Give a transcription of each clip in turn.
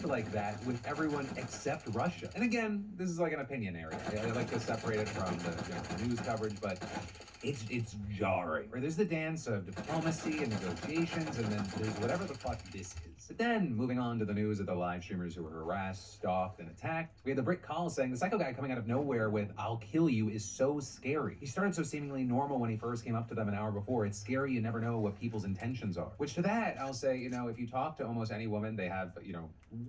like that with everyone except Russia. And again, this is like an opinion area. I like to separate it from the news coverage, but it's jarring. Right? There's the dance of diplomacy and negotiations, and then there's whatever the fuck this is. But then, moving on to the news of the live streamers who were harassed, stalked, and attacked, we had the Brit Call saying the psycho guy coming out of nowhere with "I'll kill you" is so scary. He started so seemingly normal when he first came up to them an hour before. It's scary, you never know what people's intentions are. Which to that, I'll say, if you talk to almost any woman, they have,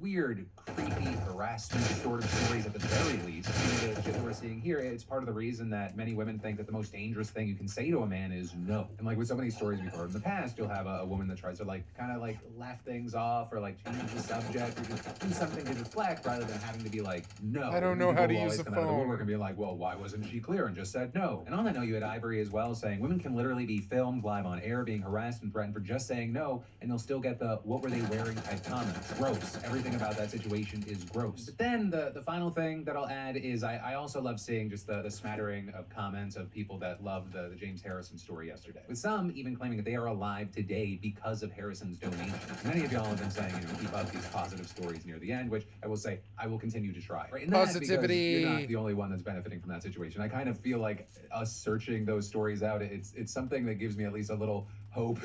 weird, creepy, harassment sort of stories at the very least. The shit that we're seeing here, it's part of the reason that many women think that the most dangerous thing you can say to a man is no. And like with so many stories we've heard in the past, you'll have a woman that tries to kind of laugh things off or change the subject or just do something to deflect rather than having to be like, no. I don't know how to use the phone. Out of the woodwork phone. and be like, well, why wasn't she clear and just said no? And on that note, you had Ivory as well saying women can literally be filmed live on air being harassed and threatened for just saying no, and they'll still get the "what were they wearing" type comments. Gross. Everything about that situation is gross. But then the final thing that I'll add is I also love seeing just the smattering of comments of people that loved the James Harrison story yesterday. With some even claiming that they are alive today because of Harrison's donation. Many of y'all have been saying, keep up these positive stories near the end, which I will say I will continue to try. Right? And Positivity. you're not the only one that's benefiting from that situation. I kind of feel like us searching those stories out, it's something that gives me at least a little hope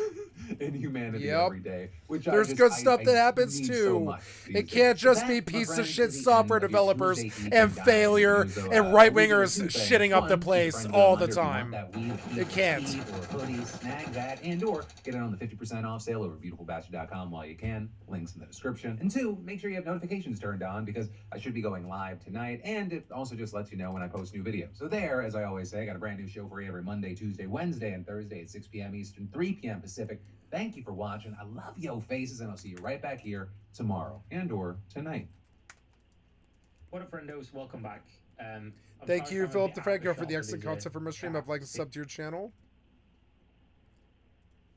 in humanity every day. Which there's good stuff that happens too. too. It can't just be piece of shit software developers and failure and right wingers shitting up the place all the time. It can't. Or hoodie, snag that and/or get it on the 50% off sale over beautifulbastard.com while you can. Links in the description. And 2, make sure you have notifications turned on because I should be going live tonight, and it also just lets you know when I post new videos. So there, as I always say, I got a brand new show for you every Monday, Tuesday, Wednesday, and Thursday at 6 p.m. Eastern, 3 p.m. Pacific. Thank you for watching. I love yo faces, and I'll see you right back here tomorrow and/or tonight. What up, friendos? Welcome back. Thank you, Philip DeFranco, for the excellent content from my stream. I've liked and sub to your channel.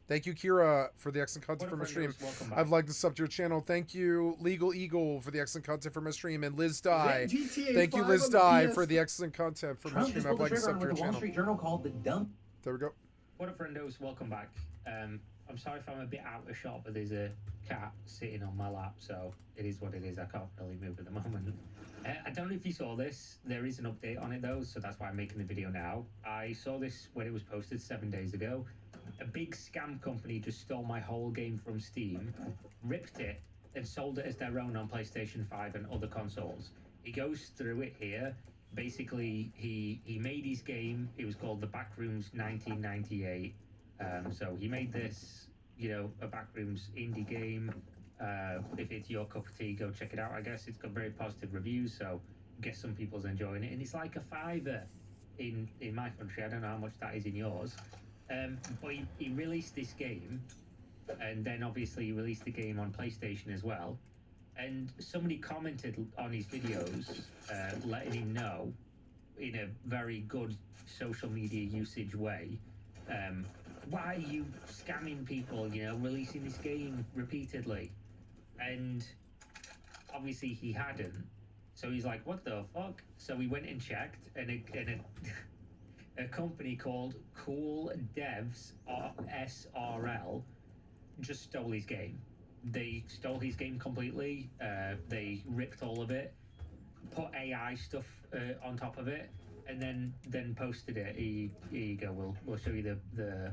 Thank you, Kira, for the excellent content from my stream. I've liked and sub to your channel. Thank you, Legal Eagle, for the excellent content from my stream. And Liz Dye. Thank you, Liz Dye, for the excellent content from my stream. I've liked and sub to your channel. Wall Street Journal called the dump. There we go. What up, friendos? Welcome back. I'm sorry if I'm a bit out of shot, but there's a cat sitting on my lap, so it is what it is. I can't really move at the moment. I don't know if you saw this. There is an update on it, though, so that's why I'm making the video now. I saw this when it was posted 7 days ago. A big scam company just stole my whole game from Steam, ripped it, and sold it as their own on PlayStation 5 and other consoles. He goes through it here. Basically, he made his game. It was called The Backrooms 1998. So he made this, a Backrooms indie game. If it's your cup of tea, go check it out. I guess it's got very positive reviews, so I guess some people's enjoying it. And it's like a $5 in my country. I don't know how much that is in yours. But he released this game, and then obviously he released the game on PlayStation as well. And somebody commented on his videos, letting him know, in a very good social media usage way, why are you scamming people, releasing this game repeatedly? And obviously he hadn't. So he's like, what the fuck? So we went and checked, and a company called Cool Devs SRL just stole his game. They stole his game completely. They ripped all of it, put AI stuff on top of it, and then posted it. Here you go. We'll show you the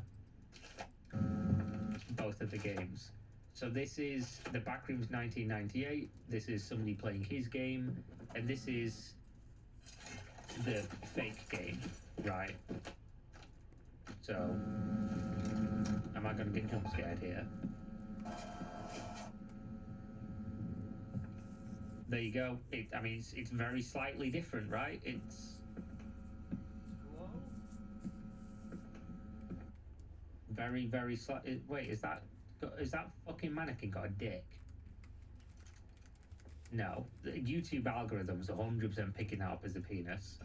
both of the games. So this is the Backrooms 1998. This is somebody playing his game, and this is the fake game, right? So, am I going to get jump scared here? There you go. It's very slightly different, right? It's very, very slight. Wait, is that fucking mannequin got a dick? No, the YouTube algorithm's 100% picking that up as a penis.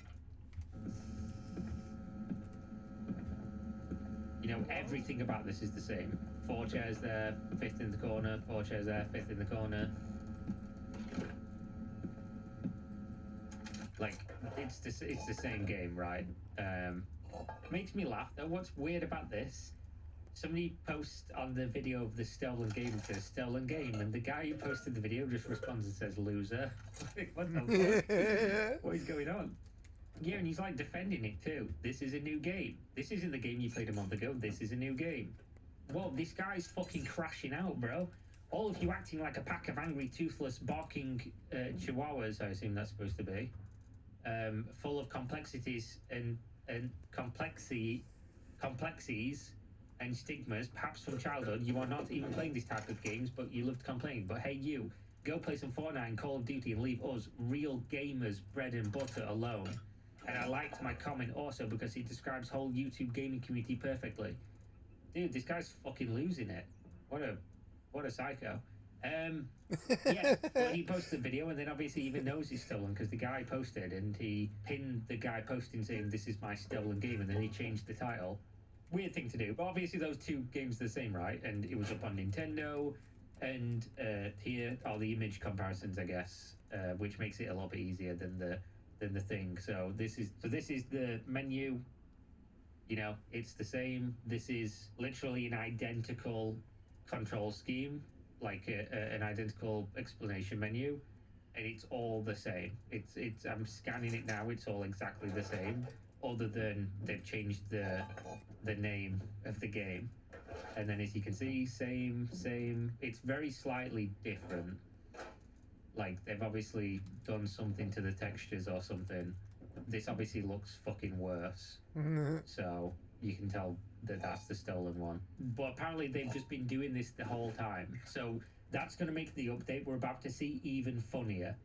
Everything about this is the same. 4 chairs there, 5th in the corner, 4 chairs there, 5th in the corner. It's the same game, right? Makes me laugh though. What's weird about this? somebody posts on the video of the stolen game and says stolen game, and the guy who posted the video just responds and says loser. Like, what the fuck? What is going on? Yeah, and he's like defending it too. This is a new game. This isn't the game you played a month ago. This is a new game. Whoa, this guy's fucking crashing out, bro. All of you acting like a pack of angry, toothless, barking chihuahuas, I assume that's supposed to be. Full of complexities and complexities and stigmas, perhaps from childhood. You are not even playing these type of games, but you love to complain. But hey, you, go play some Fortnite and Call of Duty and leave us, real gamers, bread and butter, alone. And I liked my comment also because it describes whole YouTube gaming community perfectly. Dude, this guy's fucking losing it. What a psycho. Yeah, well, he posted the video and then obviously even knows it's stolen because the guy posted and he pinned the guy posting saying this is my stolen game, and then he changed the title. Weird thing to do, but obviously those two games are the same, right? And it was up on Nintendo, and here are the image comparisons, I guess, which makes it a little bit easier than the thing. So this is the menu. You know, it's the same. This is literally an identical control scheme, like an identical explanation menu, and it's all the same. It's I'm scanning it now. It's all exactly the same, other than they've changed the name of the game. And then as you can see, same. It's very slightly different. Like they've obviously done something to the textures or something. This obviously looks fucking worse. So you can tell that that's the stolen one. But apparently they've just been doing this the whole time. So that's going to make the update we're about to see even funnier,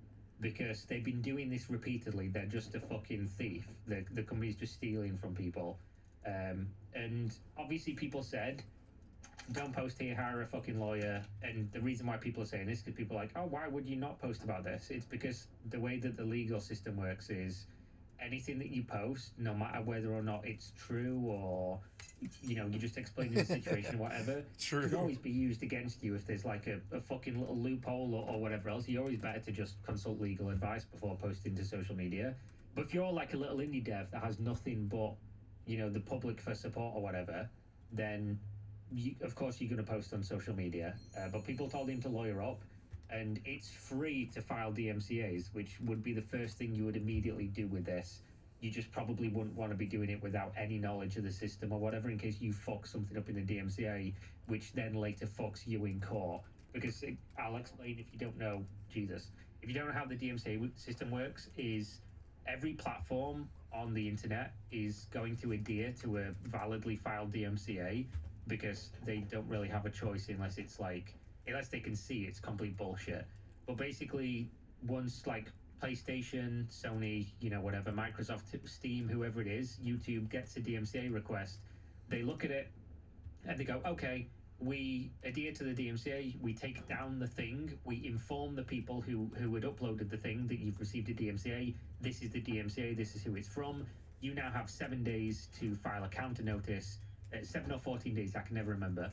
because they've been doing this repeatedly. They're just a fucking thief. The company's just stealing from people. And obviously people said, don't post here, hire a fucking lawyer. And the reason why people are saying this is because people are like, oh, why would you not post about this? It's because the way that the legal system works is anything that you post, no matter whether or not it's true or, you know, you just explaining the situation or whatever, True. can always be used against you if there's like a fucking little loophole or whatever else. You're always better to just consult legal advice before posting to social media. But if you're like a little indie dev that has nothing but, you know, the public for support or whatever, then of course you're going to post on social media. But people told him to lawyer up, and it's free to file DMCAs, which would be the first thing you would immediately do with this. You just probably wouldn't want to be doing it without any knowledge of the system or whatever, in case you fuck something up in the DMCA, which then later fucks you in court. Because I'll explain if you don't know, Jesus. If you don't know how the DMCA system works, is every platform on the internet is going to adhere to a validly filed DMCA, because they don't really have a choice unless it's like, unless they can see it's complete bullshit. But basically, once like PlayStation, Sony, you know, whatever, Microsoft, Steam, whoever it is, YouTube gets a DMCA request, they look at it and they go, okay, we adhere to the DMCA, we take down the thing, we inform the people who had uploaded the thing that you've received a DMCA, this is the DMCA, this is who it's from. You now have 7 days to file a counter notice. 7 or 14 days, I can never remember.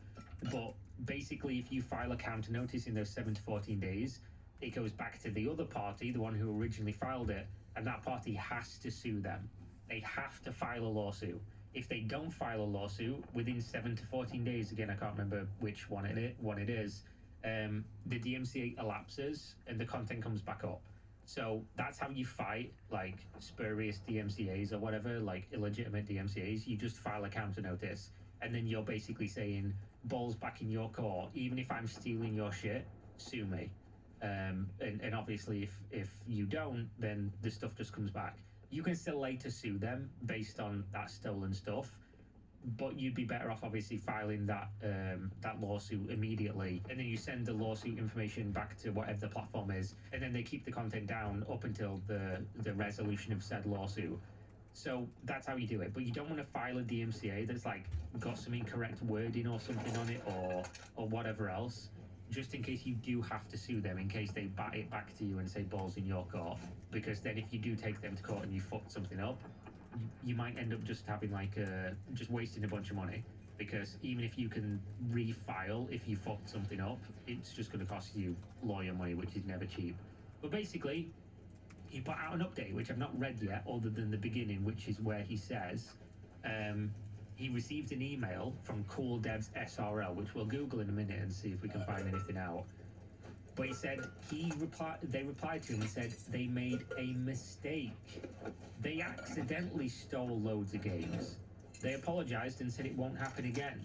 But basically, if you file a counter notice in those 7 to 14 days, it goes back to the other party, the one who originally filed it, and that party has to sue them. They have to file a lawsuit. If they don't file a lawsuit within 7 to 14 days, again, I can't remember which one it is, the DMCA elapses and the content comes back up. So that's how you fight like spurious DMCAs or whatever, like illegitimate DMCAs. You just file a counter notice, and then you're basically saying, balls back in your court. Even if I'm stealing your shit, sue me. And obviously, if you don't, then the stuff just comes back. You can still later sue them based on that stolen stuff, but you'd be better off obviously filing that lawsuit immediately, and then you send the lawsuit information back to whatever the platform is, and then they keep the content down up until the resolution of said lawsuit. So that's how you do it. But you don't want to file a DMCA that's like got some incorrect wording or something on it or whatever else, just in case you do have to sue them, in case they bat it back to you and say balls in your court. Because then if you do take them to court and you fucked something up, you might end up just having like just wasting a bunch of money, because even if you can refile if you fucked something up, it's just going to cost you lawyer money, which is never cheap. But basically, he put out an update which I've not read yet, other than the beginning, which is where he says he received an email from Cool Devs SRL, which we'll Google in a minute and see if we can find anything out. But he said they replied to him and said they made a mistake. They accidentally stole loads of games. They apologized and said it won't happen again.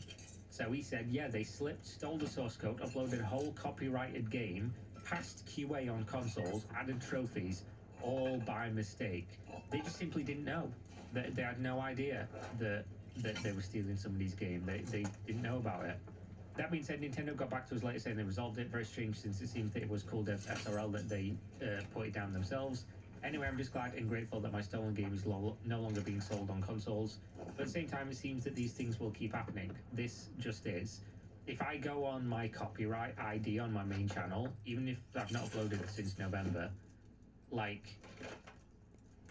So he said, yeah, they slipped, stole the source code, uploaded a whole copyrighted game, passed QA on consoles, added trophies, all by mistake. They just simply didn't know. They had no idea that they were stealing somebody's game. They didn't know about it. That being said, Nintendo got back to us later saying they resolved it. Very strange, since it seemed that it was Cool Devs SRL that they put it down themselves. Anyway, I'm just glad and grateful that my stolen game is no longer being sold on consoles. But at the same time, it seems that these things will keep happening. This just is. If I go on my copyright ID on my main channel, even if I've not uploaded it since November, like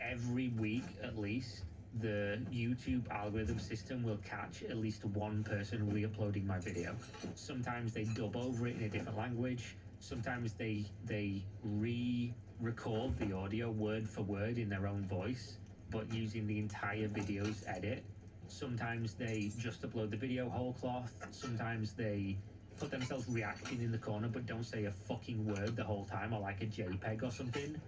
every week at least, the YouTube algorithm system will catch at least one person re-uploading my video. Sometimes they dub over it in a different language. Sometimes they re-record the audio word for word in their own voice, but using the entire video's edit. Sometimes they just upload the video whole cloth. Sometimes they put themselves reacting in the corner but don't say a fucking word the whole time, or like a JPEG or something.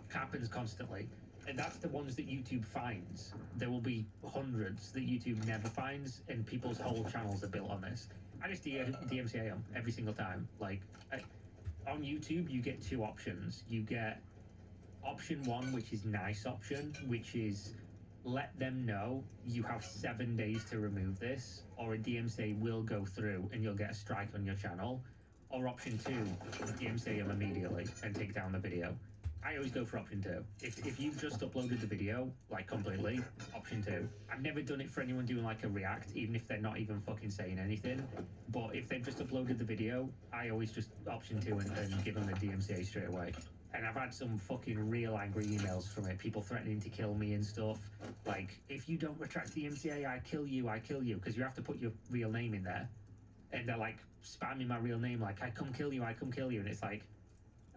Happens constantly. And that's the ones that YouTube finds. There will be hundreds that YouTube never finds, and people's whole channels are built on this. I just DMCA them every single time. Like, on YouTube, you get two options. You get option one, which is nice option, which is let them know you have 7 days to remove this, or a DMCA will go through and you'll get a strike on your channel. Or option two, DMCA them immediately and take down the video. I always go for option two. If you've just uploaded the video, like completely, option two. I've never done it for anyone doing like a react, even if they're not even fucking saying anything. But if they've just uploaded the video, I always just option two and give them the DMCA straight away. And I've had some fucking real angry emails from it, people threatening to kill me and stuff. Like, if you don't retract the DMCA, I kill you, because you have to put your real name in there. And they're like spamming my real name, like, I come kill you, and it's like,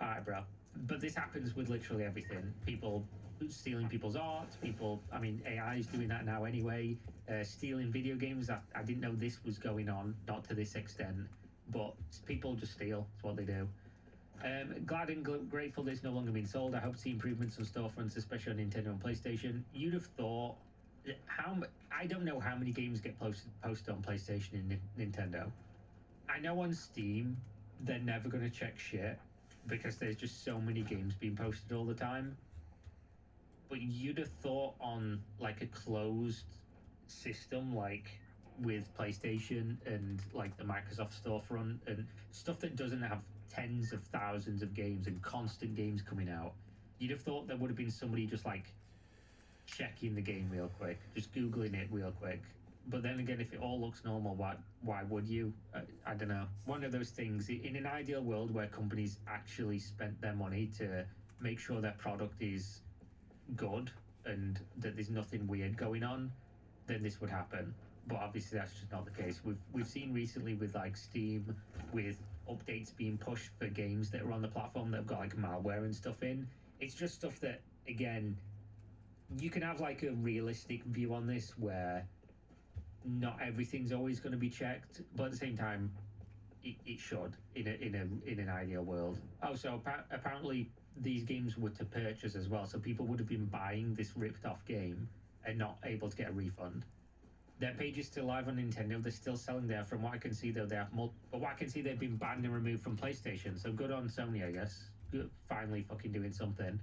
alright, bro. But this happens with literally everything. People stealing people's art, AI is doing that now anyway. Stealing video games, I didn't know this was going on, not to this extent, but people just steal, it's what they do. Glad and grateful that it's no longer being sold. I hope to see improvements on storefronts, especially on Nintendo and PlayStation. You'd have thought, I don't know how many games get posted on PlayStation and Nintendo. I know on Steam, they're never going to check shit, because there's just so many games being posted all the time. But you'd have thought on like a closed system, like with PlayStation and like the Microsoft storefront and stuff that doesn't have tens of thousands of games and constant games coming out, you'd have thought there would have been somebody just like checking the game real quick, just Googling it real quick. But then again, if it all looks normal, why would you? I don't know. One of those things, in an ideal world where companies actually spent their money to make sure their product is good and that there's nothing weird going on, then this would happen. But obviously that's just not the case. We've seen recently with like Steam, with updates being pushed for games that are on the platform that have got like malware and stuff in. It's just stuff that, again, you can have like a realistic view on this where not everything's always going to be checked, but at the same time, it should in an ideal world. Oh, so apparently these games were to purchase as well, so people would have been buying this ripped off game and not able to get a refund. Their page is still live on Nintendo. They're still selling there. From what I can see, though, they have but what I can see, they've been banned and removed from PlayStation. So good on Sony, I guess. Good, finally fucking doing something.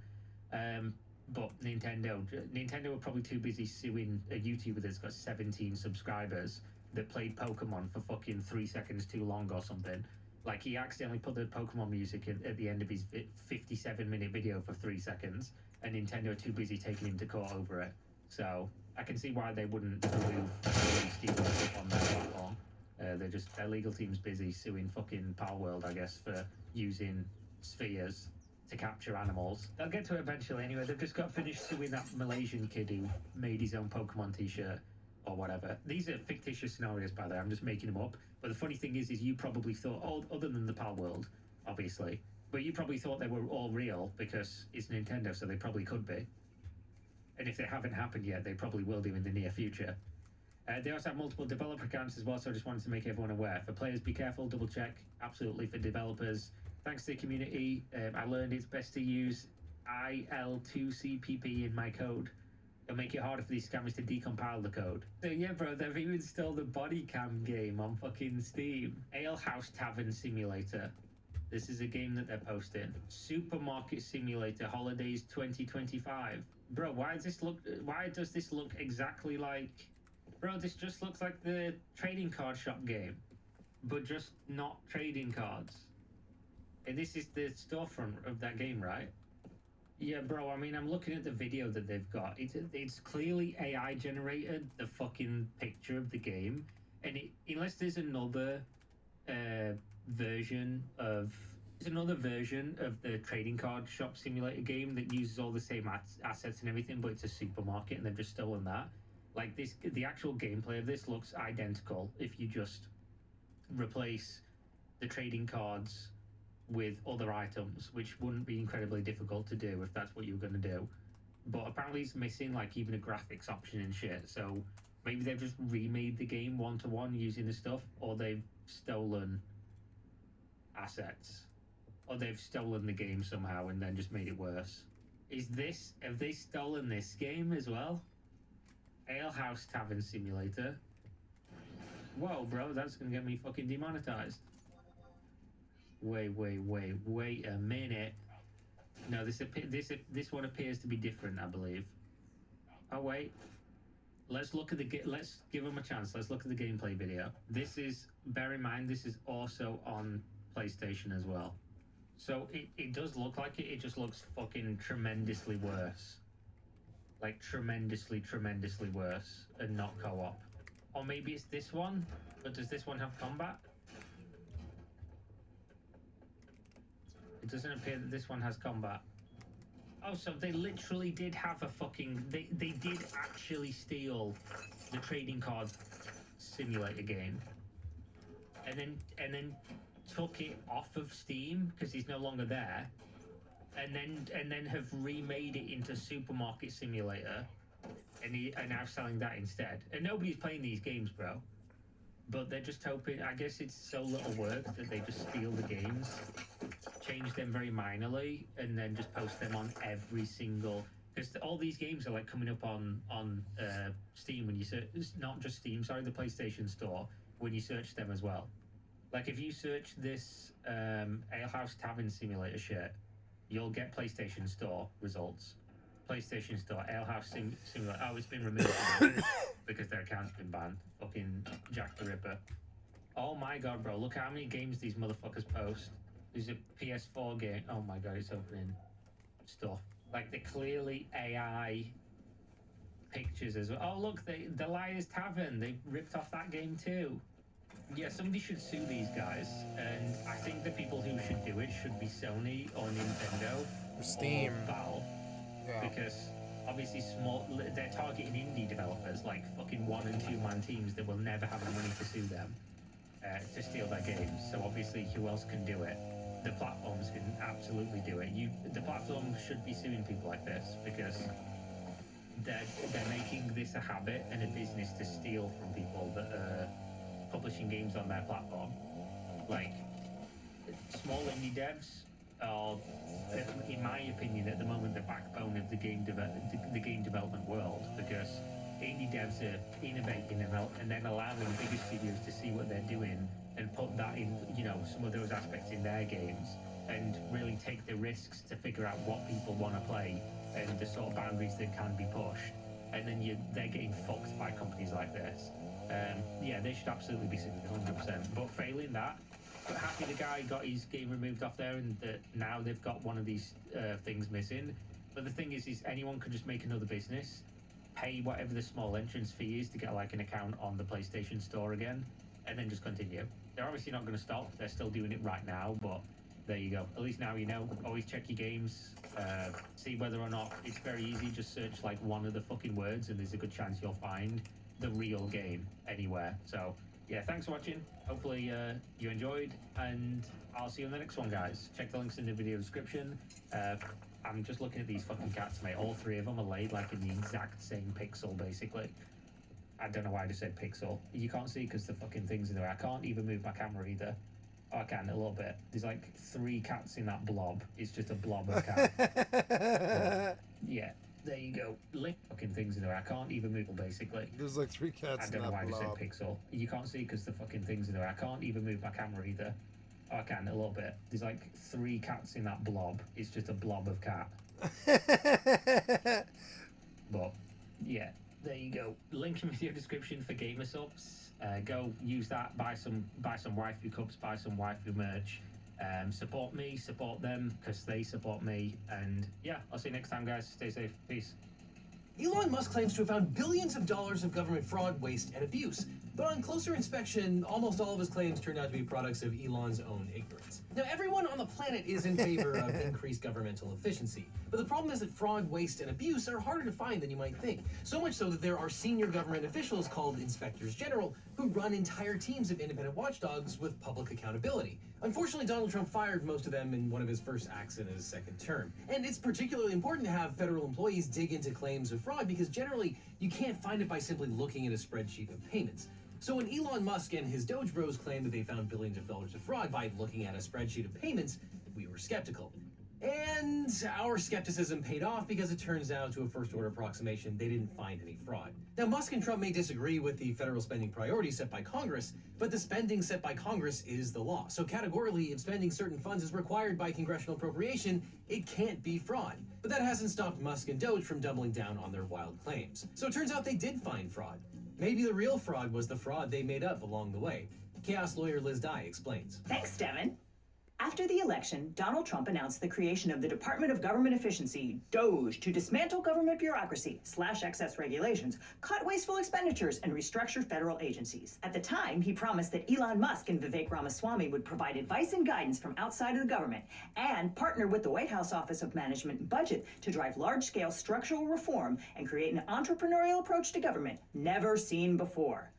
But Nintendo were probably too busy suing a YouTuber that's got 17 subscribers that played Pokemon for fucking 3 seconds too long or something. Like, he accidentally put the Pokemon music at the end of his 57-minute video for 3 seconds, and Nintendo are too busy taking him to court over it. So I can see why they wouldn't remove Steam on their platform. Their legal team's busy suing fucking Palworld, I guess, for using spheres to capture animals. They'll get to it eventually anyway. They've just got finished suing that Malaysian kid who made his own Pokemon t-shirt or whatever. These are fictitious scenarios, by the way. I'm just making them up. But the funny thing is you probably thought, other than the Palworld, obviously, but you probably thought they were all real because it's Nintendo, so they probably could be. And if they haven't happened yet, they probably will do in the near future. They also have multiple developer accounts as well, so I just wanted to make everyone aware. For players, be careful, double check. Absolutely. For developers, thanks to the community, I learned it's best to use IL2CPP in my code. It'll make it harder for these scammers to decompile the code. So yeah, bro, they've even installed the body cam game on fucking Steam. Ale House Tavern Simulator. This is a game that they're posting. Supermarket Simulator Holidays 2025. Bro, why does this look exactly like... Bro, this just looks like the trading card shop game, but just not trading cards. And this is the storefront of that game, right? Yeah, bro, I mean, I'm looking at the video that they've got. It's clearly AI generated, the fucking picture of the game. And unless there's another version of... There's another version of the trading card shop simulator game that uses all the same assets and everything, but it's a supermarket and they've just stolen that. Like, the actual gameplay of this looks identical if you just replace the trading cards with other items, which wouldn't be incredibly difficult to do if that's what you were going to do. But apparently it's missing, like, even a graphics option and shit, so maybe they've just remade the game one-to-one using the stuff, or they've stolen assets. Or they've stolen the game somehow and then just made it worse. Have they stolen this game as well? Ale House Tavern Simulator. Whoa, bro, that's gonna get me fucking demonetized. Wait a minute. No, this one appears to be different, I believe. Oh wait. Let's give them a chance. Let's look at the gameplay video. Bear in mind, this is also on PlayStation as well. So it does look like it just looks fucking tremendously worse. Like, tremendously worse, and not co-op. Or maybe it's this one, but does this one have combat? It doesn't appear that this one has combat. Oh, so they literally did have a fucking... They did actually steal the trading card simulator game. And then took it off of Steam, because he's no longer there. And then have remade it into Supermarket Simulator, and are now selling that instead. And nobody's playing these games, bro. But they're just hoping. I guess it's so little work that they just steal the games, change them very minorly, and then just post them on every single. Because all these games are like coming up on Steam when you search. Not just Steam, sorry, the PlayStation Store when you search them as well. Like if you search this Ale House Tavern Simulator shit, you'll get PlayStation Store results. PlayStation Store, Ale House Simulator. Oh, it's been removed because their account's been banned. Fucking Jack the Ripper. Oh my god, bro. Look how many games these motherfuckers post. There's a PS4 game. Oh my god, it's opening stuff. Like, they're clearly AI pictures as well. Oh, look, the Liar's Tavern. They ripped off that game too. Yeah, somebody should sue these guys, and I think the people who should do it should be Sony or Nintendo Or Steam. or Valve, Yeah. because obviously they're targeting indie developers, like fucking 1- and 2-man teams that will never have the money to sue them to steal their games. So obviously, who else can do it? The platforms can absolutely do it. The platforms should be suing people like this, because they're making this a habit and a business to steal from people that are publishing games on their platform. Like, small indie devs are, in my opinion, at the moment, the backbone of the game development world, because indie devs are innovating and then allowing bigger studios to see what they're doing and put that in, some of those aspects in their games, and really take the risks to figure out what people want to play and the sort of boundaries that can be pushed. And then they're getting fucked by companies like this. Yeah, they should absolutely be sued 100%. But failing that, but happy the guy got his game removed off there, and that now they've got one of these things missing. But the thing is anyone could just make another business, pay whatever the small entrance fee is to get like an account on the PlayStation Store again, and then just continue. They're obviously not going to stop. They're still doing it right now, but there you go. At least now you know. Always check your games. See whether or not it's very easy. Just search like one of the fucking words, and there's a good chance you'll find the real game anywhere. So yeah, thanks for watching. Hopefully you enjoyed, and I'll see you in the next one, guys. Check the links in the video description. I'm just looking at these fucking cats, mate. All three of them are laid like in the exact same pixel, basically. I don't know why I just said pixel. You can't see because the fucking thing's in there. I can't even move my camera either. Oh, I can a little bit. There's like 3 cats in that blob. It's just a blob of cat. But, yeah, there you go. Link fucking things in there. I can't even move them, basically. There's like 3 cats I don't in know why that I just said blob. pixel. You can't see because the fucking thing's in there. I can't even move my camera either. Oh, I can a little bit. There's like 3 cats in that blob. It's just a blob of cat. But yeah, there you go. Link in the video description for gamer subs. Go use that. Buy some waifu cups. Buy some waifu merch. Support me. Support them because they support me. And yeah, I'll see you next time, guys. Stay safe. Peace. Elon Musk claims to have found billions of dollars of government fraud, waste, and abuse. But on closer inspection, almost all of his claims turned out to be products of Elon's own ignorance. Now, everyone on the planet is in favor of increased governmental efficiency. But the problem is that fraud, waste, and abuse are harder to find than you might think. So much so that there are senior government officials called inspectors general who run entire teams of independent watchdogs with public accountability. Unfortunately, Donald Trump fired most of them in one of his first acts in his second term. And it's particularly important to have federal employees dig into claims of fraud because generally you can't find it by simply looking at a spreadsheet of payments. So when Elon Musk and his Doge Bros claimed that they found billions of dollars of fraud by looking at a spreadsheet of payments, we were skeptical. And our skepticism paid off because it turns out, to a first-order approximation, they didn't find any fraud. Now, Musk and Trump may disagree with the federal spending priorities set by Congress, but the spending set by Congress is the law. So categorically, if spending certain funds is required by congressional appropriation, it can't be fraud. But that hasn't stopped Musk and Doge from doubling down on their wild claims. So it turns out they did find fraud. Maybe the real fraud was the fraud they made up along the way. Chaos lawyer Liz Dye explains. Thanks, Devin. After the election, Donald Trump announced the creation of the Department of Government Efficiency, DOGE, to dismantle government bureaucracy, slash excess regulations, cut wasteful expenditures, and restructure federal agencies. At the time, he promised that Elon Musk and Vivek Ramaswamy would provide advice and guidance from outside of the government and partner with the White House Office of Management and Budget to drive large-scale structural reform and create an entrepreneurial approach to government never seen before.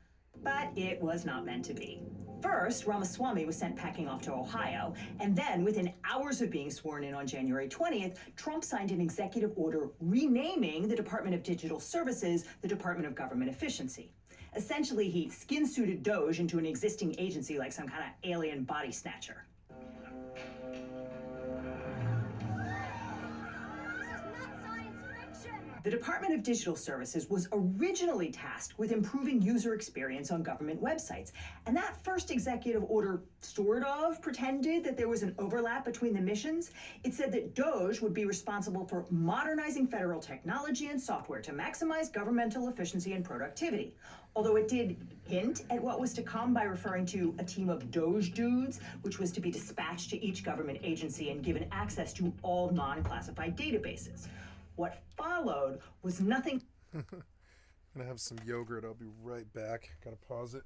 But it was not meant to be. First, Ramaswamy was sent packing off to Ohio, and then, within hours of being sworn in on January 20th, Trump signed an executive order renaming the Department of Digital Services the Department of Government Efficiency. Essentially, he skin-suited DOGE into an existing agency like some kind of alien body snatcher. The Department of Digital Services was originally tasked with improving user experience on government websites. And that first executive order sort of pretended that there was an overlap between the missions. It said that DOGE would be responsible for modernizing federal technology and software to maximize governmental efficiency and productivity. Although it did hint at what was to come by referring to a team of DOGE dudes, which was to be dispatched to each government agency and given access to all non-classified databases. What followed was nothing. I'm gonna have some yogurt. I'll be right back. Gotta pause it.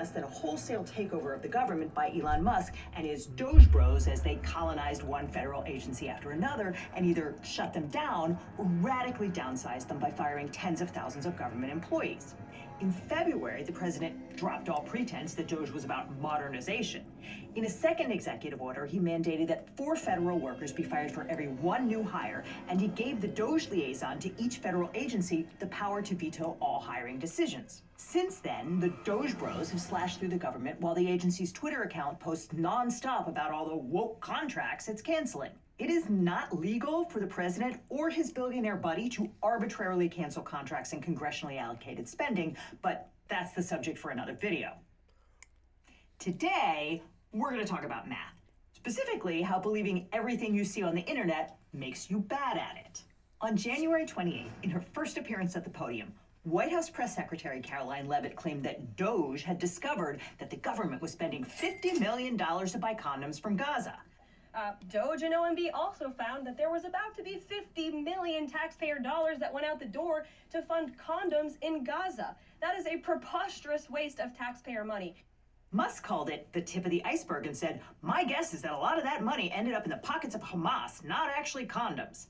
less than a wholesale takeover of the government by Elon Musk and his Doge Bros as they colonized one federal agency after another and either shut them down or radically downsized them by firing tens of thousands of government employees. In February, the president dropped all pretense that Doge was about modernization. In a second executive order, he mandated that 4 federal workers be fired for every 1 new hire, and he gave the Doge liaison to each federal agency the power to veto all hiring decisions. Since then, the Doge Bros have slashed through the government while the agency's Twitter account posts nonstop about all the woke contracts it's canceling. It is not legal for the president or his billionaire buddy to arbitrarily cancel contracts and congressionally allocated spending, but that's the subject for another video. Today, we're going to talk about math. Specifically, how believing everything you see on the internet makes you bad at it. On January 28th, in her first appearance at the podium, White House Press Secretary Caroline Leavitt claimed that Doge had discovered that the government was spending $50 million to buy condoms from Gaza. Doge and OMB also found that there was about to be 50 million taxpayer dollars that went out the door to fund condoms in Gaza. That is a preposterous waste of taxpayer money. Musk called it the tip of the iceberg and said, "My guess is that a lot of that money ended up in the pockets of Hamas, not actually condoms."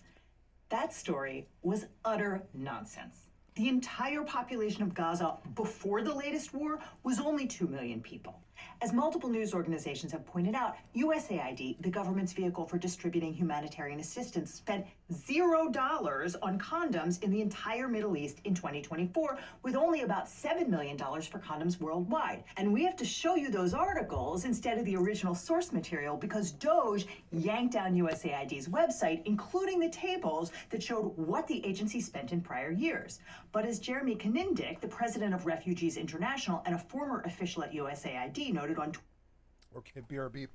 That story was utter nonsense. The entire population of Gaza before the latest war was only 2 million people. As multiple news organizations have pointed out, USAID, the government's vehicle for distributing humanitarian assistance, spent $0 on condoms in the entire Middle East in 2024, with only about $7 million for condoms worldwide. And we have to show you those articles instead of the original source material because Doge yanked down USAID's website, including the tables that showed what the agency spent in prior years. But as Jeremy Kanindick, the president of Refugees International and a former official at USAID, noted on Twitter. Okay, BRB.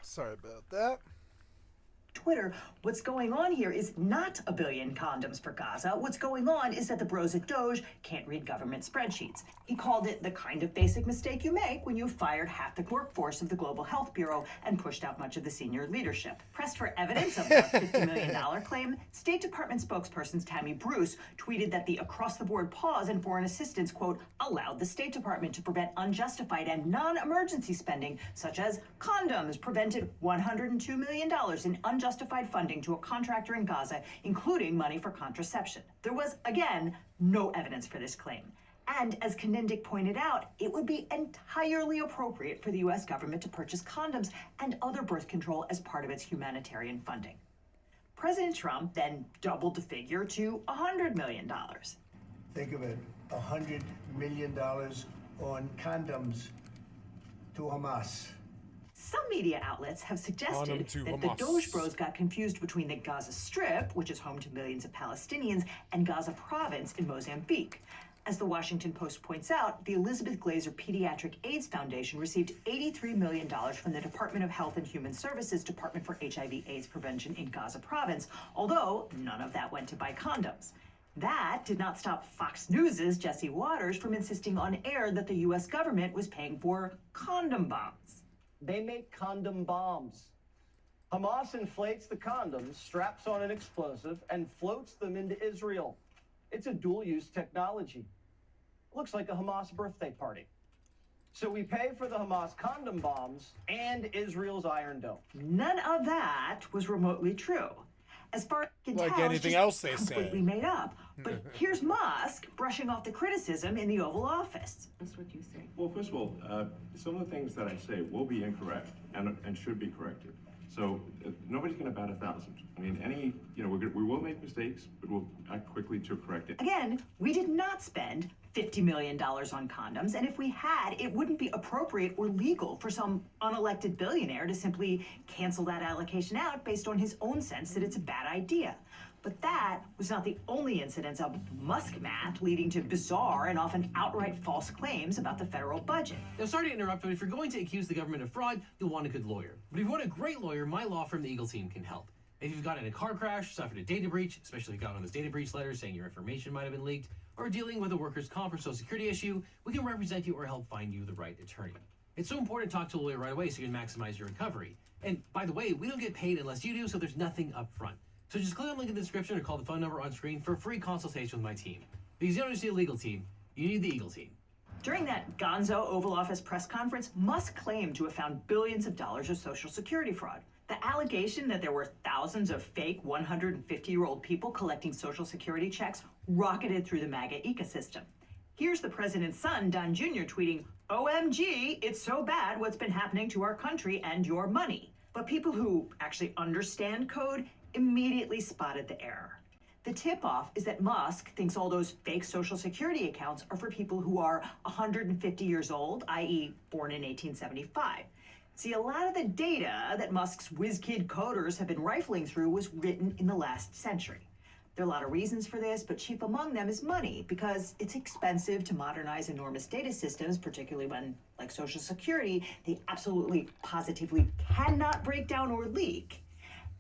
Sorry about that. Twitter, what's going on here is not a billion condoms for Gaza. What's going on is that the bros at Doge can't read government spreadsheets. He called it the kind of basic mistake you make when you've fired half the workforce of the Global Health Bureau and pushed out much of the senior leadership. Pressed for evidence of the $50 million claim, State Department spokesperson Tammy Bruce tweeted that the across-the-board pause in foreign assistance, quote, allowed the State Department to prevent unjustified and non-emergency spending, such as condoms, prevented $102 million in unjustified funding to a contractor in Gaza, including money for contraception. There was, again, no evidence for this claim. And as Kanindick pointed out, it would be entirely appropriate for the U.S. government to purchase condoms and other birth control as part of its humanitarian funding. President Trump then doubled the figure to $100 million. Think of it, $100 million on condoms to Hamas. Some media outlets have suggested that the Hamas. Doge Bros got confused between the Gaza Strip, which is home to millions of Palestinians, and Gaza Province in Mozambique. As the Washington Post points out, the Elizabeth Glaser Pediatric AIDS Foundation received $83 million from the Department of Health and Human Services Department for HIV/AIDS Prevention in Gaza Province, although none of that went to buy condoms. That did not stop Fox News' Jesse Waters from insisting on air that the U.S. government was paying for condom bombs. They make condom bombs. Hamas inflates the condoms, straps on an explosive, and floats them into Israel. It's a dual-use technology. Looks like a Hamas birthday party. So we pay for the Hamas condom bombs and Israel's Iron Dome. None of that was remotely true. As far as I can Like tell, anything it's else they completely say. made up. But here's Musk brushing off the criticism in the Oval Office. That's what you think. Well, first of all, some of the things that I say will be incorrect and should be corrected. So nobody's going to bat 1,000. I mean, we will make mistakes, but we'll act quickly to correct it. Again, we did not spend $50 million on condoms, and if we had, it wouldn't be appropriate or legal for some unelected billionaire to simply cancel that allocation out based on his own sense that it's a bad idea. But that was not the only incidence of Musk math leading to bizarre and often outright false claims about the federal budget. Now, sorry to interrupt, but if you're going to accuse the government of fraud, you'll want a good lawyer. But if you want a great lawyer, my law firm, the Eagle Team, can help. If you've gotten in a car crash, suffered a data breach, especially if you got one of those data breach letters saying your information might have been leaked, or are dealing with a workers' comp or social security issue, we can represent you or help find you the right attorney. It's so important to talk to a lawyer right away so you can maximize your recovery. And by the way, we don't get paid unless you do, so there's nothing up front. So just click on the link in the description or call the phone number on screen for a free consultation with my team. Because you don't just need a legal team, you need the Eagle Team. During that gonzo Oval Office press conference, Musk claimed to have found billions of dollars of Social Security fraud. The allegation that there were thousands of fake 150-year-old people collecting Social Security checks rocketed through the MAGA ecosystem. Here's the president's son, Don Jr., tweeting, "OMG, it's so bad what's been happening to our country and your money." But people who actually understand code immediately spotted the error. The tip-off is that Musk thinks all those fake Social Security accounts are for people who are 150 years old, i.e. born in 1875. See, a lot of the data that Musk's whiz-kid coders have been rifling through was written in the last century. There are a lot of reasons for this, but chief among them is money, because it's expensive to modernize enormous data systems, particularly when, like Social Security, they absolutely, positively cannot break down or leak.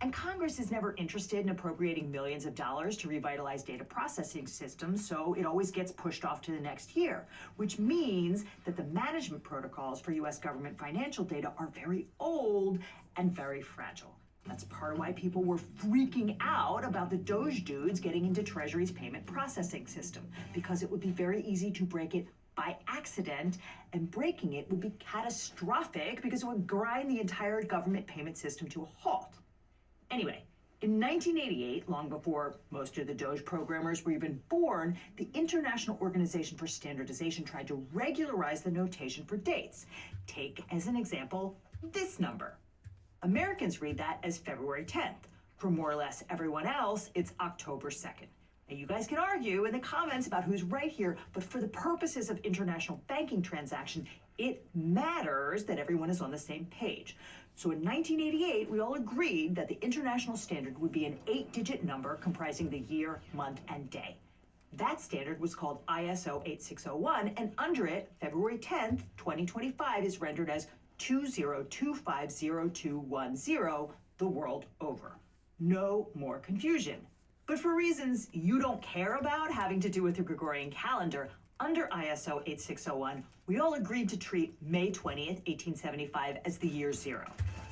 And Congress is never interested in appropriating millions of dollars to revitalize data processing systems, so it always gets pushed off to the next year, which means that the management protocols for U.S. government financial data are very old and very fragile. That's part of why people were freaking out about the Doge dudes getting into Treasury's payment processing system, because it would be very easy to break it by accident, and breaking it would be catastrophic because it would grind the entire government payment system to a halt. Anyway, in 1988, long before most of the Doge programmers were even born, the International Organization for Standardization tried to regularize the notation for dates. Take as an example this number. Americans read that as February 10th. For more or less everyone else, it's October 2nd. Now, you guys can argue in the comments about who's right here, but for the purposes of international banking transaction, it matters that everyone is on the same page. So in 1988, we all agreed that the international standard would be an 8-digit number comprising the year, month, and day. That standard was called ISO 8601, and under it, February 10th, 2025 is rendered as 20250210 the world over. No more confusion. But for reasons you don't care about having to do with the Gregorian calendar, under ISO 8601, we all agreed to treat May 20th, 1875 as the year zero.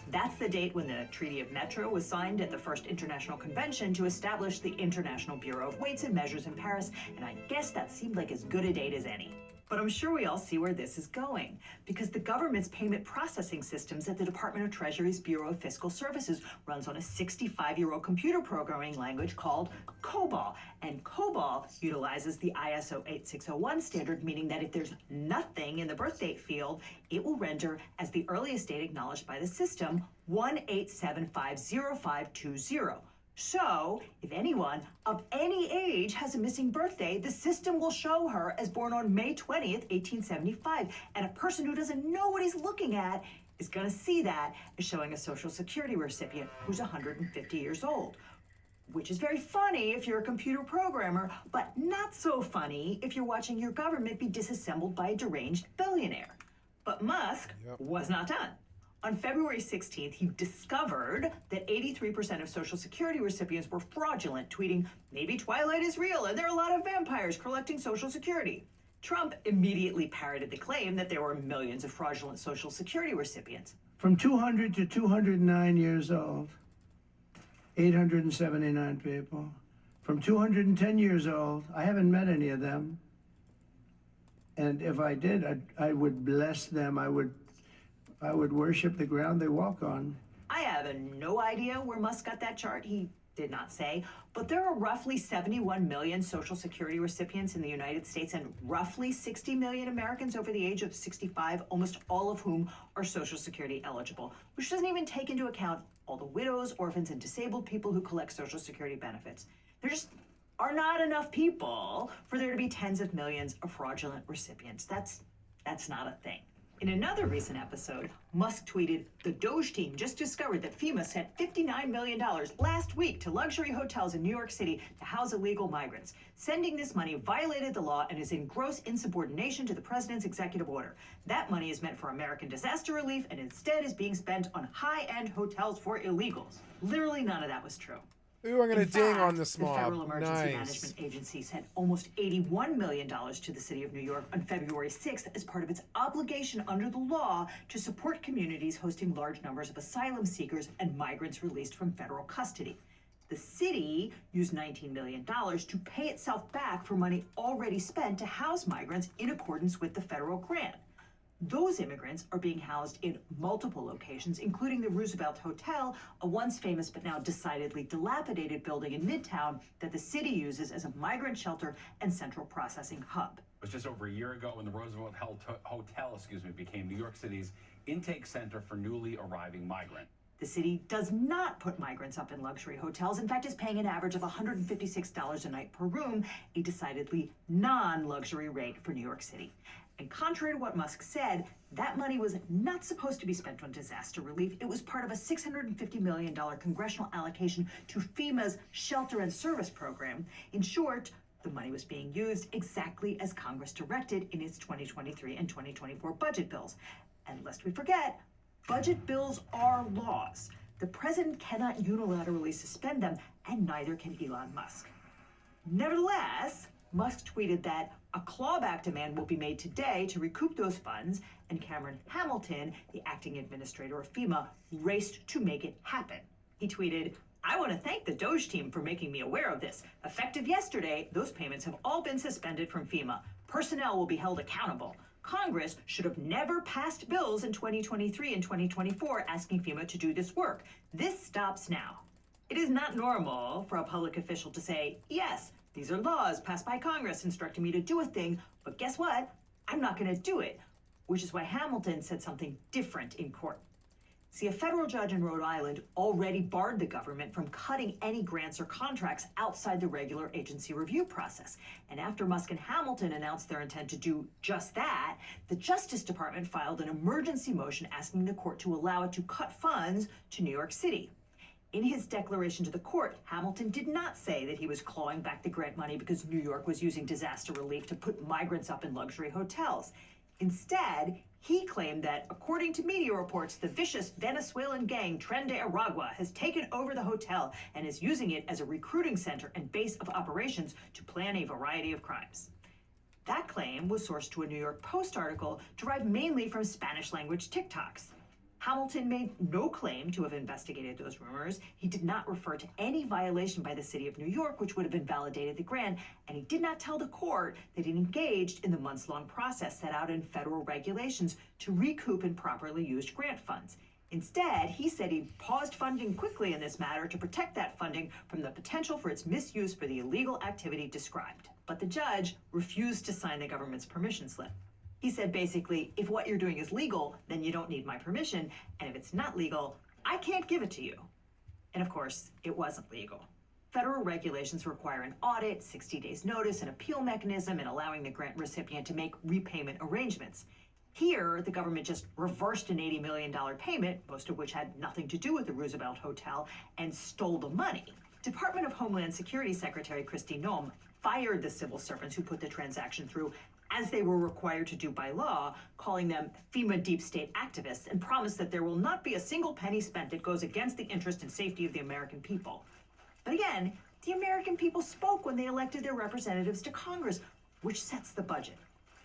That's the date when the Treaty of Metro was signed at the First International Convention to establish the International Bureau of Weights and Measures in Paris, and I guess that seemed like as good a date as any. But I'm sure we all see where this is going, because the government's payment processing systems at the Department of Treasury's Bureau of Fiscal Services runs on a 65-year-old computer programming language called COBOL. And COBOL utilizes the ISO 8601 standard, meaning that if there's nothing in the birth date field, it will render as the earliest date acknowledged by the system 18750520. So, if anyone of any age has a missing birthday, the system will show her as born on May 20th, 1875. And a person who doesn't know what he's looking at is going to see that as showing a Social Security recipient who's 150 years old. which is very funny if you're a computer programmer, but not so funny if you're watching your government be disassembled by a deranged billionaire. But Musk was not done. On February 16th, he discovered that 83% of Social Security recipients were fraudulent, tweeting, "Maybe Twilight is real and there are a lot of vampires collecting Social Security." Trump immediately parroted the claim that there were millions of fraudulent Social Security recipients. From 200 to 209 years old, 879 people. From 210 years old, I haven't met any of them. And if I did, I would bless them. I would worship the ground they walk on. I have no idea where Musk got that chart. He did not say, but there are roughly 71 million Social Security recipients in the United States and roughly 60 million Americans over the age of 65, almost all of whom are Social Security eligible, which doesn't even take into account all the widows, orphans, and disabled people who collect Social Security benefits. There just are not enough people for there to be tens of millions of fraudulent recipients. That's not a thing. In another recent episode, Musk tweeted, "The Doge team just discovered that FEMA sent $59 million last week to luxury hotels in New York City to house illegal migrants. Sending this money violated the law and is in gross insubordination to the president's executive order. That money is meant for American disaster relief and instead is being spent on high-end hotels for illegals." Literally none of that was true. Ooh, I'm going to ding fact, on this mob. The Federal Emergency Nice. Management Agency sent almost $81 million to the city of New York on February 6th as part of its obligation under the law to support communities hosting large numbers of asylum seekers and migrants released from federal custody. The city used $19 million to pay itself back for money already spent to house migrants in accordance with the federal grant. Those immigrants are being housed in multiple locations, including the Roosevelt Hotel, a once famous but now decidedly dilapidated building in Midtown that the city uses as a migrant shelter and central processing hub. It was just over a year ago when the Roosevelt Hotel became New York City's intake center for newly arriving migrants. The city does not put migrants up in luxury hotels. In fact, is paying an average of $156 a night per room, a decidedly non-luxury rate for New York City. And contrary to what Musk said, that money was not supposed to be spent on disaster relief. It was part of a $650 million congressional allocation to FEMA's Shelter and Service Program. In short, the money was being used exactly as Congress directed in its 2023 and 2024 budget bills. And lest we forget, budget bills are laws. The president cannot unilaterally suspend them, and neither can Elon Musk. Nevertheless, Musk tweeted that a clawback demand will be made today to recoup those funds, and Cameron Hamilton, the acting administrator of FEMA, raced to make it happen. He tweeted, "I want to thank the Doge team for making me aware of this. Effective yesterday, those payments have all been suspended from FEMA. Personnel will be held accountable. Congress should have never passed bills in 2023 and 2024 asking FEMA to do this work. This stops now." It is not normal for a public official to say, "Yes, these are laws passed by Congress instructing me to do a thing, but guess what? I'm not going to do it," which is why Hamilton said something different in court. See, a federal judge in Rhode Island already barred the government from cutting any grants or contracts outside the regular agency review process. And after Musk and Hamilton announced their intent to do just that, the Justice Department filed an emergency motion asking the court to allow it to cut funds to New York City. In his declaration to the court, Hamilton did not say that he was clawing back the grant money because New York was using disaster relief to put migrants up in luxury hotels. Instead, he claimed that, according to media reports, the vicious Venezuelan gang Tren de Aragua has taken over the hotel and is using it as a recruiting center and base of operations to plan a variety of crimes. That claim was sourced to a New York Post article derived mainly from Spanish-language TikToks. Hamilton made no claim to have investigated those rumors. He did not refer to any violation by the city of New York, which would have invalidated the grant, and he did not tell the court that he engaged in the months-long process set out in federal regulations to recoup improperly used grant funds. Instead, he said he paused funding quickly in this matter to protect that funding from the potential for its misuse for the illegal activity described. But the judge refused to sign the government's permission slip. He said basically, if what you're doing is legal, then you don't need my permission, and if it's not legal, I can't give it to you. And of course, it wasn't legal. Federal regulations require an audit, 60 days notice, an appeal mechanism, and allowing the grant recipient to make repayment arrangements. Here, the government just reversed an $80 million payment, most of which had nothing to do with the Roosevelt Hotel, and stole the money. Department of Homeland Security Secretary Kristi Noem fired the civil servants who put the transaction through, as they were required to do by law, calling them FEMA deep state activists, and promised that there will not be a single penny spent that goes against the interest and safety of the American people. But again, the American people spoke when they elected their representatives to Congress, which sets the budget.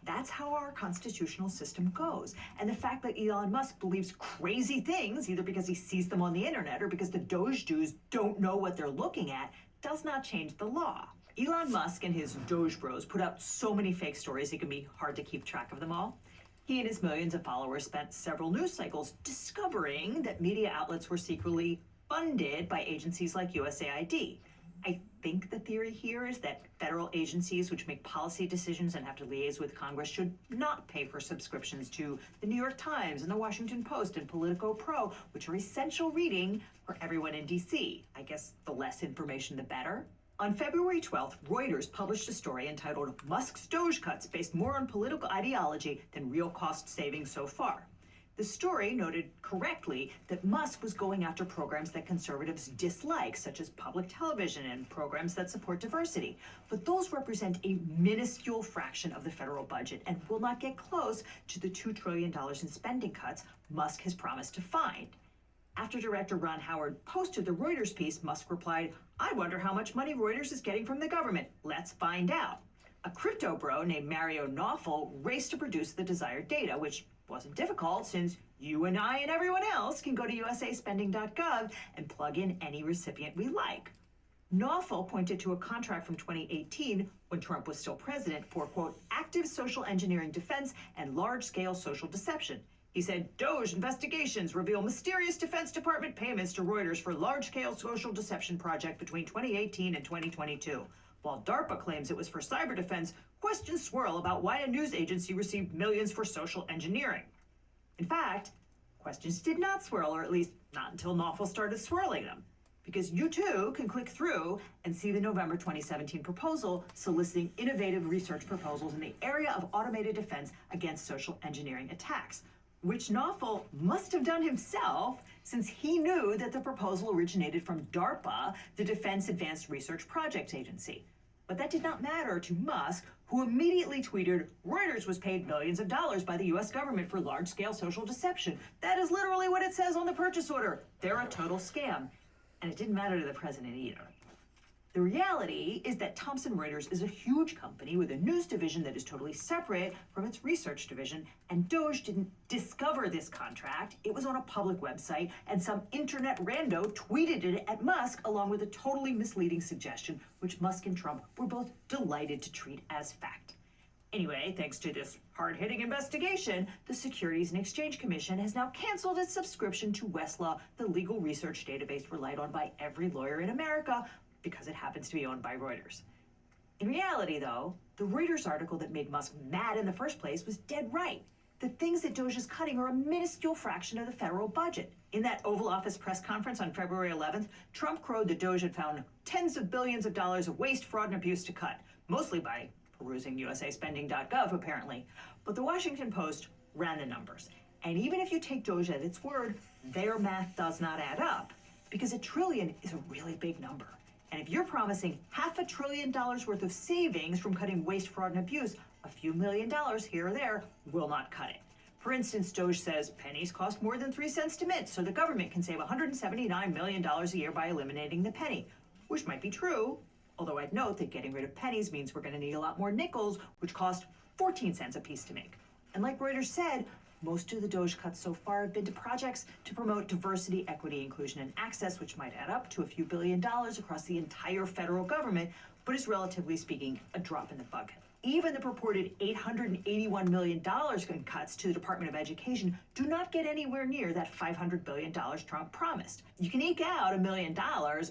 That's how our constitutional system goes. And the fact that Elon Musk believes crazy things, either because he sees them on the internet or because the Doge Jews don't know what they're looking at, does not change the law. Elon Musk and his Doge bros put out so many fake stories it can be hard to keep track of them all. He and his millions of followers spent several news cycles discovering that media outlets were secretly funded by agencies like USAID. I think the theory here is that federal agencies which make policy decisions and have to liaise with Congress should not pay for subscriptions to the New York Times and the Washington Post and Politico Pro, which are essential reading for everyone in DC. I guess the less information, the better. On February 12th, Reuters published a story entitled "Musk's Doge Cuts Based More on Political Ideology Than Real Cost Savings So Far." The story noted correctly that Musk was going after programs that conservatives dislike, such as public television and programs that support diversity. But those represent a minuscule fraction of the federal budget and will not get close to the $2 trillion in spending cuts Musk has promised to find. After Director Ron Howard posted the Reuters piece, Musk replied, "I wonder how much money Reuters is getting from the government. Let's find out." A crypto bro named Mario Nawfal raced to produce the desired data, which wasn't difficult since you and I and everyone else can go to usaspending.gov and plug in any recipient we like. Nawfal pointed to a contract from 2018 when Trump was still president for, quote, active social engineering defense and large-scale social deception. He said, Doge investigations reveal mysterious Defense Department payments to Reuters for large-scale social deception project between 2018 and 2022. While DARPA claims it was for cyber defense, questions swirl about why a news agency received millions for social engineering. In fact, questions did not swirl, or at least not until Nawfal started swirling them. Because you too can click through and see the November 2017 proposal soliciting innovative research proposals in the area of automated defense against social engineering attacks, which Nawfal must have done himself since he knew that the proposal originated from DARPA, the Defense Advanced Research Projects Agency. But that did not matter to Musk, who immediately tweeted, Reuters was paid millions of dollars by the US government for large-scale social deception. That is literally what it says on the purchase order. They're a total scam. And it didn't matter to the president either. The reality is that Thomson Reuters is a huge company with a news division that is totally separate from its research division, and Doge didn't discover this contract. It was on a public website, and some internet rando tweeted it at Musk along with a totally misleading suggestion, which Musk and Trump were both delighted to treat as fact. Anyway, thanks to this hard-hitting investigation, the Securities and Exchange Commission has now canceled its subscription to Westlaw, the legal research database relied on by every lawyer in America, because it happens to be owned by Reuters. In reality, though, the Reuters article that made Musk mad in the first place was dead right. The things that Doge is cutting are a minuscule fraction of the federal budget. In that Oval Office press conference on February 11th, Trump crowed that Doge had found tens of billions of dollars of waste, fraud, and abuse to cut, mostly by perusing usaspending.gov, apparently. But the Washington Post ran the numbers. And even if you take Doge at its word, their math does not add up, because $1 trillion is a really big number. And if you're promising $500 billion worth of savings from cutting waste, fraud, and abuse, a few $1 million here or there will not cut it. For instance, Doge says pennies cost more than 3 cents to mint, so the government can save $179 million a year by eliminating the penny, which might be true, although I'd note that getting rid of pennies means we're going to need a lot more nickels, which cost 14 cents a piece to make. And like Reuters said, most of the Doge cuts so far have been to projects to promote diversity, equity, inclusion, and access, which might add up to a few $1 billion across the entire federal government, but is relatively speaking a drop in the bucket. Even the purported $881 million in cuts to the Department of Education do not get anywhere near that $500 billion Trump promised. You can eke out $1 million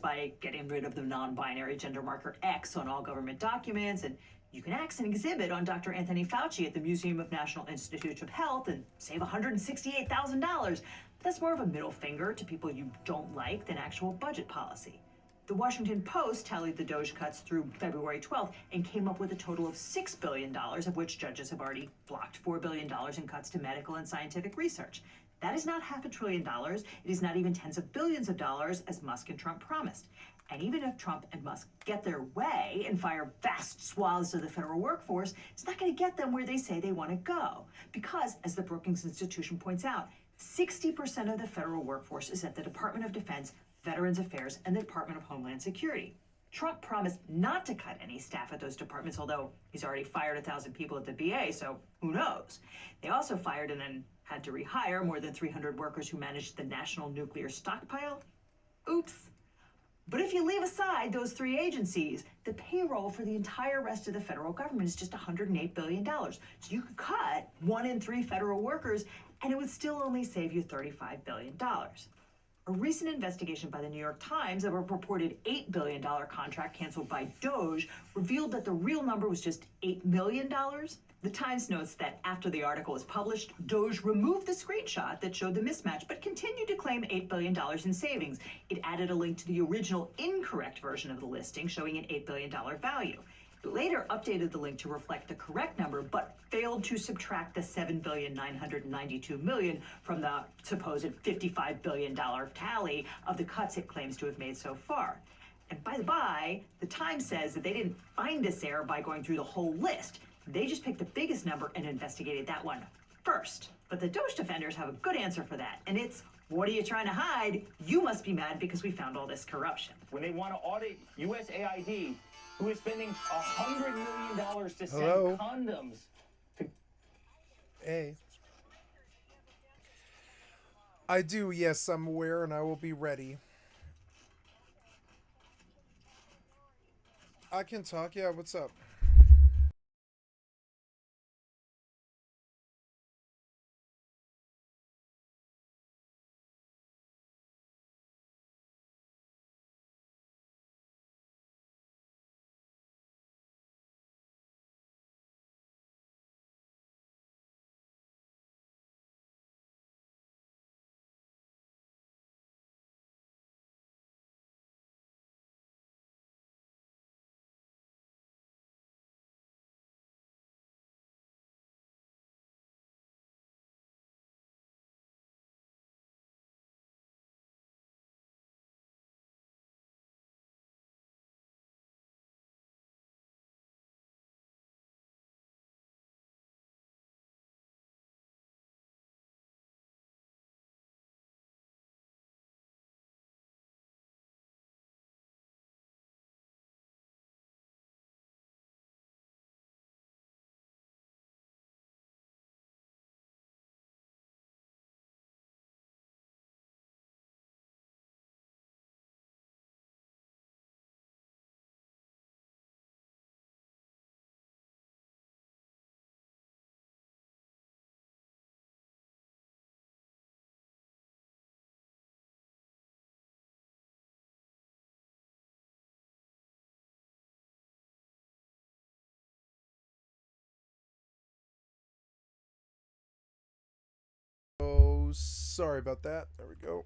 by getting rid of the non-binary gender marker X on all government documents, and you can axe an exhibit on Dr. Anthony Fauci at the Museum of National Institutes of Health and save $168,000. But that's more of a middle finger to people you don't like than actual budget policy. The Washington Post tallied the Doge cuts through February 12th and came up with a total of $6 billion, of which judges have already blocked $4 billion in cuts to medical and scientific research. That is not $500 billion. It is not even tens of billions of dollars, as Musk and Trump promised. And even if Trump and Musk get their way and fire vast swaths of the federal workforce, it's not going to get them where they say they want to go. Because, as the Brookings Institution points out, 60% of the federal workforce is at the Department of Defense, Veterans Affairs, and the Department of Homeland Security. Trump promised not to cut any staff at those departments, although he's already fired 1,000 people at the VA, so who knows? They also fired and then had to rehire more than 300 workers who managed the National Nuclear Stockpile. Oops. But if you leave aside those three agencies, the payroll for the entire rest of the federal government is just $108 billion. So you could cut 1 in 3 federal workers, and it would still only save you $35 billion. A recent investigation by the New York Times of a purported $8 billion contract canceled by Doge revealed that the real number was just $8 million. The Times notes that after the article was published, Doge removed the screenshot that showed the mismatch, but continued to claim $8 billion in savings. It added a link to the original incorrect version of the listing, showing an $8 billion value. It later updated the link to reflect the correct number, but failed to subtract the $7,992 million from the supposed $55 billion tally of the cuts it claims to have made so far. And by the by, the Times says that they didn't find this error by going through the whole list. They just picked the biggest number and investigated that one first. But the Doge defenders have a good answer for that, and it's, what are you trying to hide? You must be mad because we found all this corruption. When they want to audit USAID, who is spending $100 million to send Hello? condoms to... Hey. I do, yes, I'm aware, and I will be ready. I can talk, yeah, what's up? Oh, sorry about that. There we go.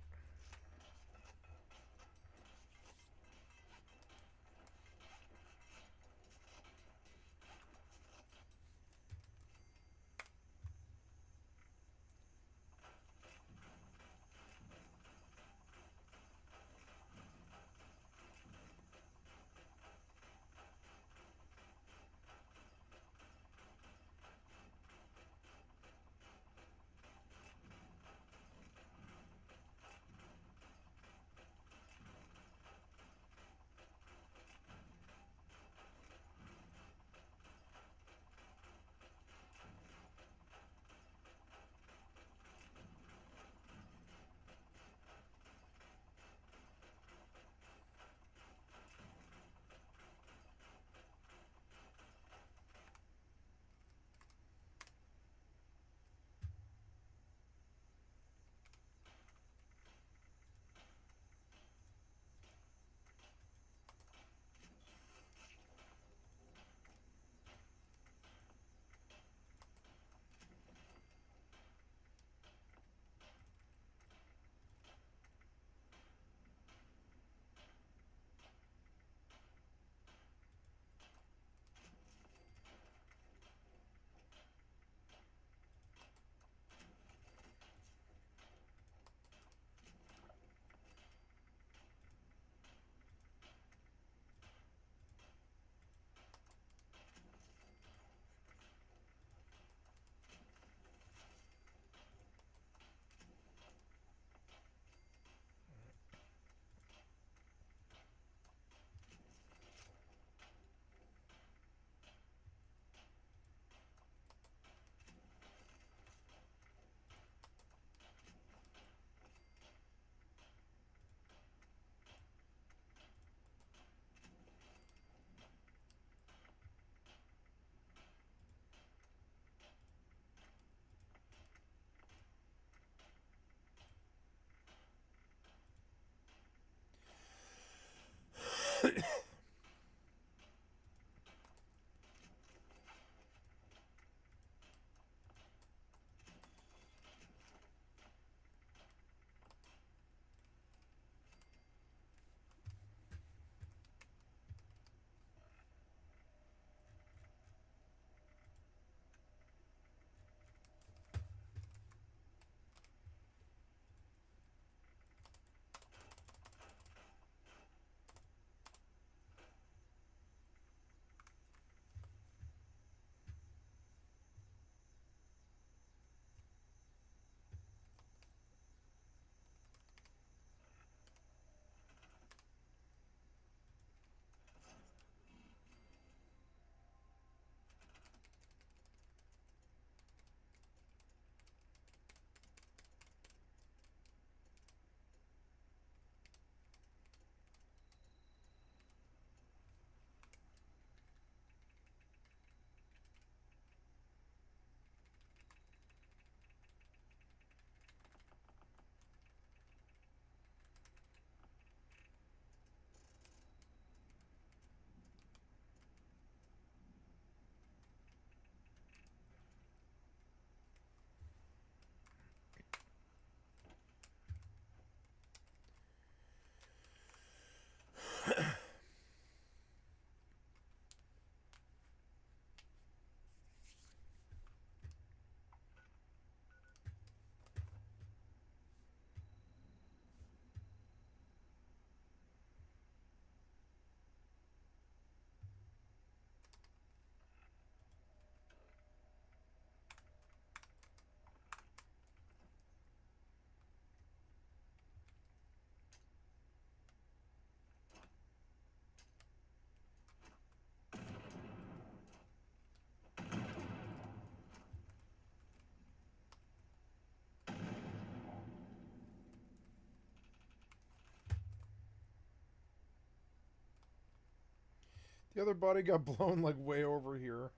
The other body got blown like way over here.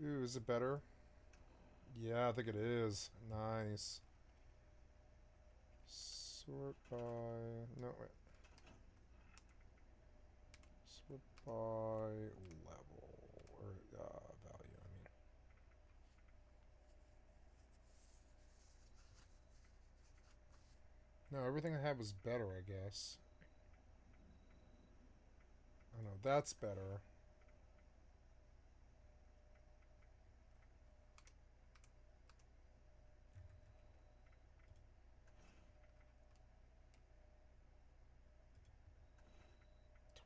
Ooh, is it better? Yeah, I think it is. Nice. Sort by... No, wait. Sort by level. Or value, I mean. No, everything I had was better, I guess. Oh no, that's better.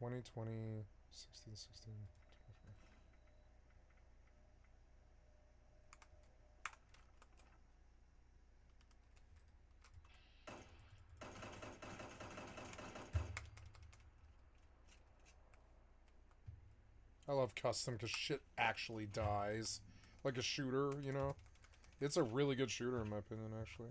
$20, $20, $16, $16, $24. I love custom because shit actually dies. Like a shooter, you know? It's a really good shooter in my opinion, actually.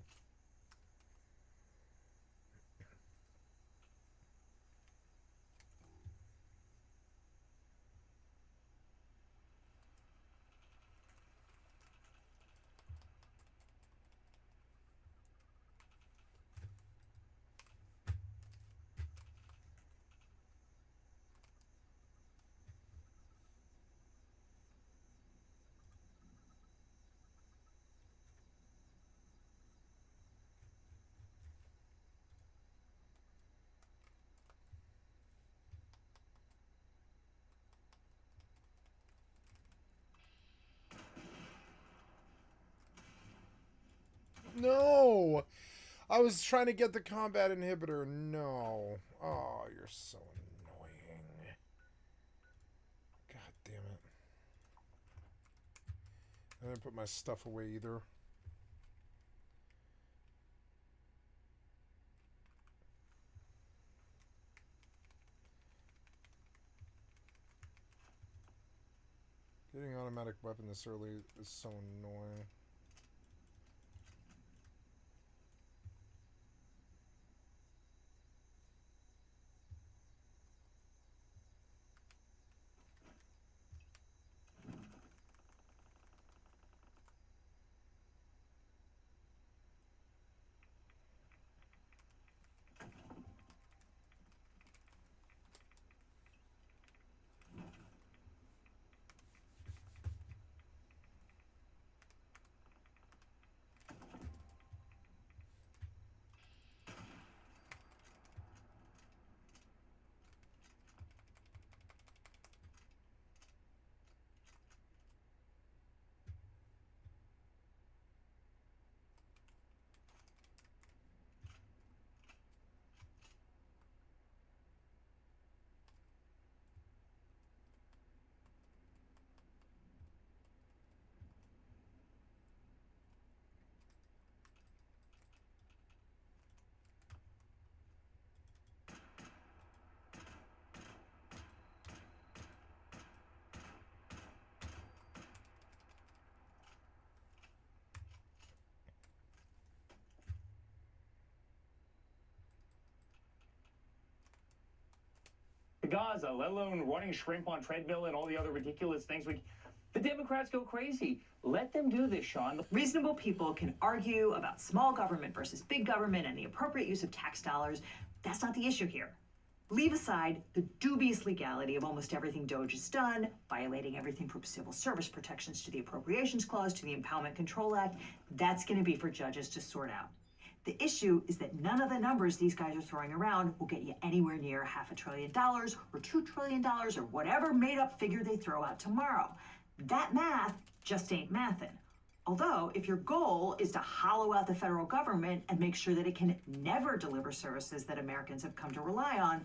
No! I was trying to get the combat inhibitor. No. Oh, you're so annoying. God damn it. I didn't put my stuff away either. Getting automatic weapon this early is so annoying. Gaza, let alone running shrimp on treadmill and all the other ridiculous things the Democrats go crazy. Let them do this, Sean. Reasonable people can argue about small government versus big government and the appropriate use of tax dollars. That's not the issue here. Leave aside the dubious legality of almost everything DOGE has done, violating everything from civil service protections to the Appropriations Clause to the Impoundment Control Act. That's going to be for judges to sort out. The issue is that none of the numbers these guys are throwing around will get you anywhere near $500 billion or $2 trillion or whatever made-up figure they throw out tomorrow. That math just ain't mathin'. Although, if your goal is to hollow out the federal government and make sure that it can never deliver services that Americans have come to rely on,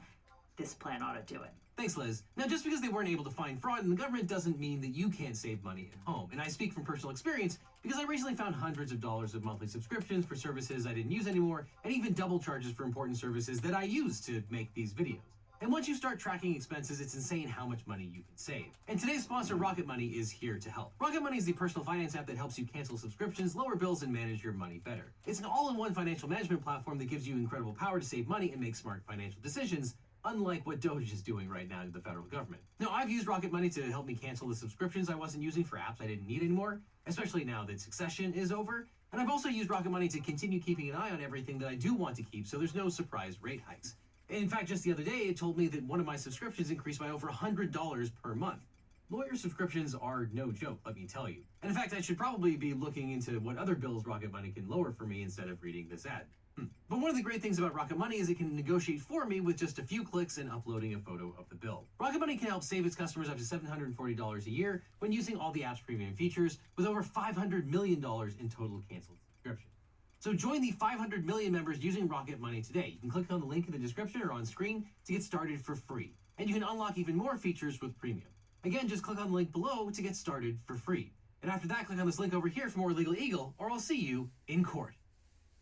this plan ought to do it. Thanks, Liz. Now, just because they weren't able to find fraud in the government doesn't mean that you can't save money at home. And I speak from personal experience because I recently found hundreds of dollars of monthly subscriptions for services I didn't use anymore, and even double charges for important services that I use to make these videos. And once you start tracking expenses, it's insane how much money you can save. And today's sponsor, Rocket Money, is here to help. Rocket Money is the personal finance app that helps you cancel subscriptions, lower bills, and manage your money better. It's an all-in-one financial management platform that gives you incredible power to save money and make smart financial decisions, unlike what Doge is doing right now to the federal government. Now, I've used Rocket Money to help me cancel the subscriptions I wasn't using for apps I didn't need anymore, especially now that Succession is over. And I've also used Rocket Money to continue keeping an eye on everything that I do want to keep, so there's no surprise rate hikes. In fact, just the other day, it told me that one of my subscriptions increased by over $100 per month. Lawyer subscriptions are no joke, let me tell you. And in fact, I should probably be looking into what other bills Rocket Money can lower for me instead of reading this ad. But one of the great things about Rocket Money is it can negotiate for me with just a few clicks and uploading a photo of the bill. Rocket Money can help save its customers up to $740 a year when using all the app's premium features, with over $500 million in total canceled subscriptions. So join the 500 million members using Rocket Money today. You can click on the link in the description or on screen to get started for free. And you can unlock even more features with premium. Again, just click on the link below to get started for free. And after that, click on this link over here for more Legal Eagle, or I'll see you in court.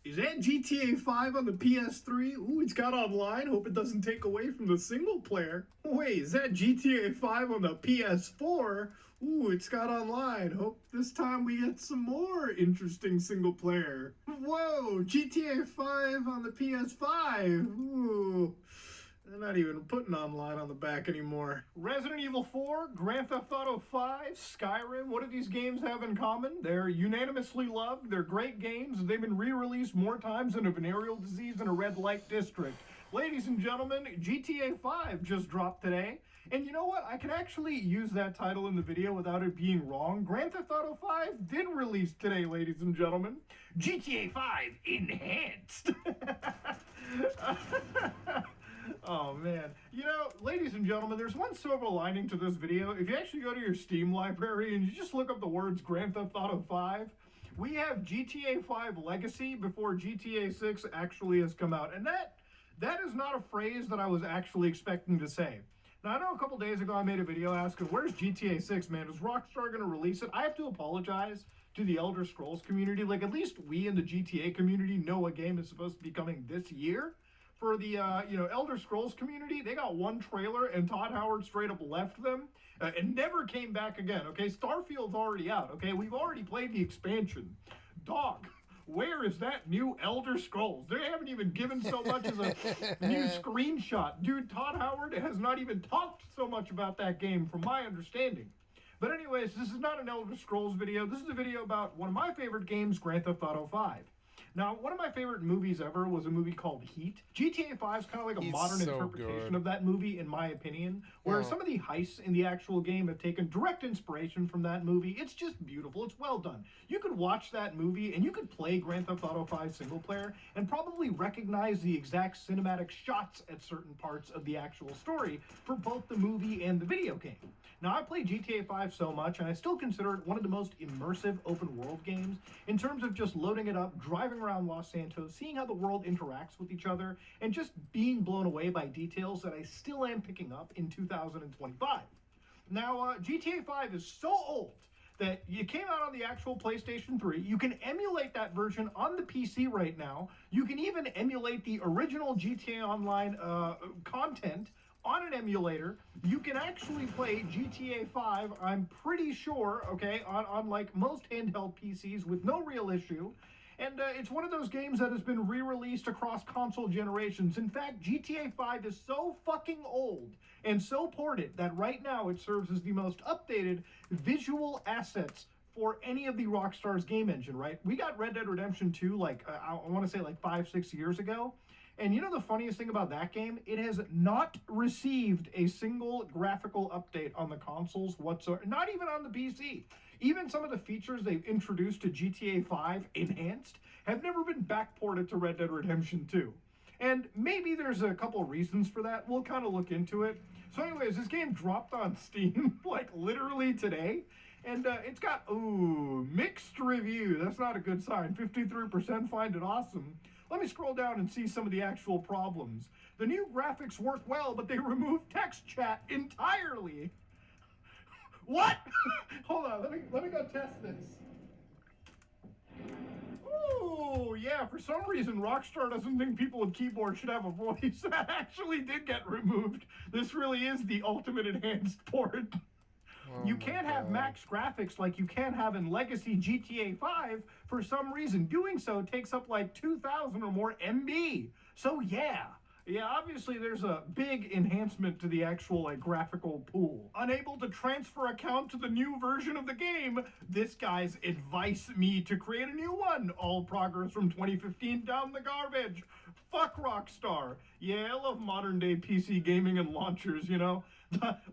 Is that GTA 5 on the PS3? Ooh, it's got online. Hope it doesn't take away from the single player. Wait, is that GTA 5 on the PS4? Ooh, it's got online. Hope this time we get some more interesting single player. Whoa, GTA 5 on the PS5. Ooh. They're not even putting online on the back anymore. Resident Evil 4, Grand Theft Auto 5, Skyrim, what do these games have in common? They're unanimously loved, they're great games, they've been re-released more times than a venereal disease in a red light district. Ladies and gentlemen, GTA 5 just dropped today. And you know what? I can actually use that title in the video without it being wrong. Grand Theft Auto 5 did release today, ladies and gentlemen. GTA 5 Enhanced. Oh man. You know, ladies and gentlemen, there's one silver lining to this video. If you actually go to your Steam library and you just look up the words Grand Theft Auto 5, we have GTA 5 Legacy before GTA 6 actually has come out. And that is not a phrase that I was actually expecting to say. Now, I know a couple days ago I made a video asking, where's GTA 6, man? Is Rockstar going to release it? I have to apologize to the Elder Scrolls community. Like, at least we in the GTA community know a game is supposed to be coming this year. For the, Elder Scrolls community, they got one trailer and Todd Howard straight up left them and never came back again, okay? Starfield's already out, okay? We've already played the expansion. Dog, where is that new Elder Scrolls? They haven't even given so much as a new screenshot. Dude, Todd Howard has not even talked so much about that game from my understanding. But anyways, this is not an Elder Scrolls video. This is a video about one of my favorite games, Grand Theft Auto 5. Now, one of my favorite movies ever was a movie called Heat. GTA 5 is kind of like a modern interpretation of that movie, in my opinion, where some of the heists in the actual game have taken direct inspiration from that movie. It's just beautiful. It's well done. You could watch that movie and you could play Grand Theft Auto 5 single player and probably recognize the exact cinematic shots at certain parts of the actual story for both the movie and the video game. Now, I played GTA 5 so much, and I still consider it one of the most immersive open-world games in terms of just loading it up, driving around Los Santos, seeing how the world interacts with each other, and just being blown away by details that I still am picking up in 2025. Now, GTA 5 is so old that it came out on the actual PlayStation 3. You can emulate that version on the PC right now. You can even emulate the original GTA Online content on an emulator. You can actually play GTA 5, I'm pretty sure, okay, on like most handheld PCs with no real issue. And it's one of those games that has been re-released across console generations. In fact, GTA 5 is so fucking old and so ported that right now it serves as the most updated visual assets for any of the Rockstar's game engine, right? We got Red Dead Redemption 2 like, I want to say like 5-6 years ago. And you know the funniest thing about that game? It has not received a single graphical update on the consoles whatsoever, not even on the PC. Even some of the features they've introduced to GTA 5 Enhanced have never been backported to Red Dead Redemption 2. And maybe there's a couple reasons for that. We'll kind of look into it. So anyways, this game dropped on Steam like literally today. And it's got, mixed review. That's not a good sign. 53% find it awesome. Let me scroll down and see some of the actual problems. The new graphics work well, but they removed text chat entirely. What? Hold on, let me go test this. Ooh, yeah, for some reason Rockstar doesn't think people with keyboards should have a voice. That actually did get removed. This really is the ultimate enhanced port. You can't have max graphics like you can have in Legacy GTA 5. For some reason, doing so takes up like 2,000 or more MB. So yeah, Yeah, obviously there's a big enhancement to the actual like graphical pool. Unable to transfer account to the new version of the game, this guy's advised me to create a new one. All progress from 2015 down the garbage. Fuck Rockstar. Yeah, I love modern day PC gaming and launchers, you know.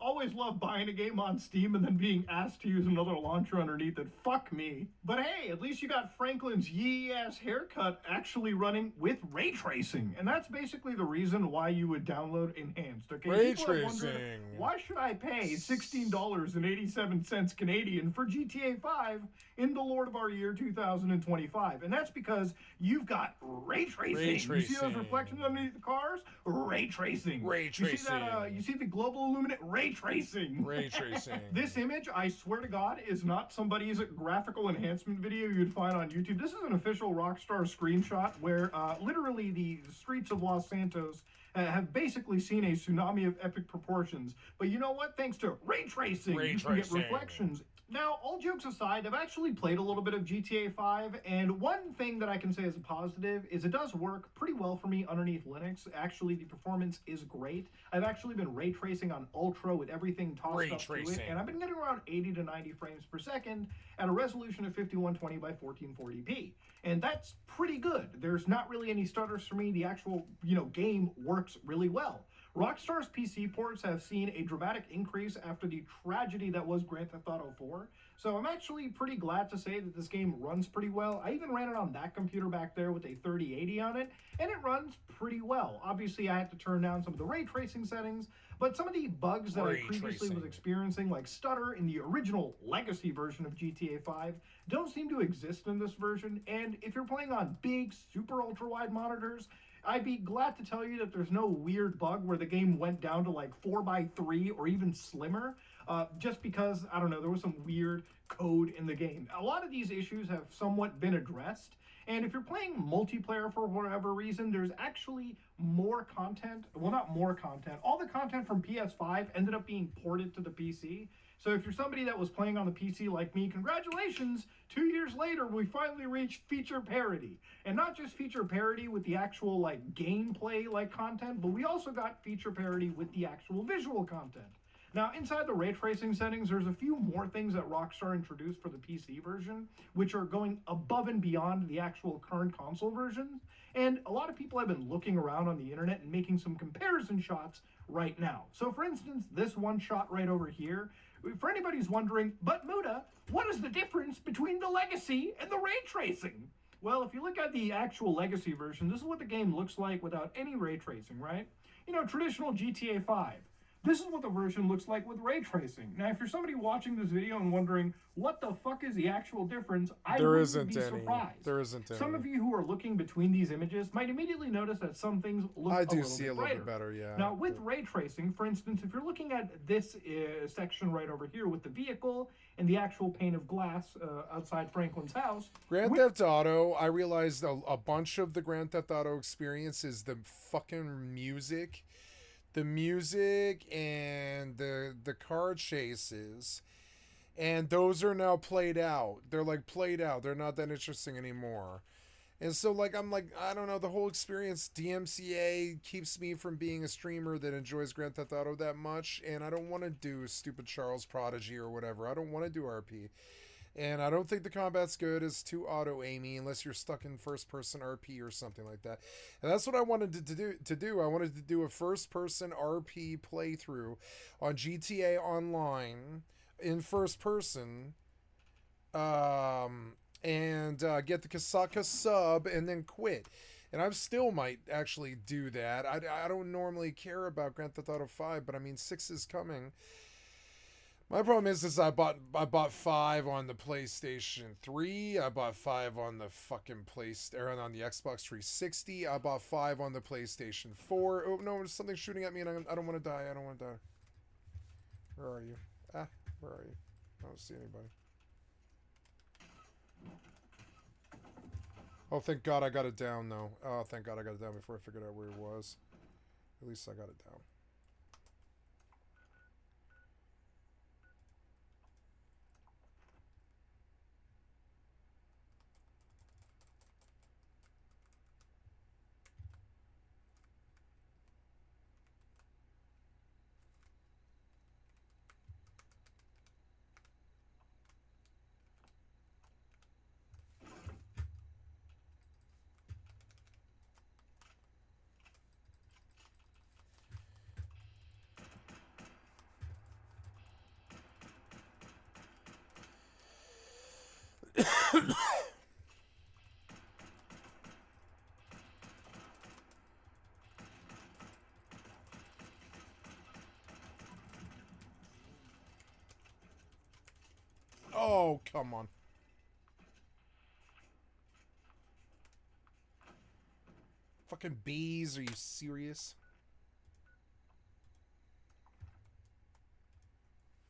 Always love buying a game on Steam and then being asked to use another launcher underneath it. Fuck me. But hey, at least you got Franklin's yee-ass haircut actually running with ray tracing. And that's basically the reason why you would download Enhanced. Okay, ray people have tracing. wondered, why should I pay $16.87 Canadian for GTA 5 in the Lord of our year 2025? And that's because you've got ray tracing. Ray tracing. You see those reflections underneath the cars? Ray tracing. Ray tracing. You see that? You see the global illuminant ray tracing. Ray tracing. This image, I swear to God, is not somebody's graphical enhancement video you'd find on YouTube. This is an official Rockstar screenshot where literally the streets of Los Santos have basically seen a tsunami of epic proportions. But you know what? Thanks to ray tracing, you can get reflections. Now, all jokes aside, I've actually played a little bit of GTA 5, and one thing that I can say as a positive is it does work pretty well for me underneath Linux. Actually, the performance is great. I've actually been ray tracing on Ultra with everything tossed up to it, and I've been getting around 80 to 90 frames per second at a resolution of 5120 by 1440p. And that's pretty good. There's not really any stutters for me. The actual, game works really well. Rockstar's PC ports have seen a dramatic increase after the tragedy that was Grand Theft Auto 4, so I'm actually pretty glad to say that this game runs pretty well. I even ran it on that computer back there with a 3080 on it, and it runs pretty well. Obviously, I had to turn down some of the ray tracing settings, but some of the bugs that I previously was experiencing, like stutter in the original legacy version of GTA 5, don't seem to exist in this version, and if you're playing on big, super ultra-wide monitors, I'd be glad to tell you that there's no weird bug where the game went down to like 4:3 or even slimmer, just because, I don't know, there was some weird code in the game. A lot of these issues have somewhat been addressed, and if you're playing multiplayer for whatever reason, there's actually more content. Well, not more content. All the content from PS5 ended up being ported to the PC. So if you're somebody that was playing on the PC like me, congratulations! 2 years later, we finally reached feature parity. And not just feature parity with the actual gameplay content, but we also got feature parity with the actual visual content. Now, inside the ray tracing settings, there's a few more things that Rockstar introduced for the PC version, which are going above and beyond the actual current console versions. And a lot of people have been looking around on the internet and making some comparison shots right now. So for instance, this one shot right over here, for anybody who's wondering, but Muda, what is the difference between the legacy and the ray tracing? Well, if you look at the actual legacy version, this is what the game looks like without any ray tracing, right? Traditional GTA 5. This is what the version looks like with ray tracing. Now, if you're somebody watching this video and wondering, what the fuck is the actual difference, I wouldn't be surprised. There isn't any. Some of you who are looking between these images might immediately notice that some things look a little bit better, yeah. Now, with ray tracing, for instance, if you're looking at this section right over here with the vehicle and the actual pane of glass outside Franklin's house. Grand Theft Auto, I realized a bunch of the Grand Theft Auto experience is the fucking music. The music and the car chases, and those are now played out. They're played out. They're not that interesting anymore. And so I'm I don't know, the whole experience, DMCA keeps me from being a streamer that enjoys Grand Theft Auto that much, and I don't want to do stupid Charles Prodigy or whatever. I don't want to do RP. And I don't think the combat's good. It's too auto-aimy unless you're stuck in first-person RP or something like that. And that's what I wanted to do. I wanted to do a first-person RP playthrough on GTA Online in first-person, and get the Kasaka sub and then quit. And I still might actually do that. I don't normally care about Grand Theft Auto 5, but I mean 6 is coming. My problem is I bought 5 on the PlayStation 3. I bought 5 on the fucking on the Xbox 360. I bought 5 on the PlayStation 4. Oh no, there's something shooting at me, and I don't want to die. I don't want to die. Where are you? Where are you? I don't see anybody. Oh, thank God I got it down though. Oh, thank God I got it down before I figured out where it was. At least I got it down. Oh, come on. Fucking bees, are you serious?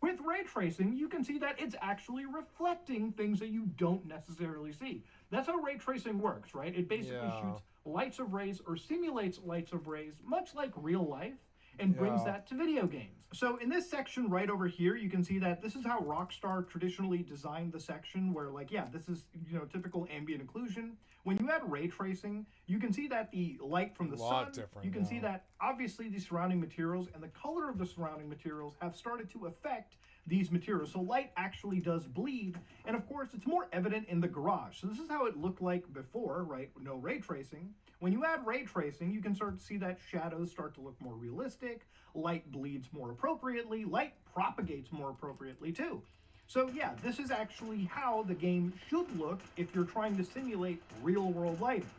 With ray tracing, you can see that it's actually reflecting things that you don't necessarily see. That's how ray tracing works, right? It basically shoots lights of rays or simulates lights of rays, much like real life, and brings that to video games. So in this section right over here, you can see that this is how Rockstar traditionally designed the section where, like, yeah, this is, you know, typical ambient occlusion. When you add ray tracing, you can see that the light from the sun, you can see that obviously the surrounding materials and the color of the surrounding materials have started to affect these materials. So light actually does bleed, and of course it's more evident in the garage. So this is how it looked like before, right? No ray tracing. When you add ray tracing, you can start to see that shadows start to look more realistic, light bleeds more appropriately, light propagates more appropriately too. So yeah, this is actually how the game should look if you're trying to simulate real-world lighting.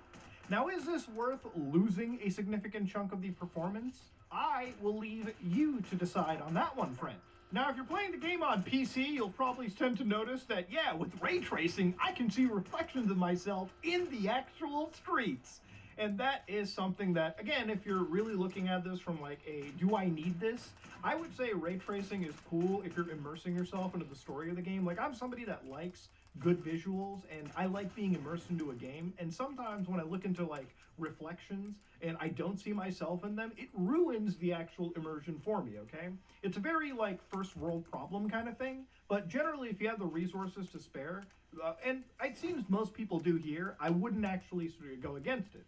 Now, is this worth losing a significant chunk of the performance? I will leave you to decide on that one, friend. Now, if you're playing the game on PC, you'll probably tend to notice that, yeah, with ray tracing, I can see reflections of myself in the actual streets. And that is something that, again, if you're really looking at this from like a, do I need this? I would say ray tracing is cool if you're immersing yourself into the story of the game. Like, I'm somebody that likes good visuals and I like being immersed into a game. And sometimes when I look into like reflections and I don't see myself in them, it ruins the actual immersion for me, okay? It's a very like first world problem kind of thing. But generally, if you have the resources to spare, and it seems most people do here, I wouldn't actually sort of go against it.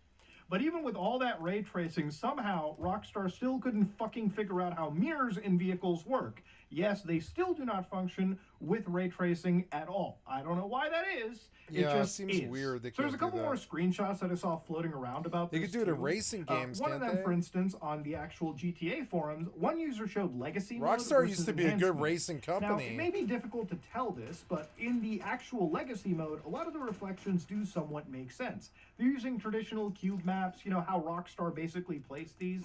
But even with all that ray tracing, somehow Rockstar still couldn't fucking figure out how mirrors in vehicles work. Yes, they still do not function with ray tracing at all. I don't know why that is. Yeah, it just seems weird. They so there's a couple more screenshots that I saw floating around about this. They could do it in racing games, one can't of them, they? for instance, on the actual GTA forums, one user showed legacy mode Rockstar versus used to be a good enhancement. racing company. Now, it may be difficult to tell this, but in the actual legacy mode, a lot of the reflections do somewhat make sense. They're using traditional cube maps, you know, how Rockstar basically placed these,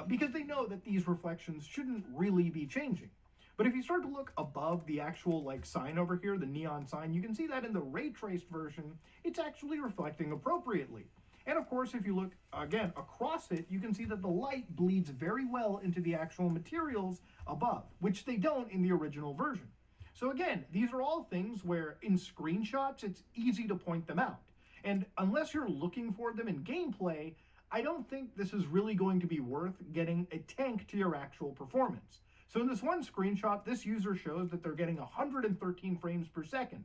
because they know that these reflections shouldn't really be changing. But if you start to look above the actual like sign over here, the neon sign, you can see that in the ray traced version, it's actually reflecting appropriately. And of course, if you look again across it, you can see that the light bleeds very well into the actual materials above, which they don't in the original version. So again, these are all things where in screenshots, it's easy to point them out. And unless you're looking for them in gameplay, I don't think this is really going to be worth getting a tank to your actual performance. So in this one screenshot, this user shows that they're getting 113 frames per second.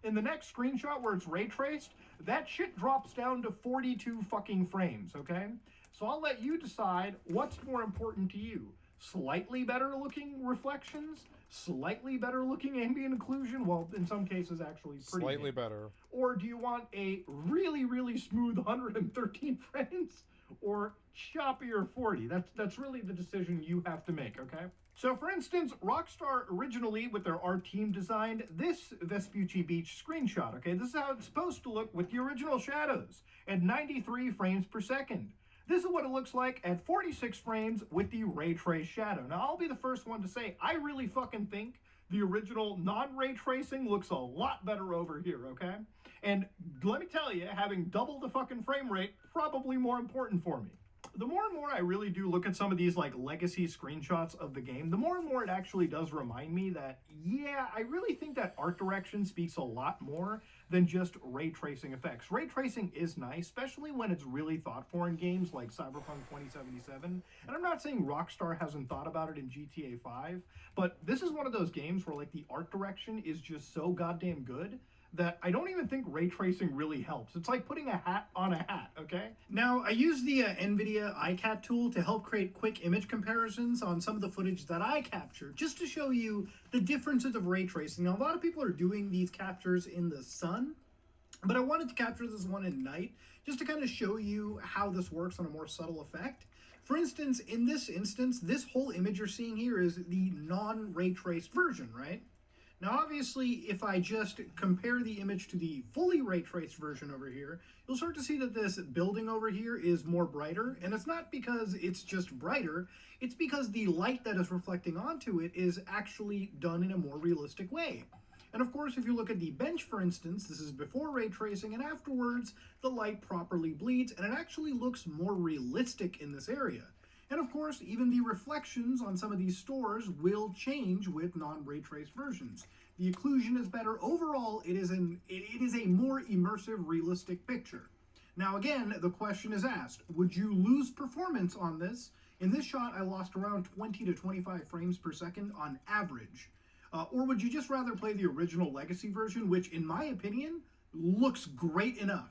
In the next screenshot where it's ray traced, that shit drops down to 42 fucking frames, okay? So I'll let you decide what's more important to you. Slightly better looking reflections, slightly better looking ambient occlusion, well, in some cases actually pretty Slightly big. better. Or do you want a really, really smooth 113 frames or choppier 40? That's really the decision you have to make, okay? So for instance, Rockstar originally, with their art team, designed this Vespucci Beach screenshot, okay? This is how it's supposed to look with the original shadows at 93 frames per second. This is what it looks like at 46 frames with the ray trace shadow. Now, I'll be the first one to say, I really fucking think the original non-ray tracing looks a lot better over here, okay? And let me tell you, having double the fucking frame rate, probably more important for me. The more and more I really do look at some of these like legacy screenshots of the game, the more and more it actually does remind me that, yeah, I really think that art direction speaks a lot more than just ray tracing effects. Ray tracing is nice, especially when it's really thought for in games like Cyberpunk 2077. And I'm not saying Rockstar hasn't thought about it in GTA 5, but this is one of those games where like the art direction is just so goddamn good that I don't even think ray tracing really helps. It's like putting a hat on a hat, okay? Now, I use the NVIDIA iCat tool to help create quick image comparisons on some of the footage that I capture, just to show you the differences of ray tracing. Now, a lot of people are doing these captures in the sun, but I wanted to capture this one at night, just to kind of show you how this works on a more subtle effect. For instance, in this instance, this whole image you're seeing here is the non-ray traced version, right? Now, obviously, if I just compare the image to the fully ray traced version over here, you'll start to see that this building over here is more brighter, and it's not because it's just brighter, it's because the light that is reflecting onto it is actually done in a more realistic way. And of course, if you look at the bench, for instance, this is before ray tracing, and afterwards, the light properly bleeds, and it actually looks more realistic in this area. And of course, even the reflections on some of these stores will change with non-ray traced versions. The occlusion is better. Overall, it is a more immersive, realistic picture. Now again, the question is asked, would you lose performance on this? In this shot, I lost around 20 to 25 frames per second on average. Or would you just rather play the original Legacy version, which in my opinion, looks great enough?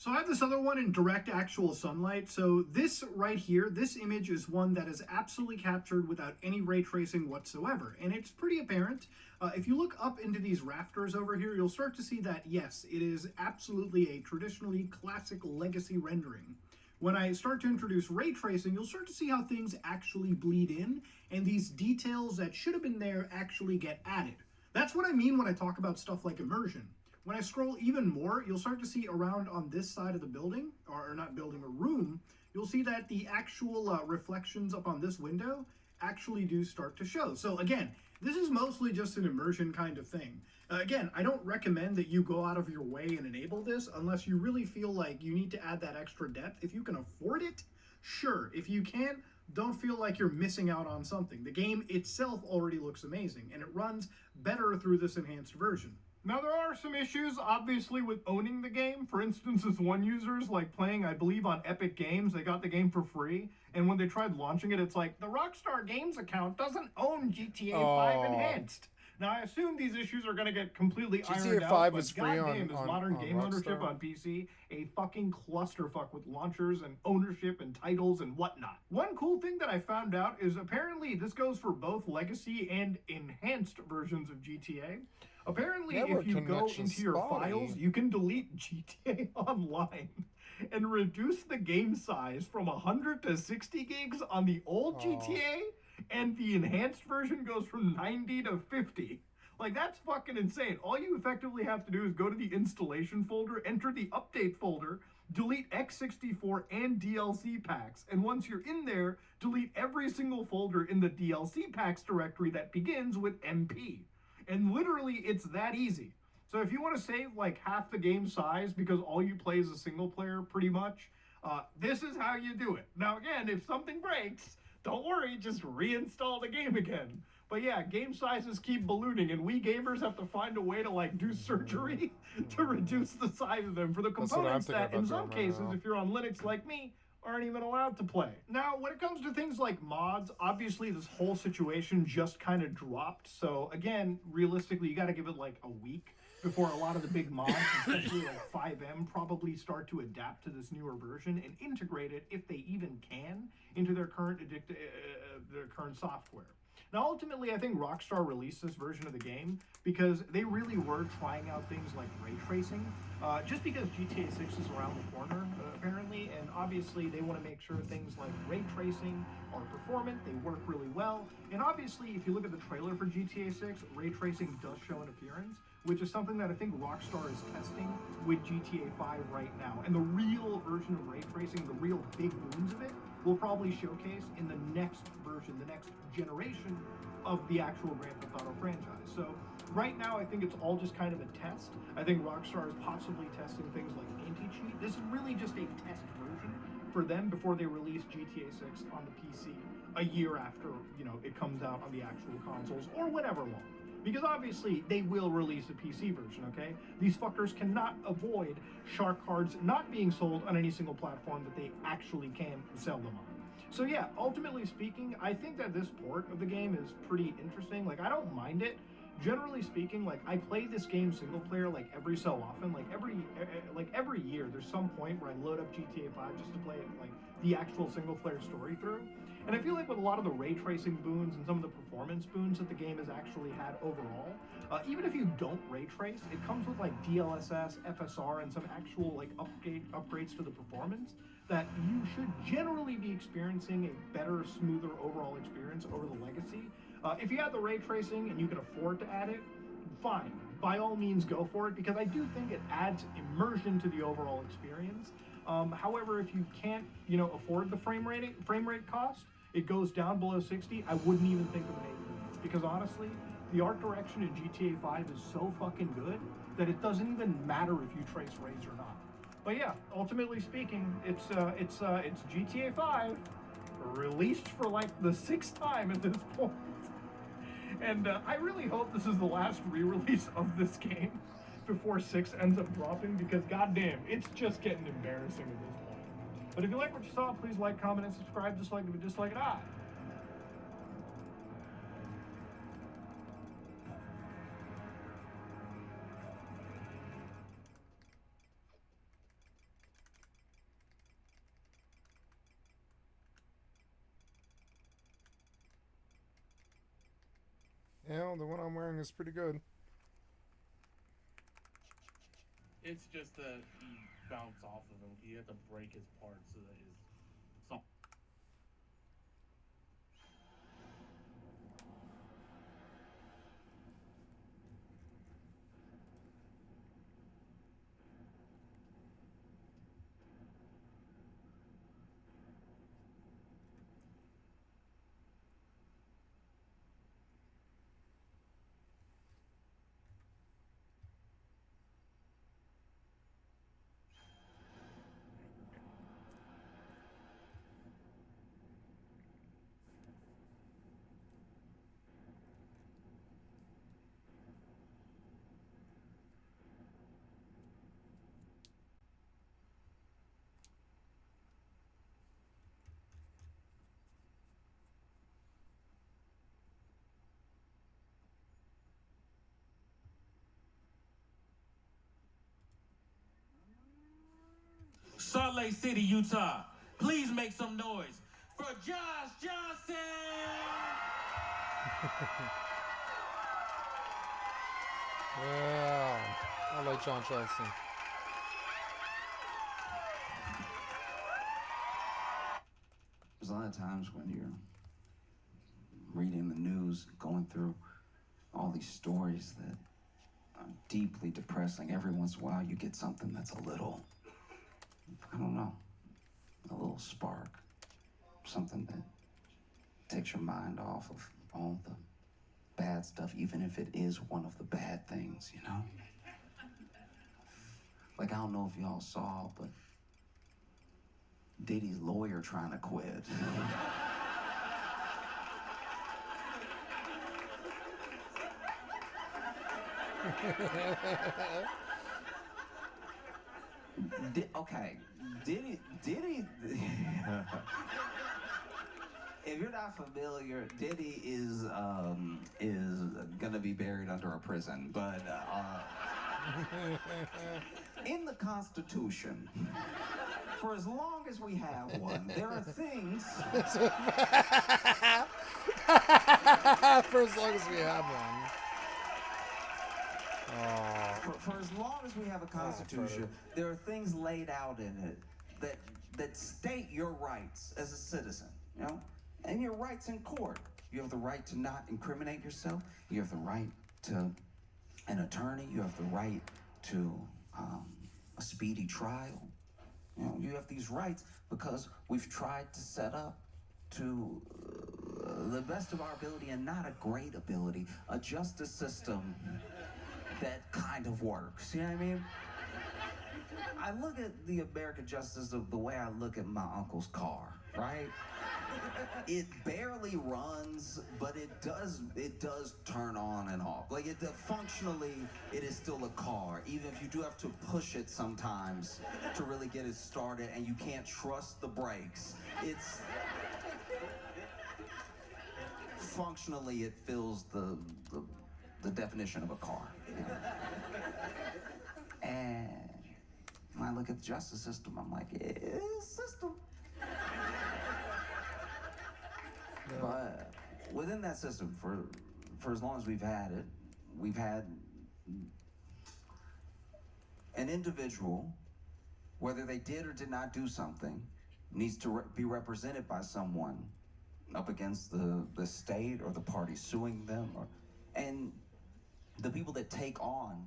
So I have this other one in direct actual sunlight. So this right here, this image is one that is absolutely captured without any ray tracing whatsoever. And it's pretty apparent. If you look up into these rafters over here, you'll start to see that, yes, it is absolutely a traditionally classic Legacy rendering. When I start to introduce ray tracing, you'll start to see how things actually bleed in, and these details that should have been there actually get added. That's what I mean when I talk about stuff like immersion. When I scroll even more, you'll start to see around on this side of the building, or not building, a room, you'll see that the actual reflections up on this window actually do start to show. So again, this is mostly just an immersion kind of thing. Again, I don't recommend that you go out of your way and enable this unless you really feel like you need to add that extra depth. If you can afford it, sure. If you can't, don't feel like you're missing out on something. The game itself already looks amazing, and it runs better through this enhanced version. Now, there are some issues, obviously, with owning the game. For instance, as one user's like playing, I believe, on Epic Games. They got the game for free, and when they tried launching it, it's like, the Rockstar Games account doesn't own GTA 5 Enhanced. Now, I assume these issues are going to get completely ironed out, 5 but was free goddamn, is modern game Rockstar ownership on PC a fucking clusterfuck with launchers and ownership and titles and whatnot. One cool thing that I found out is apparently this goes for both Legacy and enhanced versions of GTA. Apparently, if you go into your files, you can delete GTA Online and reduce the game size from 100 to 60 gigs on the old GTA, and the enhanced version goes from 90 to 50. Like, that's fucking insane. All you effectively have to do is go to the installation folder, enter the update folder, delete x64 and DLC packs, and once you're in there, delete every single folder in the DLC packs directory that begins with MP. And literally, it's that easy. So if you want to save like half the game size because all you play is a single player pretty much, this is how you do it. Now again, if something breaks, don't worry, just reinstall the game again. But yeah, game sizes keep ballooning, and we gamers have to find a way to like do surgery to reduce the size of them for the components that in some cases, if you're on Linux like me, aren't even allowed to play. Now, when it comes to things like mods, obviously this whole situation just kind of dropped. So again, realistically, you got to give it like a week before a lot of the big mods, especially like 5M, probably start to adapt to this newer version and integrate it, if they even can, into their current software. Now, ultimately, I think Rockstar released this version of the game because they really were trying out things like ray tracing, just because GTA 6 is around the corner, apparently, and obviously they want to make sure things like ray tracing are performant, they work really well, and obviously, if you look at the trailer for GTA 6, ray tracing does show an appearance, which is something that I think Rockstar is testing with GTA 5 right now, and the real version of ray tracing, the real big boons of it, will probably showcase in the next version, the next generation of the actual Grand Theft Auto franchise. So right now, I think it's all just kind of a test. I think Rockstar is possibly testing things like anti-cheat. This is really just a test version for them before they release GTA 6 on the PC a year after, you know, it comes out on the actual consoles or whatever long. Because obviously they will release a PC version, okay? These fuckers cannot avoid shark cards not being sold on any single platform that they actually can sell them on. So yeah, ultimately speaking, I think that this port of the game is pretty interesting. Like, I don't mind it. Generally speaking, like, I play this game single player like every so often. Like every year, there's some point where I load up GTA 5 just to play it, like the actual single player story through. And I feel like with a lot of the ray tracing boons and some of the performance boons that the game has actually had overall, even if you don't ray trace, it comes with like DLSS, FSR, and some actual like upgrades to the performance that you should generally be experiencing a better, smoother overall experience over the Legacy. If you have the ray tracing and you can afford to add it, fine. By all means, go for it, because I do think it adds immersion to the overall experience. However, if you can't, afford the frame rate cost, it goes down below 60. I wouldn't even think of enabling it, because honestly, the art direction in GTA 5 is so fucking good that it doesn't even matter if you trace rays or not. But yeah, ultimately speaking, it's GTA 5 released for like the 6th time at this point. And I really hope this is the last re-release of this game before 6 ends up dropping, because goddamn, it's just getting embarrassing at this point. But if you like what you saw, please like, comment, and subscribe, just like it, dislike it. Yeah, the one I'm wearing is pretty good. It's just that he bounced off of him. He had to break his parts so that his song. Salt Lake City, Utah. Please make some noise for Josh Johnson! Yeah, I like John Johnson. There's a lot of times when you're reading the news, going through all these stories that are deeply depressing. Every once in a while you get something that's a little, I don't know, a little spark. Something that takes your mind off of all the bad stuff, even if it is one of the bad things, you know? Like, I don't know if y'all saw, but Diddy's lawyer trying to quit. Diddy. If you're not familiar, Diddy is gonna be buried under a prison, but in the Constitution, for as long as we have one, there are things. For as long as we have one. For as long as we have a Constitution, there are things laid out in it that state your rights as a citizen, you know, and your rights in court. You have the right to not incriminate yourself. You have the right to an attorney. You have the right to a speedy trial. You know, you have these rights because we've tried to set up to the best of our ability, and not a great ability, a justice system that kind of works. You know what I mean? I look at the American justice of the way I look at my uncle's car, right? It barely runs, but it does turn on and off. Like, functionally, it is still a car, even if you do have to push it sometimes to really get it started, and you can't trust the brakes. It's functionally, it fills the definition of a car. You know? And when I look at the justice system, I'm like, it's a system. But within that system, for as long as we've had it, we've had an individual, whether they did or did not do something, needs to be represented by someone up against the state or the party suing them. And the people that take on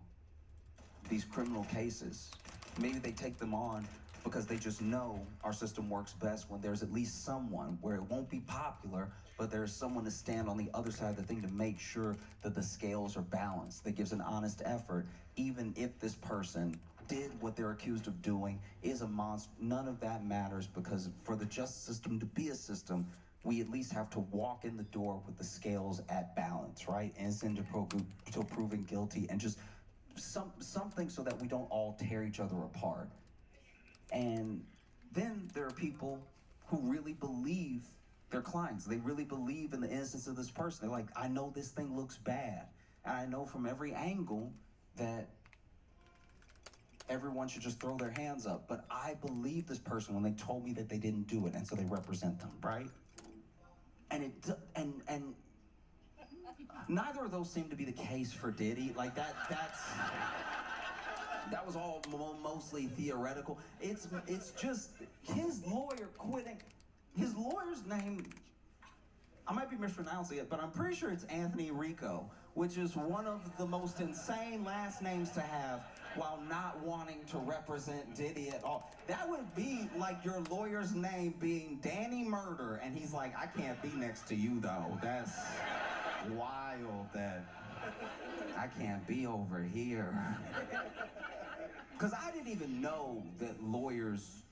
these criminal cases, maybe they take them on because they just know our system works best when there's at least someone where it won't be popular, but there's someone to stand on the other side of the thing to make sure that the scales are balanced, that gives an honest effort, even if this person did what they're accused of doing, is a monster. None of that matters, because for the justice system to be a system, we at least have to walk in the door with the scales at balance, right? Innocent until proven guilty, and just something so that we don't all tear each other apart. And then there are people who really believe their clients. They really believe in the innocence of this person. They're like, I know this thing looks bad, and I know from every angle that everyone should just throw their hands up, but I believe this person when they told me that they didn't do it, and so they represent them, right? And neither of those seem to be the case for Diddy. Like that was all mostly theoretical. It's just his lawyer quitting. His lawyer's name, I might be mispronouncing it, but I'm pretty sure it's Anthony Rico, which is one of the most insane last names to have while not wanting to represent Diddy at all. That would be like your lawyer's name being Danny Murder, and he's like, I can't be next to you though. That's wild that I can't be over here. Because I didn't even know that lawyers,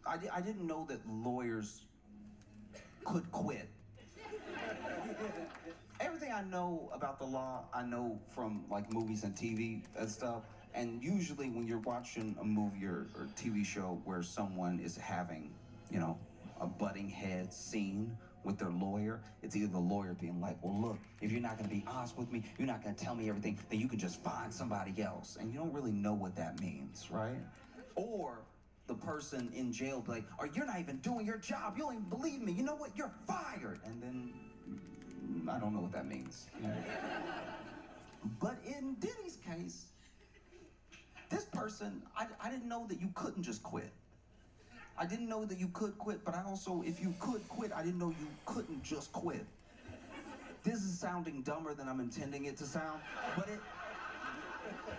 I didn't know that lawyers could quit. Everything I know about the law, I know from like movies and TV and stuff. And usually when you're watching a movie or TV show where someone is having, you know, a butting head scene with their lawyer, it's either the lawyer being like, well, look, if you're not going to be honest with me, you're not going to tell me everything, then you can just find somebody else. And you don't really know what that means, right? Or the person in jail be like, or you're not even doing your job. You don't even believe me. You know what? You're fired. And then I don't know what that means. You know? But in Diddy's case, this person, I didn't know that you couldn't just quit. I didn't know that you could quit, but I also, if you could quit, I didn't know you couldn't just quit. This is sounding dumber than I'm intending it to sound, but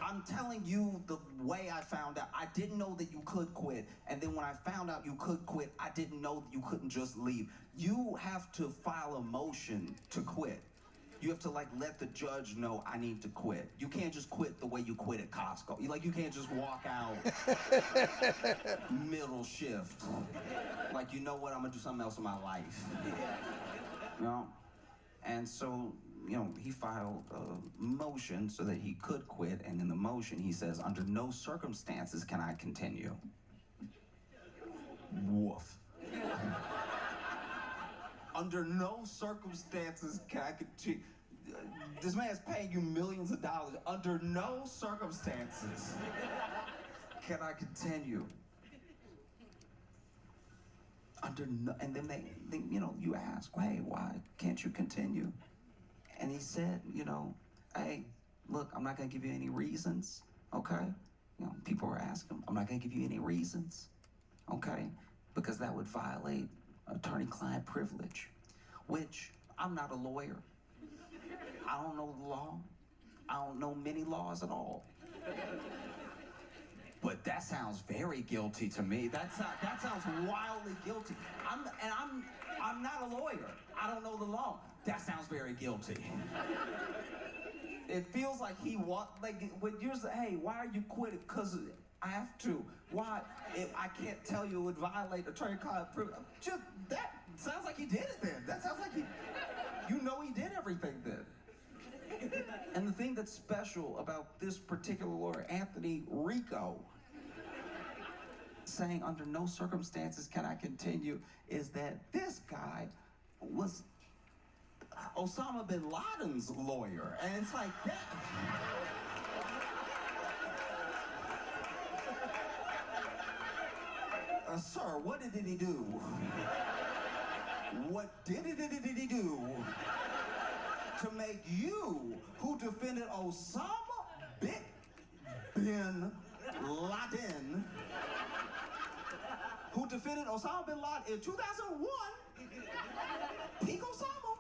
I'm telling you the way I found out. I didn't know that you could quit, and then when I found out you could quit, I didn't know that you couldn't just leave. You have to file a motion to quit. You have to like let the judge know I need to quit. You can't just quit the way you quit at Costco. You can't just walk out middle shift. Like, you know what, I'm gonna do something else in my life. You know? And so, you know, he filed a motion so that he could quit, and in the motion he says, under no circumstances can I continue. Woof. Under no circumstances can I continue. This man's paying you millions of dollars. Under no circumstances can I continue. Under no, and then they, you know, you ask, hey, why can't you continue? And he said, you know, hey, look, I'm not gonna give you any reasons, okay? You know, people are asking, I'm not gonna give you any reasons, okay? Because that would violate attorney-client privilege, which I'm not a lawyer. I don't know the law. I don't know many laws at all. But that sounds very guilty to me. That sounds wildly guilty. I'm not a lawyer. I don't know the law. That sounds very guilty. It feels like when you're saying, hey, why are you quitting? Because I have to. Why? I can't tell you it would violate attorney-client privilege. Just that sounds like he did it then. That sounds like you know he did everything then. And the thing that's special about this particular lawyer, Anthony Rico, saying under no circumstances can I continue, is that this guy was Osama bin Laden's lawyer. And it's like that. Sir, what did he do? What did he do to make you, who defended Osama bin Laden, who defended Osama bin Laden in 2001, peak Osama?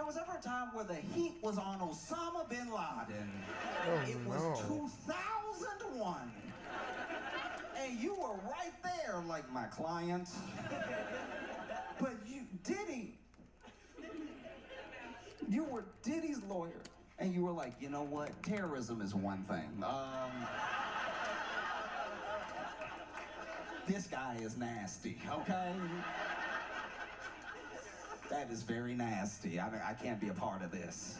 there was ever a time where the heat was on Osama bin Laden. Oh, it was 2001. And you were right there, like my client. But you were Diddy's lawyer. And you were like, you know what? Terrorism is one thing. This guy is nasty, okay? That is very nasty. I can't be a part of this.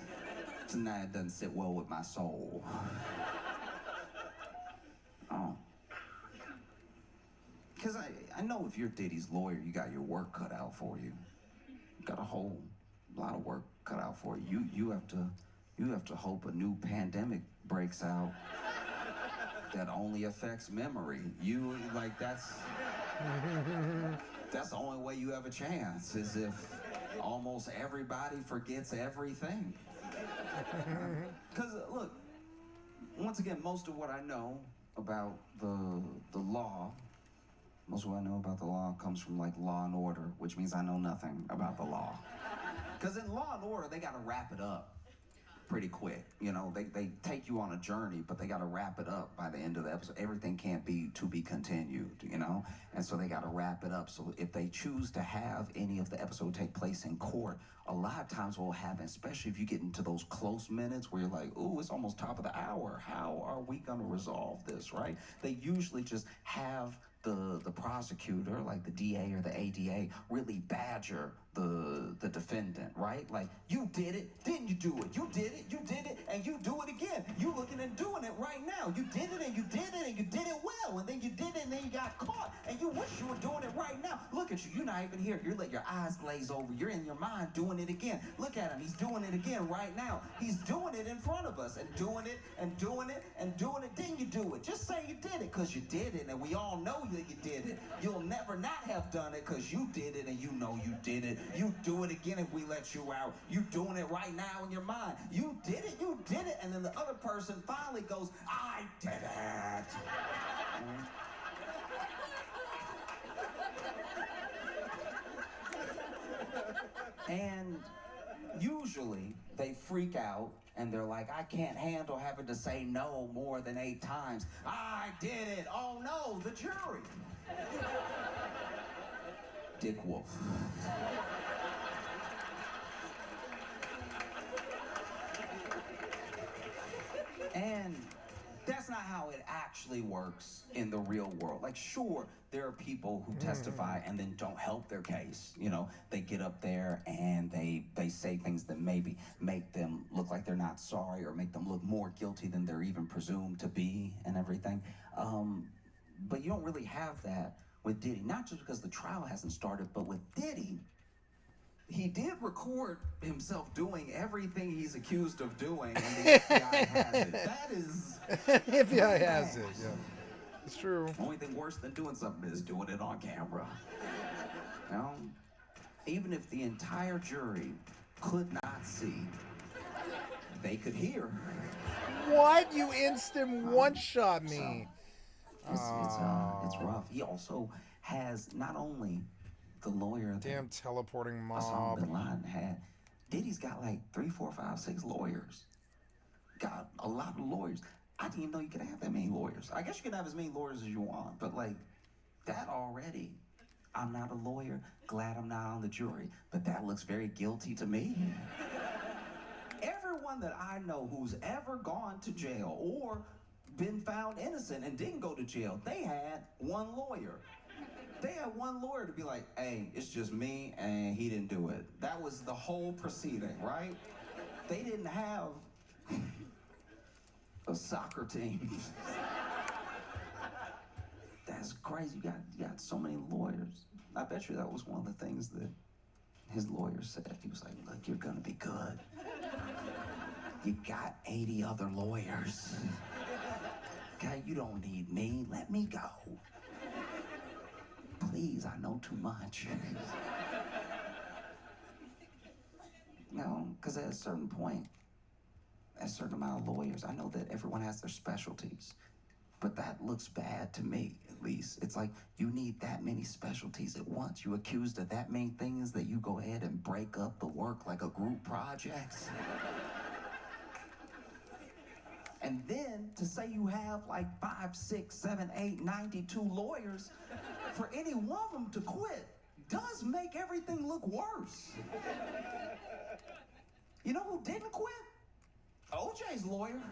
Tonight doesn't sit well with my soul. Oh. Because I know if you're Diddy's lawyer, you got your work cut out for you. You got a whole lot of work cut out for you. You have to hope a new pandemic breaks out that only affects memory. That's the only way you have a chance, is if almost everybody forgets everything. Because, look, once again, most of what I know about the law, comes from, like, Law and Order, which means I know nothing about the law. Because in Law and Order, they got to wrap it up pretty quick. You know, they take you on a journey, but they got to wrap it up by the end of the episode. Everything can't be to be continued, you know? And so they got to wrap it up. So if they choose to have any of the episode take place in court, a lot of times what will happen, especially if you get into those close minutes where you're like, ooh, it's almost top of the hour. How are we going to resolve this, right? They usually just have the prosecutor, like the DA or the ADA, really badger the defendant, right? Like, you did it, didn't you do it? You did it, and you do it again. You looking and doing it right now. You did it, and you did it, and you did it well, and then you did it, and then you got caught, and you wish you were doing it right now. Look at you, you're not even here. You're letting your eyes glaze over. You're in your mind doing it again. Look at him, he's doing it again right now. He's doing it in front of us, and doing it, and doing it, and doing it. Didn't you do it? Just say you did it, because you did it, and we all know that you did it. You'll never not have done it, because you did it, and you know you did it. You do it again if we let you out. You doing it right now in your mind. You did it, and then the other person finally goes, I did it. And usually they freak out and they're like, I can't handle having to say no more than 8 times. I did it. Oh no, the jury. Dick Wolf. And that's not how it actually works in the real world. Like, sure, there are people who testify and then don't help their case. You know, they get up there and they say things that maybe make them look like they're not sorry or make them look more guilty than they're even presumed to be and everything. But you don't really have that with Diddy. Not just because the trial hasn't started, but with Diddy, he did record himself doing everything he's accused of doing, and the FBI has it. That is... The FBI has it, yeah. It's true. The only thing worse than doing something is doing it on camera. You know? Even if the entire jury could not see, they could hear. What? You instant one-shot me. It's rough. He also has not only the lawyer damn teleporting mob Osama bin Laden had. Diddy's got like 3, 4, 5, 6 lawyers. Got a lot of lawyers. I didn't even know you could have that many lawyers. I guess you can have as many lawyers as you want, but like that already. I'm not a lawyer. Glad I'm not on the jury, but that looks very guilty to me. Everyone that I know who's ever gone to jail or been found innocent and didn't go to jail, they had one lawyer. They had one lawyer to be like, hey, it's just me and he didn't do it. That was the whole proceeding, right? They didn't have a soccer team. That's crazy. You got so many lawyers. I bet you that was one of the things that his lawyer said. He was like, look, you're gonna be good. You got 80 other lawyers. Okay, you don't need me. Let me go. Please, I know too much. No, because at a certain point, a certain amount of lawyers, I know that everyone has their specialties. But that looks bad to me, at least. It's like you need that many specialties at once. You accused of that many things that you go ahead and break up the work like a group project. And then to say you have like 5, 6, 7, 8, 92 lawyers, for any one of them to quit does make everything look worse. You know who didn't quit? OJ's lawyer.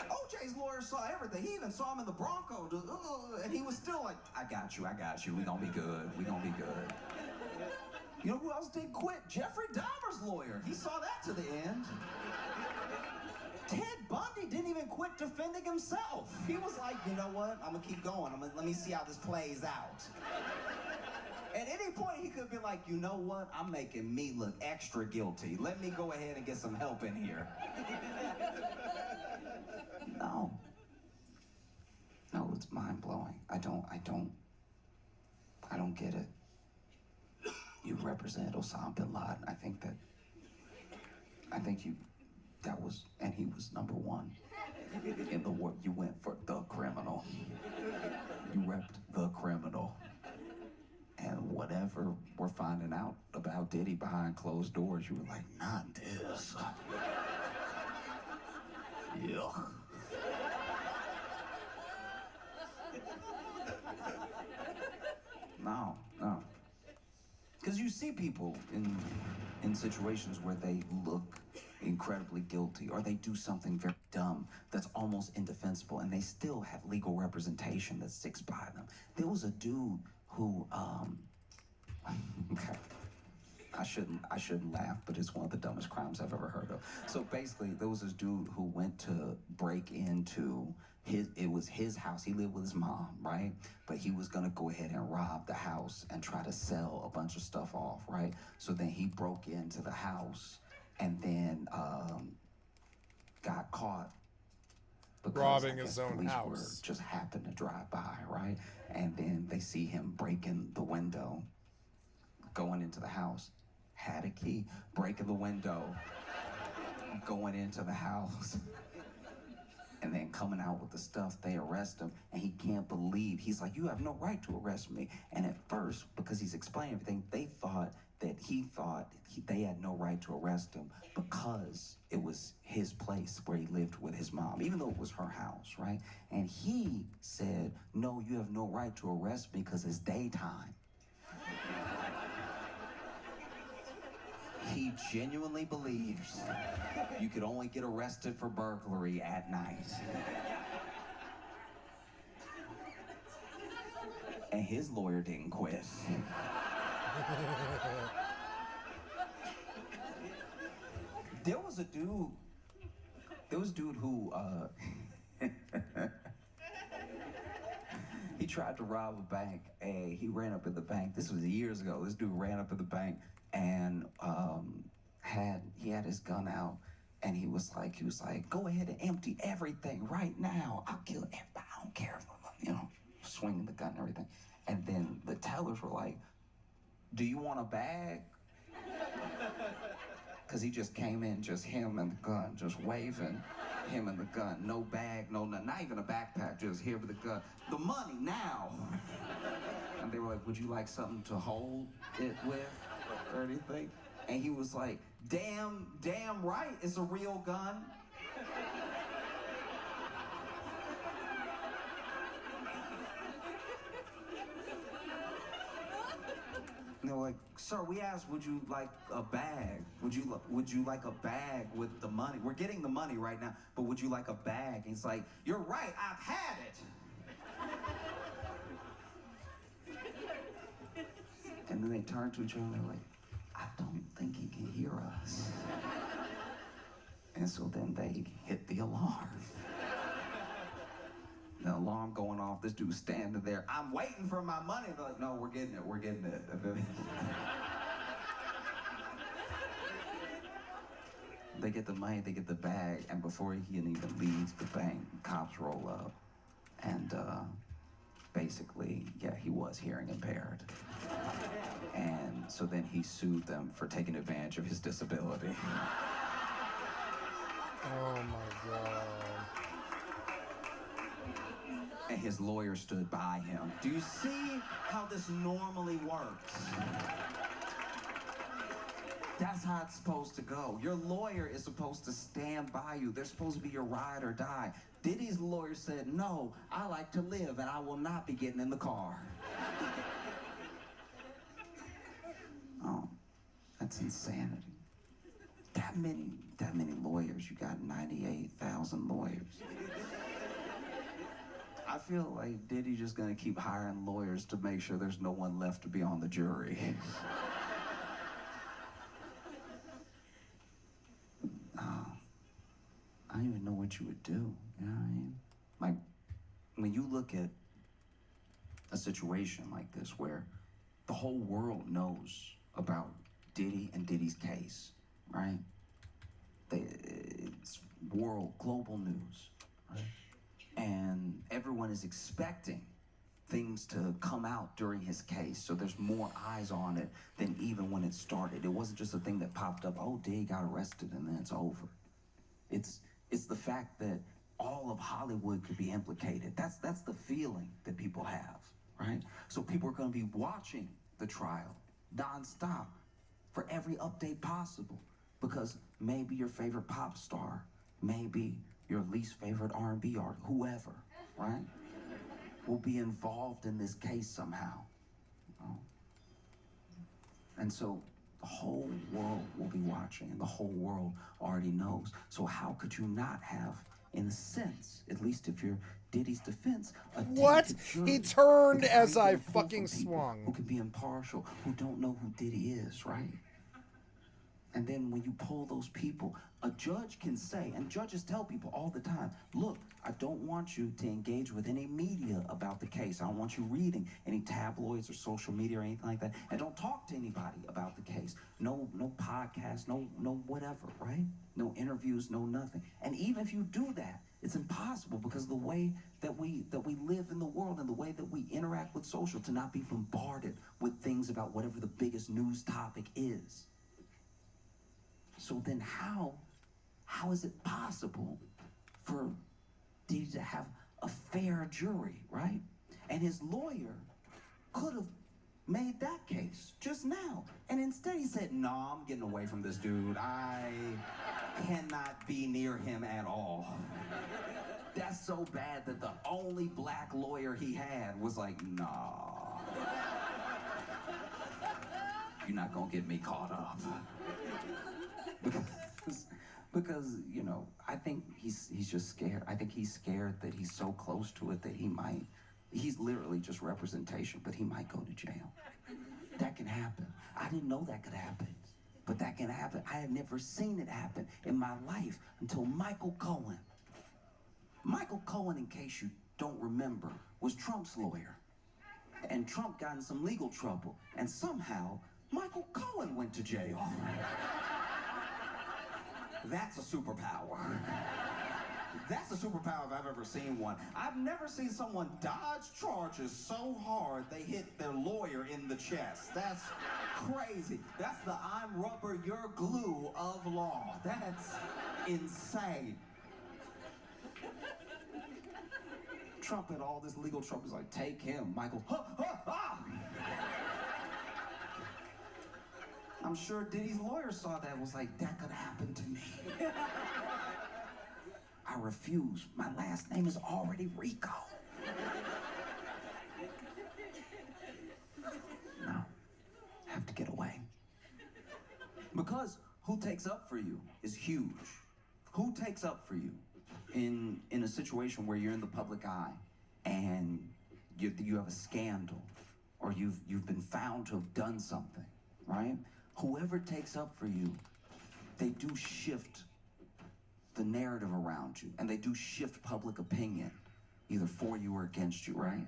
OJ's lawyer saw everything. He even saw him in the Bronco, and he was still like, I got you. We gonna be good. You know who else did quit? Jeffrey Dahmer's lawyer. He saw that to the end. Ted Bundy didn't even quit defending himself. He was like, you know what? I'm gonna keep going. Let me see how this plays out. At any point, he could be like, you know what? I'm making me look extra guilty. Let me go ahead and get some help in here. No, it's mind-blowing. I don't get it. You represent Osama bin Laden. And he was number one in the war. You went for the criminal. You repped the criminal. And whatever we're finding out about Diddy behind closed doors, you were like, not this. Yuck. No. Because you see people in situations where they look incredibly guilty, or they do something very dumb that's almost indefensible, and they still have legal representation that sticks by them. There was a dude who, I shouldn't laugh, but it's one of the dumbest crimes I've ever heard of. So basically, there was this dude who went to break into it was his house. He lived with his mom, right? But he was gonna go ahead and rob the house and try to sell a bunch of stuff off, right? So then he broke into the house and then got caught because robbing his own house. Just happened to drive by, right? And then they see him breaking the window, going into the house, had a key, breaking the window, going into the house, and then coming out with the stuff. They arrest him, and he can't believe. He's like, you have no right to arrest me. And at first, because he's explaining everything, they thought they had no right to arrest him because it was his place where he lived with his mom, even though it was her house, right? And he said, no, you have no right to arrest me because it's daytime. He genuinely believes you could only get arrested for burglary at night. And his lawyer didn't quit. There was a dude who, he tried to rob a bank. He ran up in the bank. This was years ago. This dude ran up in the bank and he had his gun out, and he was like, go ahead and empty everything right now. I'll kill everybody. I don't care, swinging the gun and everything. And then the tellers were like, do you want a bag? Because he just came in, just him and the gun, just waving, him and the gun. No bag, no, not even a backpack, just here with the gun. The money now. And they were like, would you like something to hold it with or anything? And he was like, damn right, it's a real gun. And they were like, sir, we asked, would you like a bag? Would you like a bag with the money? We're getting the money right now, but would you like a bag? And he's like, you're right, I've had it. And then they turned to each other and they're like, I don't think he can hear us. And so then they hit the alarm. The alarm going off, this dude's standing there. I'm waiting for my money. They're like, no, we're getting it. They get the money, they get the bag, and before he can even leave the bank, cops roll up. And basically, yeah, he was hearing impaired. And so then he sued them for taking advantage of his disability. Oh my God. And his lawyer stood by him. Do you see how this normally works? That's how it's supposed to go. Your lawyer is supposed to stand by you. They're supposed to be your ride or die. Diddy's lawyer said, no, I like to live and I will not be getting in the car. Oh, that's insanity. That many lawyers. You got 98,000 lawyers. I feel like Diddy just gonna keep hiring lawyers to make sure there's no one left to be on the jury. I don't even know what you would do, you know what I mean? Like, when you look at a situation like this where the whole world knows about Diddy and Diddy's case, right? It's global news, right? And everyone is expecting things to come out during his case, so there's more eyes on it than even when it started. It wasn't just a thing that popped up, oh, Diddy got arrested and then it's over. It's the fact that all of Hollywood could be implicated. That's the feeling that people have, right? So people are going to be watching the trial nonstop for every update possible, because maybe your favorite pop star, maybe your least favorite R&B artist, whoever, right, will be involved in this case somehow. And so the whole world will be watching, and the whole world already knows. So how could you not have, in a sense, at least if you're Diddy's defense, a What? He turned as I fucking swung. Who can be impartial, who don't know who Diddy is, right? And then when you pull those people, a judge can say, and judges tell people all the time, look, I don't want you to engage with any media about the case. I don't want you reading any tabloids or social media or anything like that. And don't talk to anybody about the case. No podcasts, no whatever, right? No interviews, no nothing. And even if you do that, it's impossible because of the way that we live in the world and the way that we interact with social, to not be bombarded with things about whatever the biggest news topic is. So then how is it possible for Diddy to have a fair jury, right? And his lawyer could have made that case just now. And instead he said, no, I'm getting away from this dude. I cannot be near him at all. That's so bad that the only black lawyer he had was like, nah. You're not gonna get me caught up. Because, you know, I think he's just scared. I think he's scared that he's so close to it that he's literally just representation, but he might go to jail. That can happen. I didn't know that could happen, but that can happen. I had never seen it happen in my life until Michael Cohen. Michael Cohen, in case you don't remember, was Trump's lawyer. And Trump got in some legal trouble, and somehow Michael Cohen went to jail. That's a superpower. That's a superpower if I've ever seen one. I've never seen someone dodge charges so hard they hit their lawyer in the chest. That's crazy. That's the I'm rubber, you're glue of law. That's insane. Trump had all this legal trouble. He's like, take him, Michael. I'm sure Diddy's lawyer saw that and was like, that could happen to me. I refuse. My last name is already Rico. No, have to get away. Because who takes up for you is huge. Who takes up for you in a situation where you're in the public eye and you have a scandal or you've been found to have done something, right? Whoever takes up for you, they do shift the narrative around you, and they do shift public opinion, either for you or against you, right?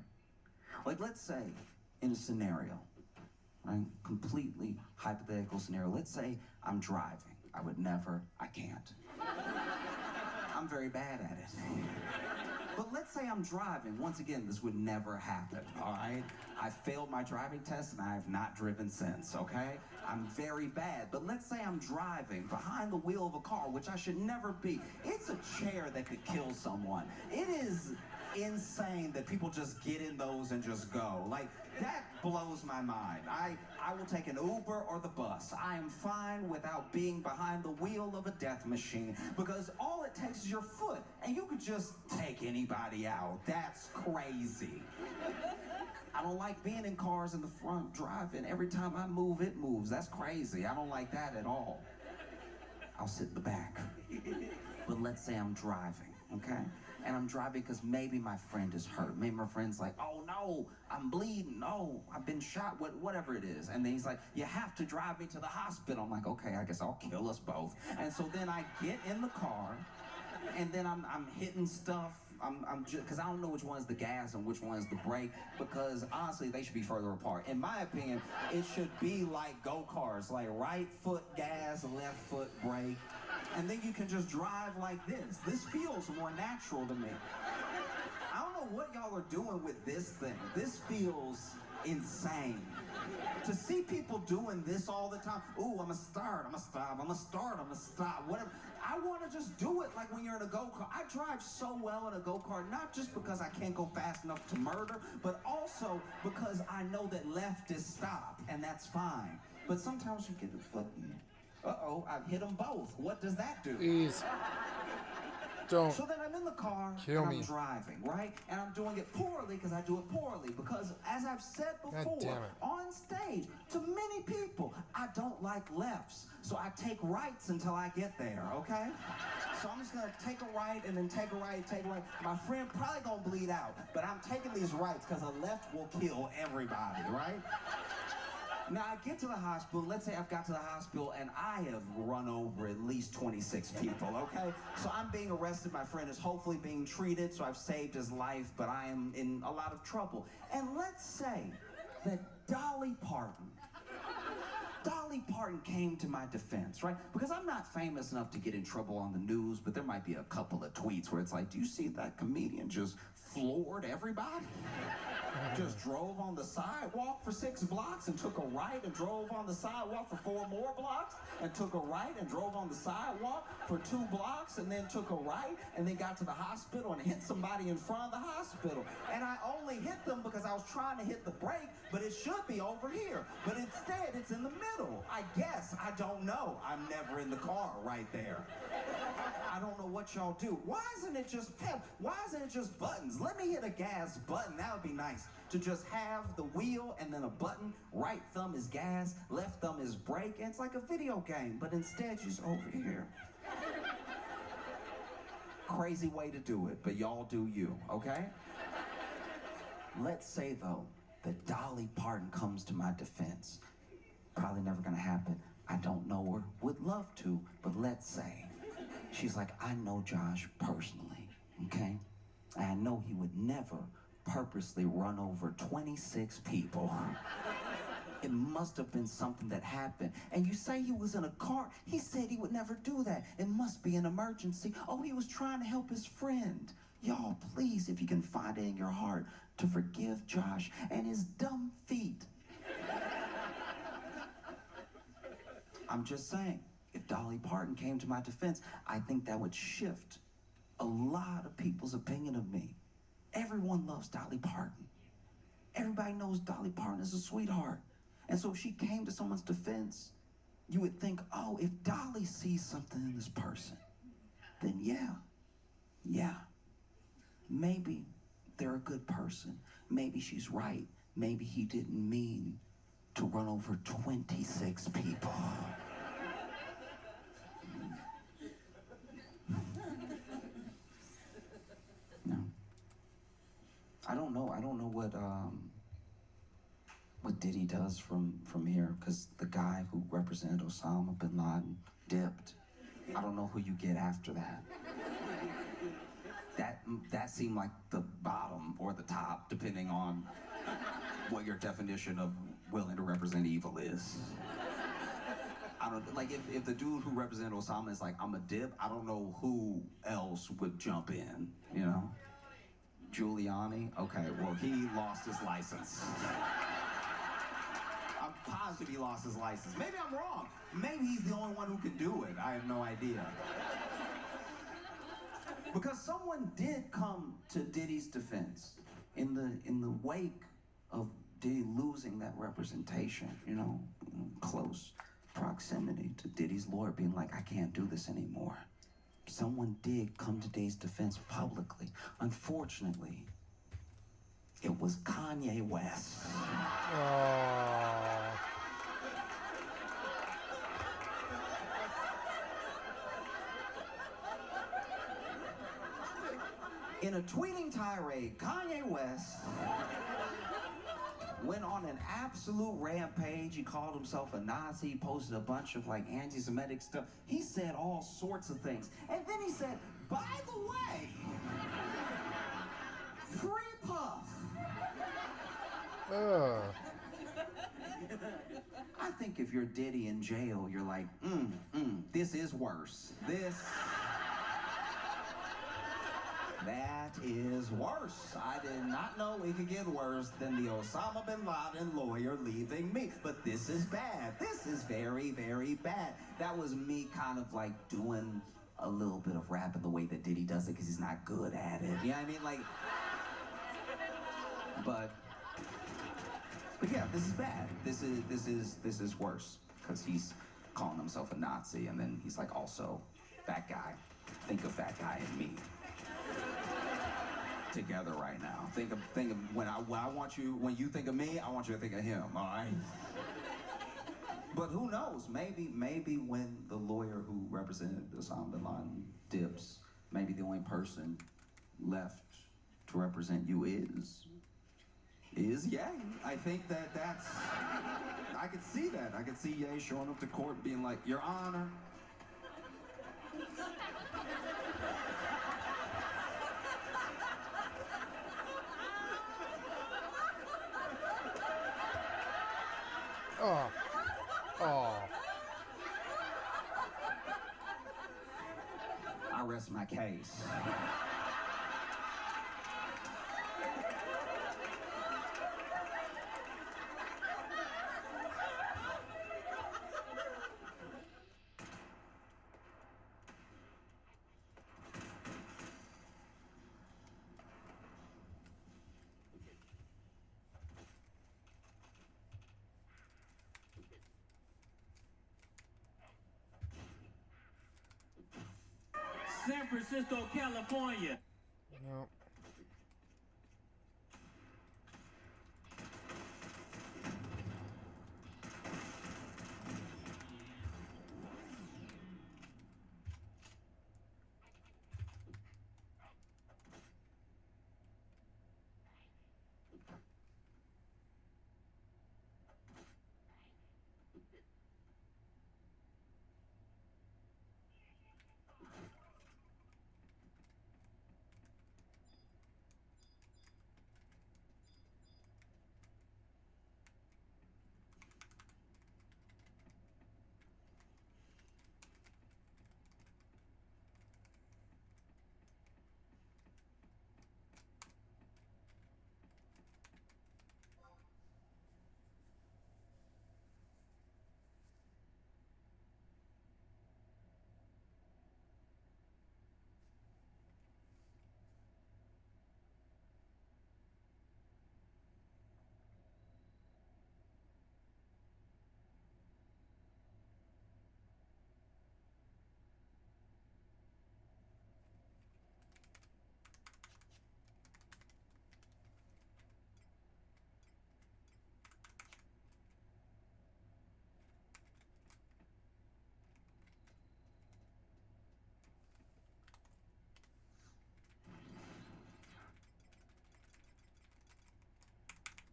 Like, let's say, in a scenario, right? Completely hypothetical scenario. Let's say I'm driving. I can't. I'm very bad at it. But let's say I'm driving. Once again, this would never happen, all right? I failed my driving test and I have not driven since, okay? I'm very bad. But let's say I'm driving behind the wheel of a car, which I should never be. It's a chair that could kill someone. It is insane that people just get in those and just go. Like, that blows my mind. I will take an Uber or the bus. I am fine without being behind the wheel of a death machine because all it takes is your foot and you could just take anybody out. That's crazy. I don't like being in cars in the front driving. Every time I move, it moves. That's crazy. I don't like that at all. I'll sit in the back. But let's say I'm driving, okay? And I'm driving because maybe my friend is hurt. Maybe my friend's like, oh no, I'm bleeding. No, I've been shot, whatever it is. And then he's like, you have to drive me to the hospital. I'm like, okay, I guess I'll kill us both. And so then I get in the car and then I'm hitting stuff. I'm just, because I don't know which one's the gas and which one's the brake, because honestly, they should be further apart. In my opinion, it should be like go-karts, like right foot gas, left foot brake, and then you can just drive like this. This feels more natural to me. I don't know what y'all are doing with this thing. This feels insane. To see people doing this all the time, ooh, I'm gonna start, I'm gonna stop, I'm gonna start, I'm gonna stop, whatever. I wanna just do it like when you're in a go-kart. I drive so well in a go-kart, not just because I can't go fast enough to murder, but also because I know that left is stop, and that's fine. But sometimes you get a foot in. Uh-oh, I've hit them both. What does that do? Please. Don't So then I'm in the car kill and me. I'm driving, right? And I'm doing it poorly because I do it poorly. Because as I've said God before, damn it. on stage, to many people, I don't like lefts. So I take rights until I get there, okay? So I'm just gonna take a right and then take a right, take a right. My friend probably gonna bleed out, but I'm taking these rights because a left will kill everybody, right? Now, I get to the hospital, let's say I've got to the hospital and I have run over at least 26 people, okay? So I'm being arrested, my friend is hopefully being treated, so I've saved his life, but I am in a lot of trouble. And let's say that Dolly Parton came to my defense, right? Because I'm not famous enough to get in trouble on the news, but there might be a couple of tweets where it's like, do you see that comedian just floored everybody? Just drove on the sidewalk for 6 blocks and took a right and drove on the sidewalk for 4 more blocks and took a right and drove on the sidewalk for 2 blocks and then took a right and then got to the hospital and hit somebody in front of the hospital. And I only hit them because I was trying to hit the brake, but it should be over here. But instead, it's in the middle. I guess. I don't know. I'm never in the car right there. I don't know what y'all do. Why isn't it just pep? Why isn't it just buttons? Let me hit a gas button. That would be nice. To just have the wheel and then a button. Right thumb is gas, left thumb is brake. And it's like a video game, but instead she's over here. Crazy way to do it, but y'all do you, okay? Let's say, though, that Dolly Parton comes to my defense. Probably never gonna happen. I don't know her, would love to, but let's say. She's like, I know Josh personally, okay? And I know he would never purposely run over 26 people. It must have been something that happened. And you say he was in a car. He said he would never do that. It must be an emergency. Oh, he was trying to help his friend. Y'all, please, if you can find it in your heart, to forgive Josh and his dumb feet. I'm just saying, if Dolly Parton came to my defense, I think that would shift a lot of people's opinion of me. Everyone loves Dolly Parton. Everybody knows Dolly Parton is a sweetheart. And so if she came to someone's defense, you would think, oh, if Dolly sees something in this person, then yeah, maybe they're a good person. Maybe she's right. Maybe he didn't mean to run over 26 people. No. I don't know what Diddy does from here, because the guy who represented Osama bin Laden dipped. I don't know who you get after that. That seemed like the bottom or the top, depending on what your definition of willing to represent evil is. I don't, like, if the dude who represented Osama is like, I'm a dip, I don't know who else would jump in, you know? Giuliani? Okay, well, he lost his license. I'm positive he lost his license. Maybe I'm wrong. Maybe he's the only one who can do it. I have no idea. Because someone did come to Diddy's defense in the wake of Diddy losing that representation, you know, close proximity to Diddy's lawyer being like, I can't do this anymore. Someone did come to Diddy's defense publicly. Unfortunately, it was Kanye West. In a tweeting tirade, Kanye West went on an absolute rampage. He called himself a Nazi. He posted a bunch of like anti-Semitic stuff. He said all sorts of things. And then he said, by the way, free Puff. I think if you're Diddy in jail, you're like, this is worse. That is worse. I did not know it could get worse than the Osama bin Laden lawyer leaving me. But this is bad. This is very, very bad. That was me kind of like doing a little bit of rap in the way that Diddy does it because he's not good at it. You know what I mean? Like, but yeah, this is bad. This is worse because he's calling himself a Nazi and then he's like also that guy. Think of that guy and me together right now. Think of when you think of me, I want you to think of him, all right? But who knows? Maybe when the lawyer who represented Osama bin Laden dips, maybe the only person left to represent you is Ye. I think that's, I could see that. I could see Ye showing up to court being like, Your Honor, I rest my case. San Francisco, California. No.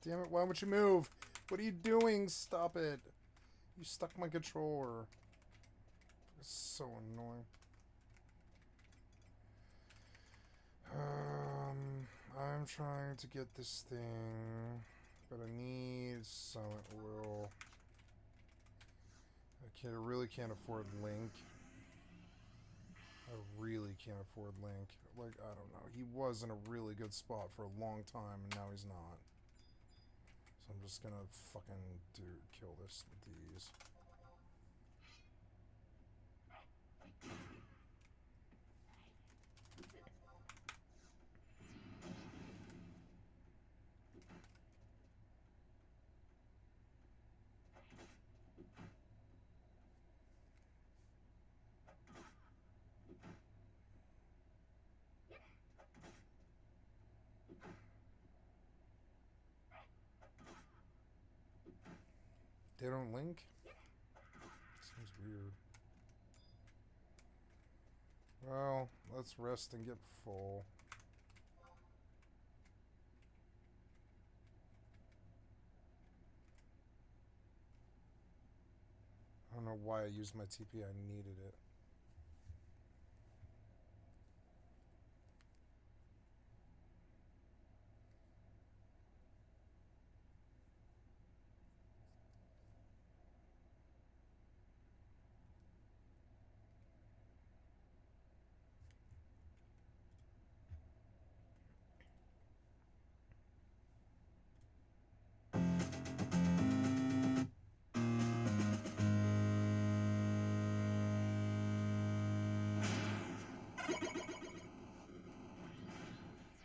Damn it, why won't you move? What are you doing? Stop it. You stuck my controller. It's so annoying. I'm trying to get this thing, but I need Silent Will. I really can't afford Link. I really really can't afford Link. Like, I don't know. He was in a really good spot for a long time, and now he's not. So I'm just gonna fucking kill this with these. They don't link? Seems weird. Well, let's rest and get full. I don't know why I used my TP, I needed it.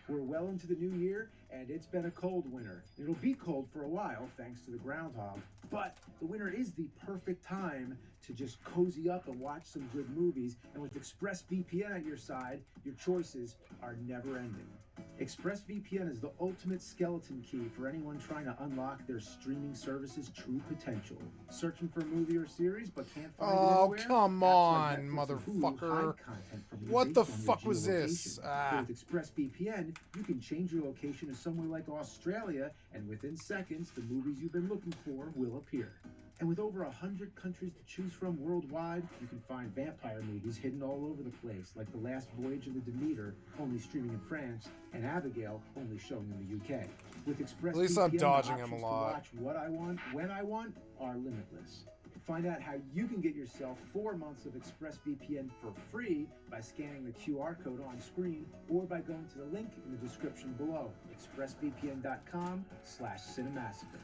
We're well into the new year, and it's been a cold winter. It'll be cold for a while, thanks to the groundhog. But the winter is the perfect time to just cozy up and watch some good movies. And with ExpressVPN at your side, your choices are never ending. ExpressVPN is the ultimate skeleton key for anyone trying to unlock their streaming service's true potential. Searching for a movie or series but can't find it anywhere? Oh, come on, Netflix and Hulu motherfucker. hide content from you What based the on your fuck was this? geolocation. But with ExpressVPN, you can change your location to somewhere like Australia, and within seconds, the movies you've been looking for will appear. And with over 100 countries to choose from worldwide, you can find vampire movies hidden all over the place, like The Last Voyage of the Demeter, only streaming in France, and Abigail, only showing in the UK. With ExpressVPN, At least I'm dodging the him a options lot. to watch what I want, when I want, are limitless. Find out how you can get yourself 4 months of ExpressVPN for free by scanning the QR code on screen or by going to the link in the description below, expressvpn.com/cinemassacre.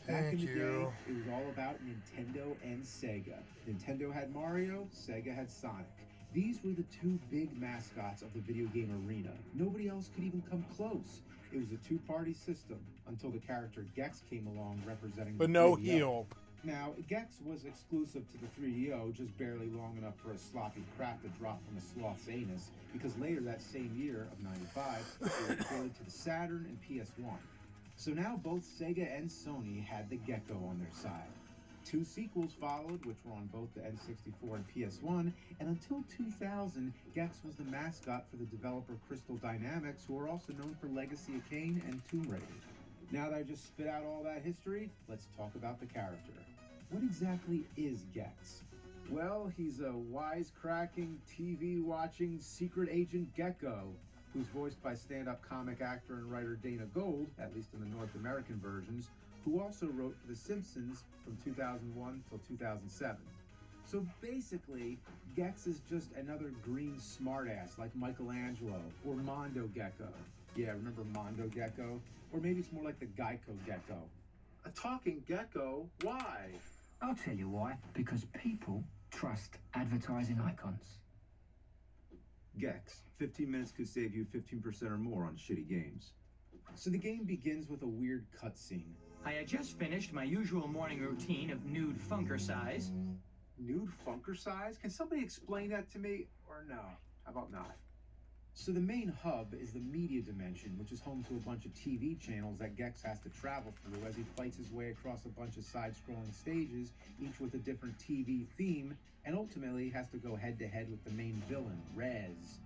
Back in the day, it was all about Nintendo and Sega. Nintendo had Mario, Sega had Sonic. These were the two big mascots of the video game arena. Nobody else could even come close. It was a two-party system until the character Gex came along representing But the no 3DO. heel. Now, Gex was exclusive to the 3DO, just barely long enough for a sloppy crap to drop from a sloth's anus, because later that same year of '95, it was ported to the Saturn and PS1. So now both Sega and Sony had the Gecko on their side. 2 sequels followed, which were on both the N64 and PS1, and until 2000, Gex was the mascot for the developer Crystal Dynamics, who are also known for Legacy of Kain and Tomb Raider. Now that I just spit out all that history, let's talk about the character. What exactly is Gex? Well, he's a wisecracking, TV-watching secret agent gecko who's voiced by stand-up comic actor and writer Dana Gould, at least in the North American versions, who also wrote for The Simpsons from 2001 till 2007. So basically, Gex is just another green smartass like Michelangelo or Mondo Gecko. Yeah, remember Mondo Gecko? Or maybe it's more like the Geico Gecko. A talking gecko? Why? I'll tell you why. Because people trust advertising icons. Gex. 15 minutes could save you 15% or more on shitty games. So the game begins with a weird cutscene. I had just finished my usual morning routine of nude funkercise. Nude funkercise? Can somebody explain that to me? Or no? How about not? So the main hub is the media dimension, which is home to a bunch of TV channels that Gex has to travel through as he fights his way across a bunch of side-scrolling stages, each with a different TV theme, and ultimately has to go head-to-head with the main villain, Rez.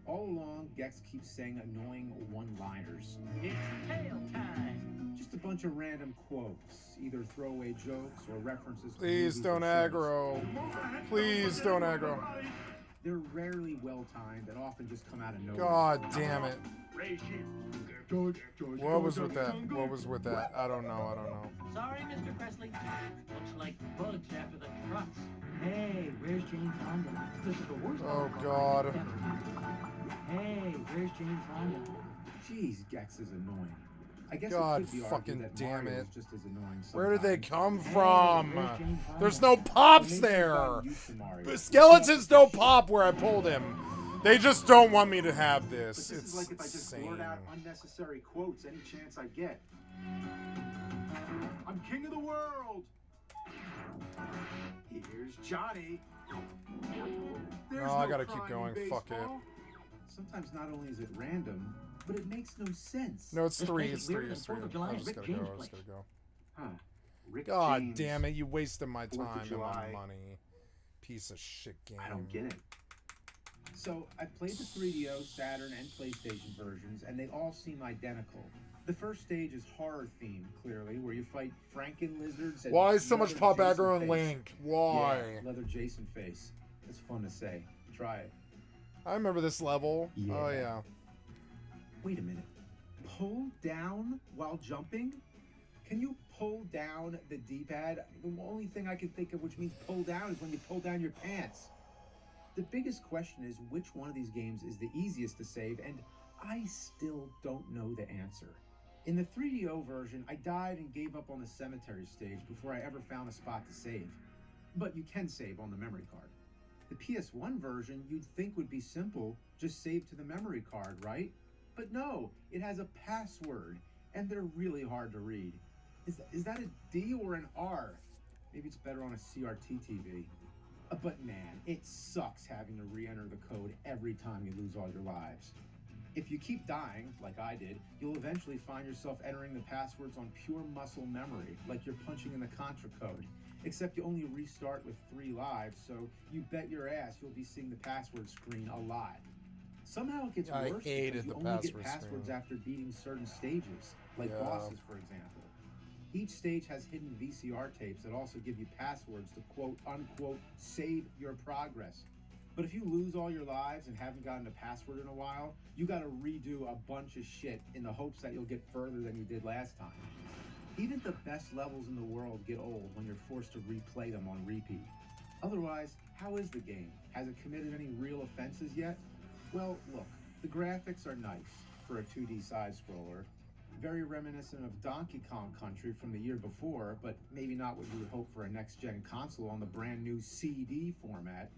All along, Gex keeps saying annoying one-liners. It's tail time! Just a bunch of random quotes, either throwaway jokes or references to Please movies don't or shows. aggro. Please don't aggro. They're rarely well-timed and often just come out of nowhere. God damn it. George, What was with that? What was with that? I don't know. Sorry, Mr. Presley. Looks like bugs after the trucks. Hey, where's James Honda? This is the worst. Oh, God. Hey, where's James Honda? Jeez, Gex is annoying. I guess God it could be fucking argued that damn Mario it. is just as annoying Where did they sometimes. come from? There's no pops Maybe there. you've gotten used to Mario. The skeletons don't pop where I pulled him. They just don't want me to have this. But this It's is like if I just insane. blurt out unnecessary quotes any chance I get. I'm king of the world. Here's Johnny. There's Oh, I no gotta keep crime in going. Fuck it. baseball. Sometimes not only is it random, but it makes no sense. No, it's This three. place It's is three. weirder It's than three. 4th of July I at just Rick gotta James' go. I place. just gotta go. Huh. Rick God James, damn it! You wasted my 4th of time and July. my money. Piece of shit game. I don't get it. So, I played the 3DO, Saturn, and PlayStation versions, and they all seem identical. The first stage is horror themed, clearly, where you fight Franken lizards and Why is so much leather pop Jason aggro on face. Link? Why? Yeah, leather Jason face. It's fun to say. Try it. I remember this level. Yeah. Oh yeah. Wait a minute. Pull down while jumping? Can you pull down the D-pad? The only thing I can think of which means pull down is when you pull down your pants. The biggest question is which one of these games is the easiest to save, and I still don't know the answer. In the 3DO version, I died and gave up on the cemetery stage before I ever found a spot to save. But you can save on the memory card. The PS1 version you'd think would be simple, just save to the memory card, right? But no, it has a password, and they're really hard to read. Is that a D or an R? Maybe it's better on a CRT TV. But man, it sucks having to re-enter the code every time you lose all your lives. If you keep dying, like I did, you'll eventually find yourself entering the passwords on pure muscle memory, like you're punching in the Contra code. Except you only restart with 3 lives, so you bet your ass you'll be seeing the password screen a lot. Somehow it gets I worse hated because you the only get password passwords screen. after beating certain stages, like Yeah. bosses, for example. Each stage has hidden VCR tapes that also give you passwords to quote-unquote save your progress. But if you lose all your lives and haven't gotten a password in a while, you gotta redo a bunch of shit in the hopes that you'll get further than you did last time. Even the best levels in the world get old when you're forced to replay them on repeat. Otherwise, how is the game? Has it committed any real offenses yet? Well, look, the graphics are nice for a 2D side-scroller. Very reminiscent of Donkey Kong Country from the year before, but maybe not what you would hope for a next-gen console on the brand new CD format.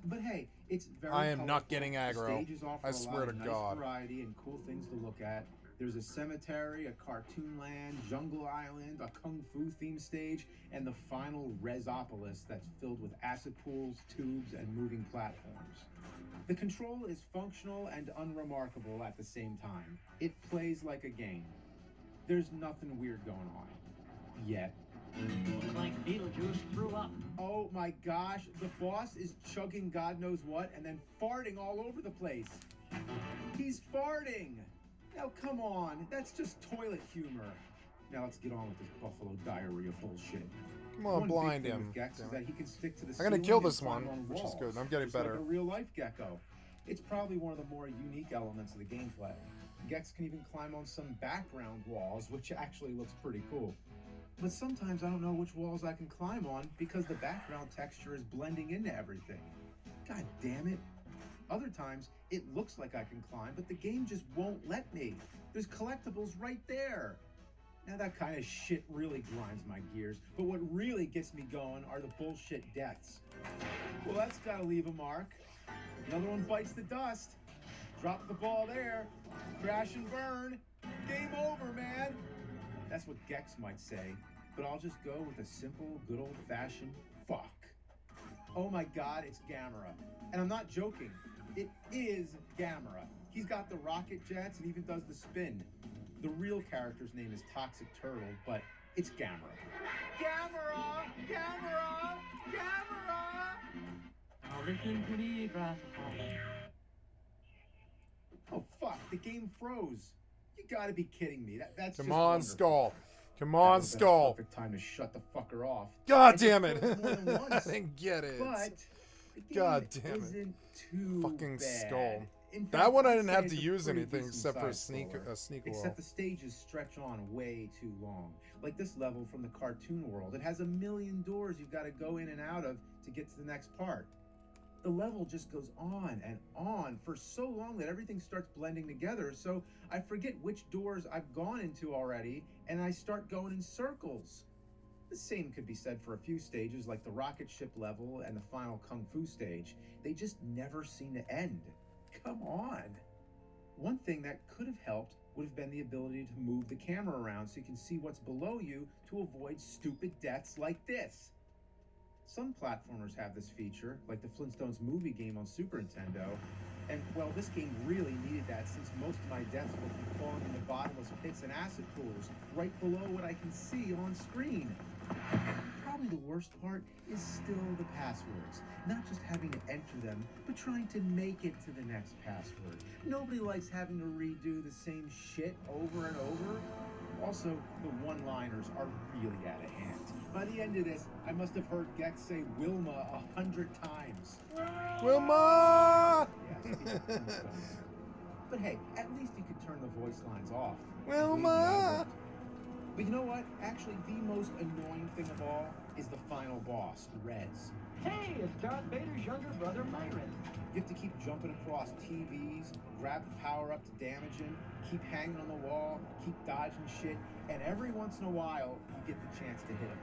But hey, it's very I am not colorful. getting The aggro. stages offer I a swear lot to of nice God. variety and cool things to look at. There's a cemetery, a cartoon land, jungle island, a kung fu themed stage, and the final Resopolis that's filled with acid pools, tubes, and moving platforms. The control is functional and unremarkable at the same time. It plays like a game. There's nothing weird going on. Yet. Looks like Beetlejuice threw up. Oh my gosh, the boss is chugging God knows what and then farting all over the place. He's farting! Now come on, that's just toilet humor. Now let's get on with this Buffalo Diarrhea bullshit. Come on, One blind big thing him. with Gex is that he can stick to the I'm gonna ceiling kill and this climb one, on which is walls, good. I'm getting just better. like a real-life gecko. It's probably one of the more unique elements of the gameplay. Gex can even climb on some background walls, which actually looks pretty cool. But sometimes I don't know which walls I can climb on because the background texture is blending into everything. God damn it. Other times, it looks like I can climb, but the game just won't let me. There's collectibles right there. Now that kind of shit really grinds my gears, but what really gets me going are the bullshit deaths. Well, that's gotta leave a mark. Another one bites the dust. Drop the ball there. Crash and burn. Game over, man. That's what Gex might say, but I'll just go with a simple, good old-fashioned fuck. Oh my God, it's Gamera. And I'm not joking. It is Gamera. He's got the rocket jets and even does the spin. The real character's name is Toxic Turtle, but it's Gamera. Gamera! Gamera! Gamera! Now listen to me, grasshopper. Oh fuck, the game froze. You gotta be kidding me. That's Come just on, wonderful. Skull. Come That on, would've been a Skull. perfect time to shut the fucker off. God And damn it it. froze more than I once. didn't get it. But The God game damn it. isn't too Fucking bad. skull. In fact, That one I I'd didn't say have it's to a use pretty anything decent except for a side-scroller, sneak except wall. the stages stretch on way too long. Like this level from the cartoon world. It has a million doors you've got to go in and out of to get to the next part. The level just goes on and on for so long that everything starts blending together, so I forget which doors I've gone into already, and I start going in circles. The same could be said for a few stages like the rocket ship level and the final Kung Fu stage. They just never seem to end. Come on. One thing that could have helped would have been the ability to move the camera around so you can see what's below you to avoid stupid deaths like this. Some platformers have this feature, like the Flintstones movie game on Super Nintendo, and, well, this game really needed that since most of my deaths were from falling into bottomless pits and acid pools, right below what I can see on screen. Probably the worst part is still the passwords. Not just having to enter them, but trying to make it to the next password. Nobody likes having to redo the same shit over and over. Also, the one-liners are really out of hand. By the end of this, I must have heard Gex say Wilma 100 times. Wilma! Yes, but hey, at least you could turn the voice lines off. Wilma! But you know what? Actually, the most annoying thing of all is the final boss, Rez. Hey, it's Darth Vader's younger brother, Myron. You have to keep jumping across TVs, grab the power up to damage him, keep hanging on the wall, keep dodging shit, and every once in a while, you get the chance to hit him.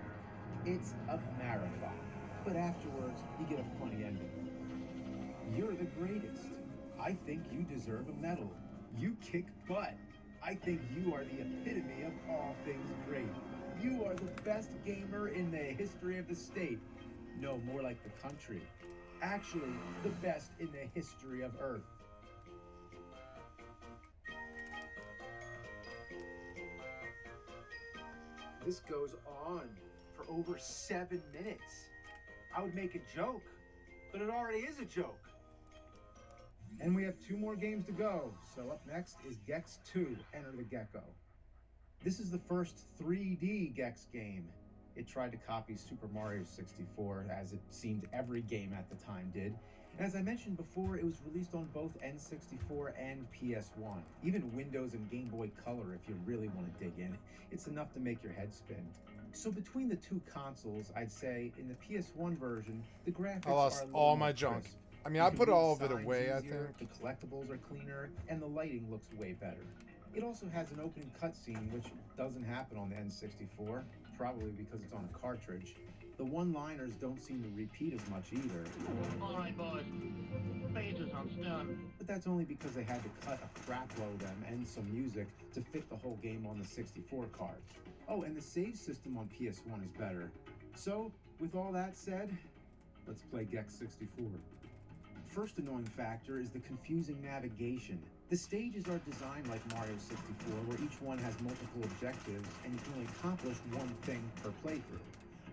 It's a marathon, but afterwards, you get a funny ending. You're the greatest. I think you deserve a medal. You kick butt. I think you are the epitome of all things great. You are the best gamer in the history of the state. No, more like the country. Actually, the best in the history of Earth. This goes on for over 7 minutes. I would make a joke, but it already is a joke. And we have 2 more games to go. So up next is Gex 2, Enter the Gecko. This is the first 3D Gex game. It tried to copy Super Mario 64, as it seemed every game at the time did. And as I mentioned before, it was released on both N64 and PS1. Even Windows and Game Boy Color, if you really want to dig in. It's enough to make your head spin. So between the 2 consoles, I'd say in the PS1 version, the graphics I lost are a little all more my junk. crisp. I mean, You I can put read all of it signs away, I easier, think. the collectibles are cleaner, and the lighting looks way better. It also has an opening cutscene, which doesn't happen on the N64, probably because it's on a cartridge. The one-liners don't seem to repeat as much either. All right, boys. Phases on stun. But that's only because they had to cut a crap load of them and some music to fit the whole game on the 64 card. Oh, and the save system on PS1 is better. So, with all that said, let's play Gex 64. First annoying factor is the confusing navigation. The stages are designed like Mario 64, where each one has multiple objectives, and you can only accomplish one thing per playthrough.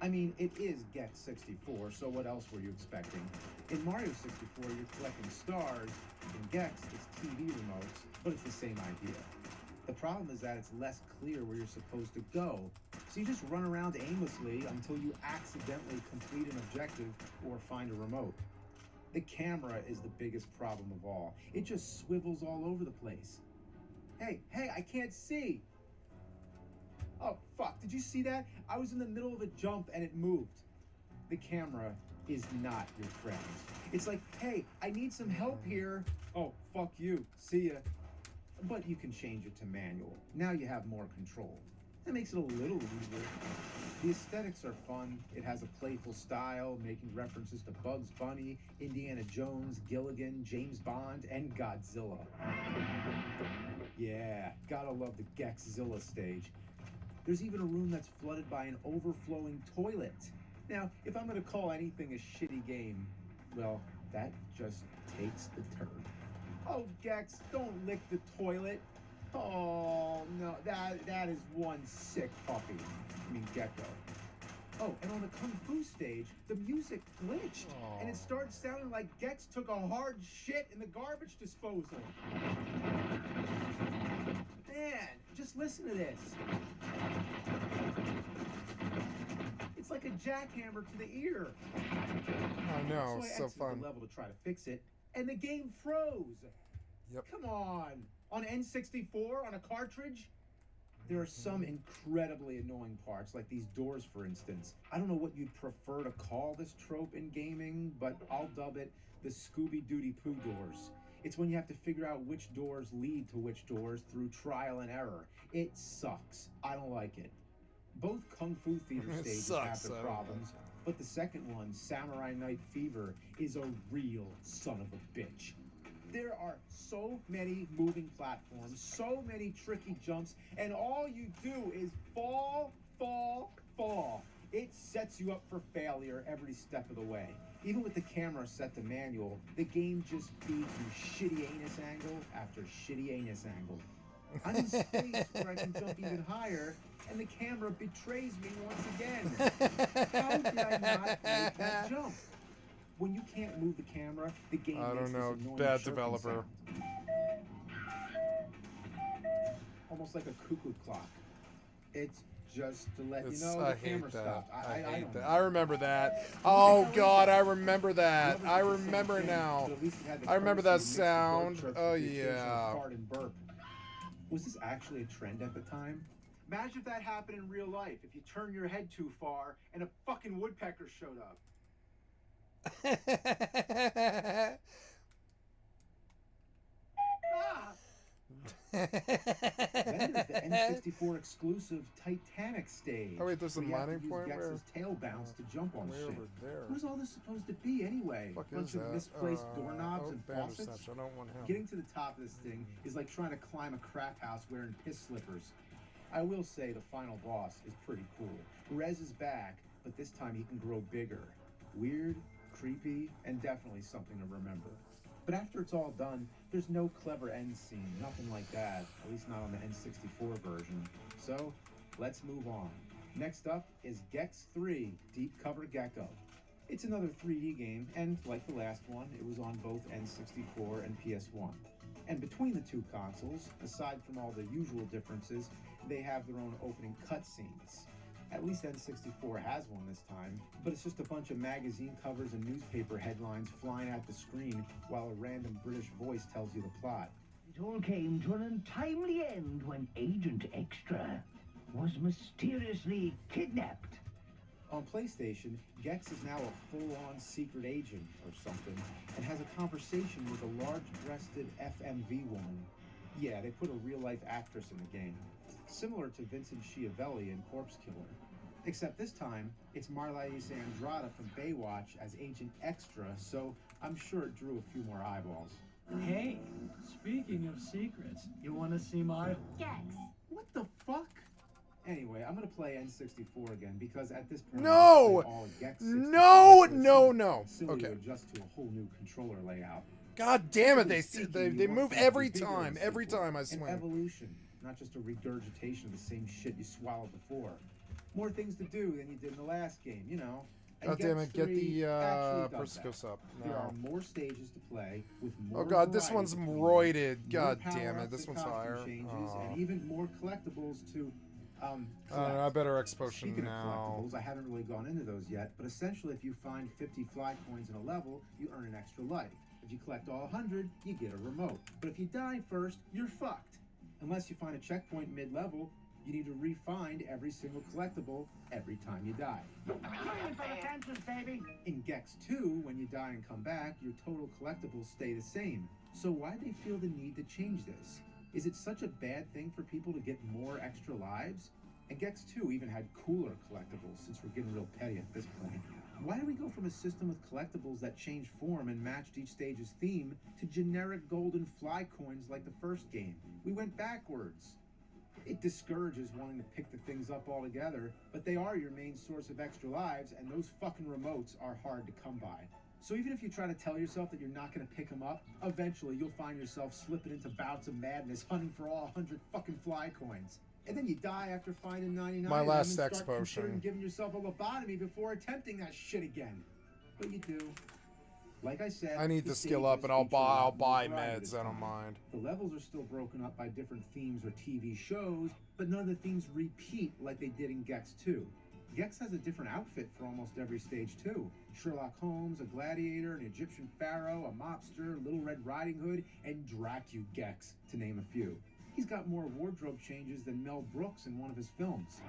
I mean, it is Gex 64, so what else were you expecting? In Mario 64, you're collecting stars. In Gex, it's TV remotes, but it's the same idea. The problem is that it's less clear where you're supposed to go, so you just run around aimlessly until you accidentally complete an objective or find a remote. The camera is the biggest problem of all. It just swivels all over the place. Hey, I can't see! Oh, fuck, did you see that? I was in the middle of a jump and it moved. The camera is not your friend. It's like, hey, I need some help here. Oh, fuck you, see ya. But you can change it to manual. Now you have more control. That makes it a little easier. The aesthetics are fun. It has a playful style, making references to Bugs Bunny, Indiana Jones, Gilligan, James Bond, and Godzilla. Yeah, gotta love the Gexzilla stage. There's even a room that's flooded by an overflowing toilet. Now, if I'm gonna call anything a shitty game, well, that just takes the turn. Oh, Gex, don't lick the toilet. Oh, no, that is one sick puppy. I mean, gecko. Oh, and on the Kung Fu stage, the music glitched. And it started sounding like Gex took a hard shit in the garbage disposal. Man, just listen to this. It's like a jackhammer to the ear. I know, So I so exited fun. the level to try to fix it, and the game froze. Yep. Come on N64 on a cartridge. There are some incredibly annoying parts, like these doors, for instance. I don't know what you'd prefer to call this trope in gaming, but I'll dub it the Scooby-Doo doors. It's when you have to figure out which doors lead to which doors through trial and error. It sucks. I don't like it. Both Kung Fu Theater It stages sucks, have their I don't problems, but the second one, Samurai Night Fever, is a real son of a bitch. There are so many moving platforms, so many tricky jumps, and all you do is fall, fall, fall. It sets you up for failure every step of the way. Even with the camera set to manual, the game just feeds you shitty anus angle after shitty anus angle. I'm in space where I can jump even higher, and the camera betrays me once again. How did I not make that jump? When you can't move the camera, the game I makes don't know, this annoying bad chirping developer. sound. Almost like a cuckoo clock. It's just to let you know I the camera hate that. stopped. I hate don't that. know. I remember that. Oh God, I remember that. Lovers I did the same remember thing, now. but at least it had the I remember courtesy that to mix the bird sound. chirps Oh with the occasional yeah. fart and burp. Was this actually a trend at the time? Imagine if that happened in real life. If you turn your head too far and a fucking woodpecker showed up. Then there's the N64 exclusive Titanic stage. Oh wait, there's a where you have to mining use point Gex's where? tail bounce to jump on Way shit. over there. What is all this supposed to be anyway? Fuck Bunch is of that? misplaced doorknobs and bandage faucets? snatch. I don't want him. Getting to the top of this thing is like trying to climb a crap house wearing piss slippers. I will say the final boss is pretty cool. Rez is back, but this time he can grow bigger. Weird, creepy, and definitely something to remember. But after it's all done, there's no clever end scene, nothing like that, at least not on the N64 version. So, let's move on. Next up is Gex 3, Deep Cover Gecko. It's another 3D game, and like the last one, it was on both N64 and PS1. And between the two consoles, aside from all the usual differences, they have their own opening cutscenes. At least N64 has one this time, but it's just a bunch of magazine covers and newspaper headlines flying at the screen while a random British voice tells you the plot. It all came to an untimely end when Agent Extra was mysteriously kidnapped. On PlayStation, Gex is now a full-on secret agent or something, and has a conversation with a large-breasted FMV woman. Yeah, they put a real-life actress in the game, similar to Vincent Schiavelli in Corpse Killer. Except this time, it's Marlaise Andrada from Baywatch as Agent Extra, so I'm sure it drew a few more eyeballs. Hey, speaking of secrets, you want to see my... Gex. What the fuck? Anyway, I'm gonna play N64 again because at this point, No! all Gex No! silly Okay. to adjust to a whole new controller layout. God damn it! Speaking, They you move want something every bigger in time. the Every sequel. time I An swing. evolution, not just a regurgitation of the same shit you swallowed before. More things to do than you did in the last game, you know. And God damn Gex it! Get 3 the actually does Priscos that. up. There are No. more stages to play with more. Oh God, this variety one's between roided. more God damn it! power-ups This and one's costume higher. changes, Oh. and even more collectibles to I don't know, I better exposition Speaking now. of collectibles, I haven't really gone into those yet, but essentially if you find 50 fly coins in a level, you earn an extra life. If you collect all 100, you get a remote. But if you die first, you're fucked. Unless you find a checkpoint mid-level, you need to re-find every single collectible every time you die. In Gex 2, when you die and come back, your total collectibles stay the same. So why do they feel the need to change this? Is it such a bad thing for people to get more extra lives? And Gex 2 even had cooler collectibles, since we're getting real petty at this point. Why do we go from a system with collectibles that change form and matched each stage's theme to generic golden fly coins like the first game? We went backwards. It discourages wanting to pick the things up altogether, but they are your main source of extra lives, and those fucking remotes are hard to come by. So even if you try to tell yourself that you're not going to pick them up, eventually you'll find yourself slipping into bouts of madness hunting for all 100 fucking fly coins. And then you die after finding 99 My of them last and start X considering potion. giving yourself a lobotomy before attempting that shit again. But you do. Like I said, I need the to skill up, stages and I'll feature a lot more buy variety meds. this I don't time. mind. The levels are still broken up by different themes or TV shows, but none of the themes repeat like they did in Gex 2. Gex has a different outfit for almost every stage too. Sherlock Holmes, a gladiator, an Egyptian pharaoh, a mobster, Little Red Riding Hood, and Dracu-Gex, to name a few. He's got more wardrobe changes than Mel Brooks in one of his films.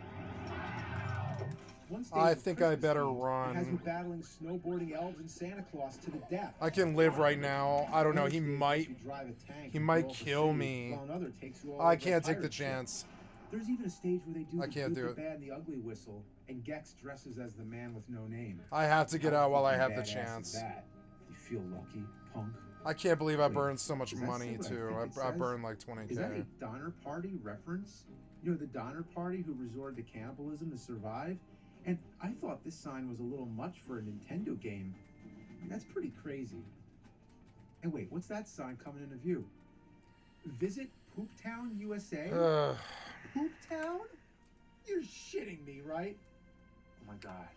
One stage I is think I Christmas better themed. It has you run. battling snowboarding elves and Santa Claus to the death. I can live right now. I don't know. Another He stage lets might. you drive a tank He and might blow up a kill city, me. while another takes you all I over a can't take the pirate ship. chance. There's even a stage where they do I the can't good, do the it. bad, and the ugly whistle, and Gex dresses as the man with no name. I have to get How out while I fucking have the badass chance. is that? You feel lucky, punk? I can't believe I Wait, burned so much does that say money what I too. think it I says? burned like Is that 20K. a Donner Party reference? You know, the Donner Party who resorted to cannibalism to survive? And I thought this sign was a little much for a Nintendo game. I mean, that's pretty crazy. And wait, what's that sign coming into view? Visit Pooptown, USA? Pooptown? You're shitting me, right? Oh my god.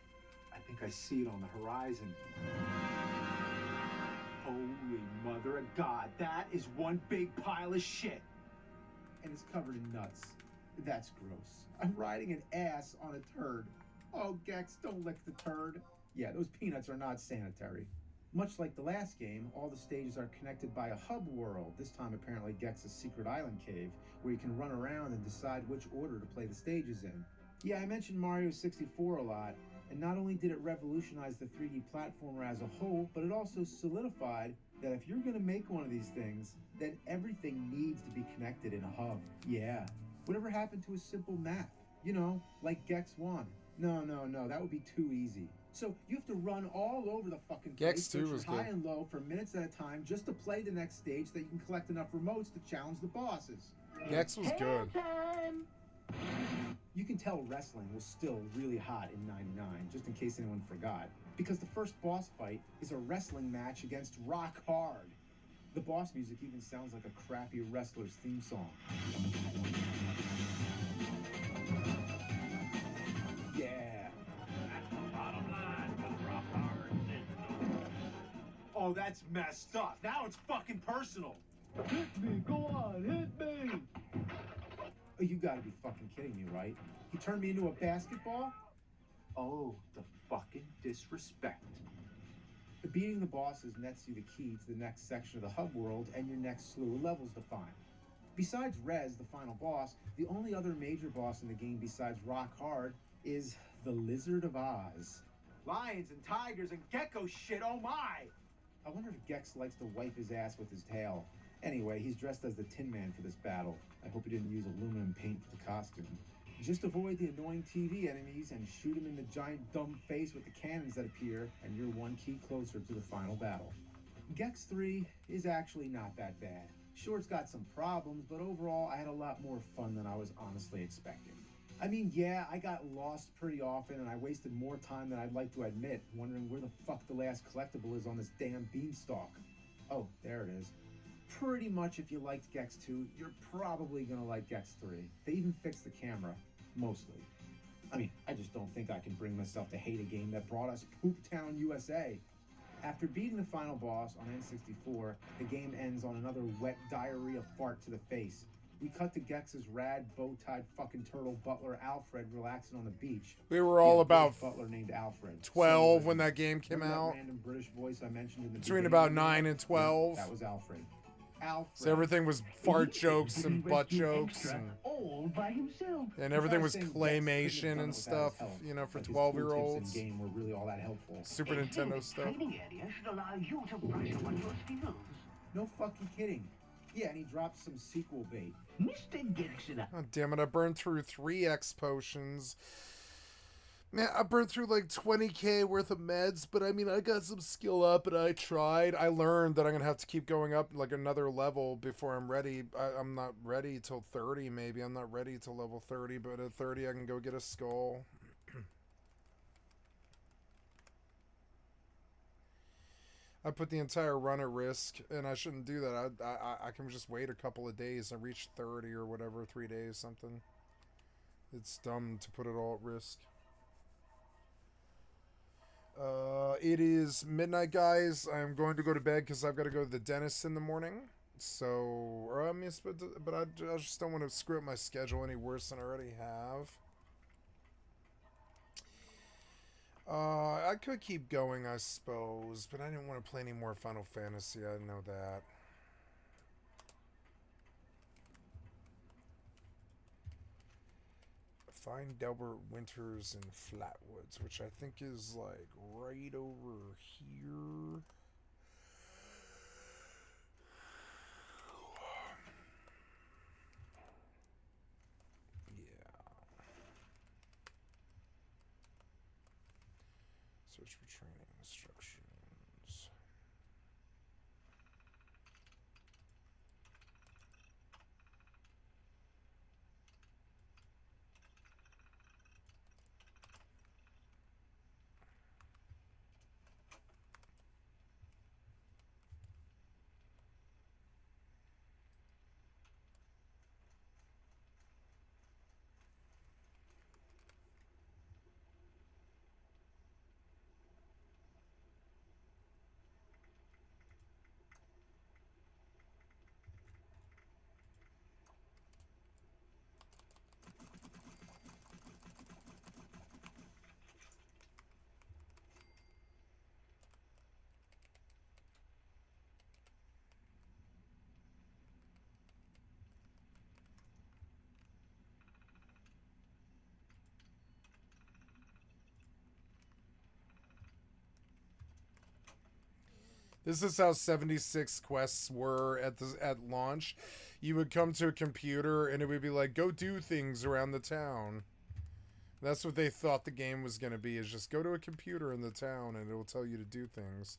I think I see it on the horizon. Holy mother of God, that is one big pile of shit. And it's covered in nuts. That's gross. I'm riding an ass on a turd. Oh, Gex, don't lick the turd. Yeah, those peanuts are not sanitary. Much like the last game, all the stages are connected by a hub world, this time apparently Gex's secret island cave, where you can run around and decide which order to play the stages in. Yeah, I mentioned Mario 64 a lot, and not only did it revolutionize the 3D platformer as a whole, but it also solidified that if you're going to make one of these things, then everything needs to be connected in a hub. Yeah. Whatever happened to a simple map? You know, like Gex 1. No, that would be too easy. So you have to run all over the fucking Gex place, 2 was high good. and low for minutes at a time just to play the next stage so that you can collect enough remotes to challenge the bosses. Gex was good. You can tell wrestling was still really hot in '99, just in case anyone forgot, because the first boss fight is a wrestling match against Rock Hard. The boss music even sounds like a crappy wrestler's theme song. Yeah. That's the bottom line with Rock Hard. Oh, that's messed up. Now it's fucking personal. Hit me, go on, hit me! Oh, you gotta be fucking kidding me, right? He turned me into a basketball? Oh, the fucking disrespect. Beating the bosses nets you the key to the next section of the hub world and your next slew of levels to find. Besides Rez, the final boss, the only other major boss in the game besides Rock Hard is the Lizard of Oz. Lions and tigers and gecko shit, oh my! I wonder if Gex likes to wipe his ass with his tail. Anyway, he's dressed as the Tin Man for this battle. I hope he didn't use aluminum paint for the costume. Just avoid the annoying TV enemies and shoot him in the giant dumb face with the cannons that appear, and you're one key closer to the final battle. Gex 3 is actually not that bad. Sure, it's got some problems, but overall, I had a lot more fun than I was honestly expecting. I mean, yeah, I got lost pretty often, and I wasted more time than I'd like to admit, wondering where the fuck the last collectible is on this damn beanstalk. Oh, there it is. Pretty much if you liked Gex 2, you're probably gonna like Gex 3. They even fixed the camera, mostly. I mean, I just don't think I can bring myself to hate a game that brought us Pooptown, USA. After beating the final boss on N64, the game ends on another wet diarrhea fart to the face. We cut to Gex's rad, bow-tied fucking turtle butler Alfred relaxing on the beach. We were all Yeah, about British butler named Alfred. 12 So when that game came remember that out. random British voice I mentioned in the Between beginning about of the 9 video? and 12. Yeah, that was Alfred. Alfred. So everything was fart jokes and butt jokes, all by himself. and everything was Try saying Gex couldn't have claymation done it and without stuff, his help. you know, for Like his 12-year-olds. tooltips in game were really all that helpful. Super Nintendo stuff. Training area should allow you to brush up on your skills. No fucking kidding. Yeah, and he dropped some sequel bait. Mr. Gexon. Oh, damn it, I burned through 3 X potions. Man, I burned through like 20K worth of meds, but I mean, I got some skill up and I tried. I learned that I'm going to have to keep going up like another level before I'm ready. I'm not ready till 30 maybe. I'm not ready till level 30, but at 30 I can go get a skull. I put the entire run at risk, and I shouldn't do that. I can just wait a couple of days and reach 30 or whatever, 3 days, something. It's dumb to put it all at risk. It is midnight, guys. I'm going to go to bed because I've got to go to the dentist in the morning. So, or I mean, but I just don't want to screw up my schedule any worse than I already have. I could keep going, I suppose, but I didn't want to play any more Final Fantasy. I know that. Find Delbert Winters in Flatwoods, which I think is like right over here. Yeah. Search for training instructions. This is how 76 quests were at launch. You would come to a computer and it would be like, go do things around the town. That's what they thought the game was going to be, is just go to a computer in the town and it will tell you to do things.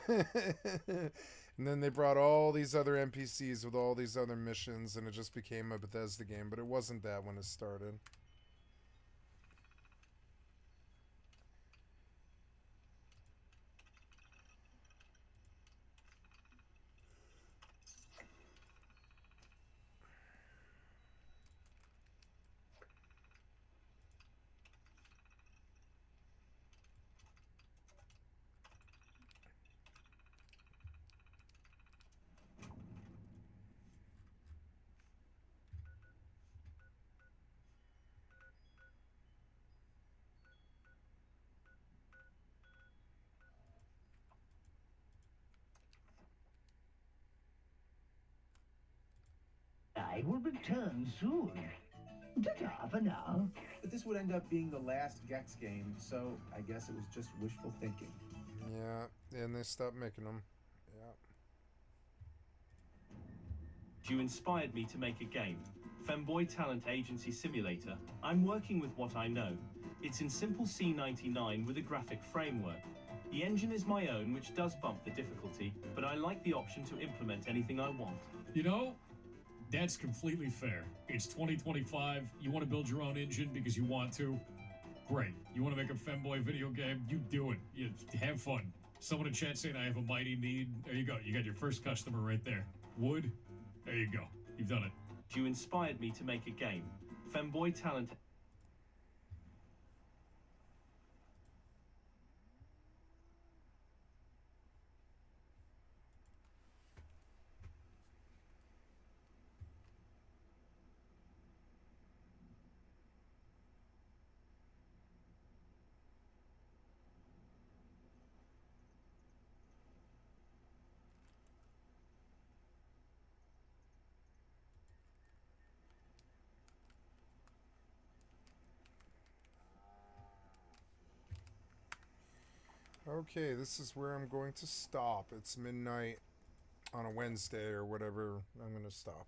And then they brought all these other NPCs with all these other missions and it just became a Bethesda game, but it wasn't that when it started. I will return soon. Ta-ta for now. But this would end up being the last Gex game, so I guess it was just wishful thinking. Yeah, and they stopped making them. Yeah. You inspired me to make a game. Femboy Talent Agency Simulator. I'm working with what I know. It's in simple C99 with a graphic framework. The engine is my own, which does bump the difficulty, but I like the option to implement anything I want. You know, that's completely fair. It's 2025. You want to build your own engine because you want to? Great. You want to make a femboy video game? You do it. You have fun. Someone in chat saying I have a mighty need. There you go. You got your first customer right there. Wood. There you go. You've done it. You inspired me to make a game. Femboy Talent. Okay, this is where I'm going to stop. It's midnight on a Wednesday or whatever. I'm going to stop.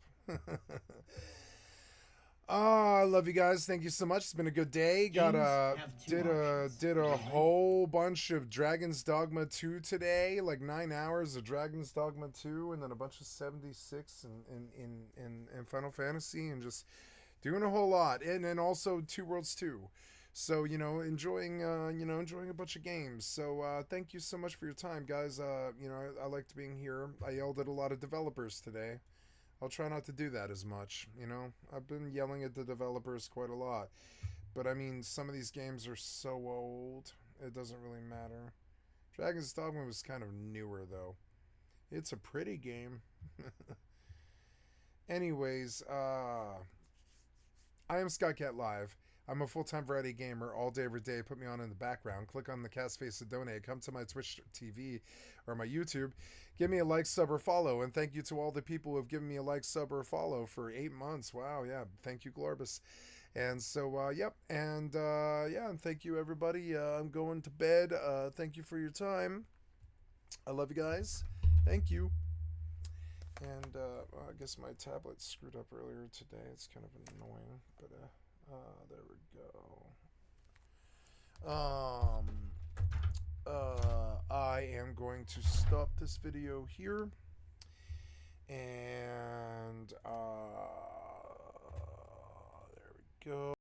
I love you guys. Thank you so much. It's been a good day. Did a whole bunch of Dragon's Dogma 2 today, like 9 hours of Dragon's Dogma 2, and then a bunch of 76 in Final Fantasy, and just doing a whole lot. And then also Two Worlds 2. So, enjoying a bunch of games. So, thank you so much for your time, guys. I liked being here. I yelled at a lot of developers today. I'll try not to do that as much, I've been yelling at the developers quite a lot. But, I mean, some of these games are so old. It doesn't really matter. Dragon's Dogma was kind of newer, though. It's a pretty game. Anyways, I am Skycatlive. I'm a full-time variety gamer all day, every day. Put me on in the background. Click on the cast face to donate. Come to my Twitch TV or my YouTube. Give me a like, sub, or follow. And thank you to all the people who have given me a like, sub, or follow for 8 months. Wow, yeah. Thank you, Glorbus. And so, yep. And, yeah, and thank you, everybody. I'm going to bed. Thank you for your time. I love you guys. Thank you. And, I guess my tablet screwed up earlier today. It's kind of annoying, but, there we go. I am going to stop this video here. And, there we go.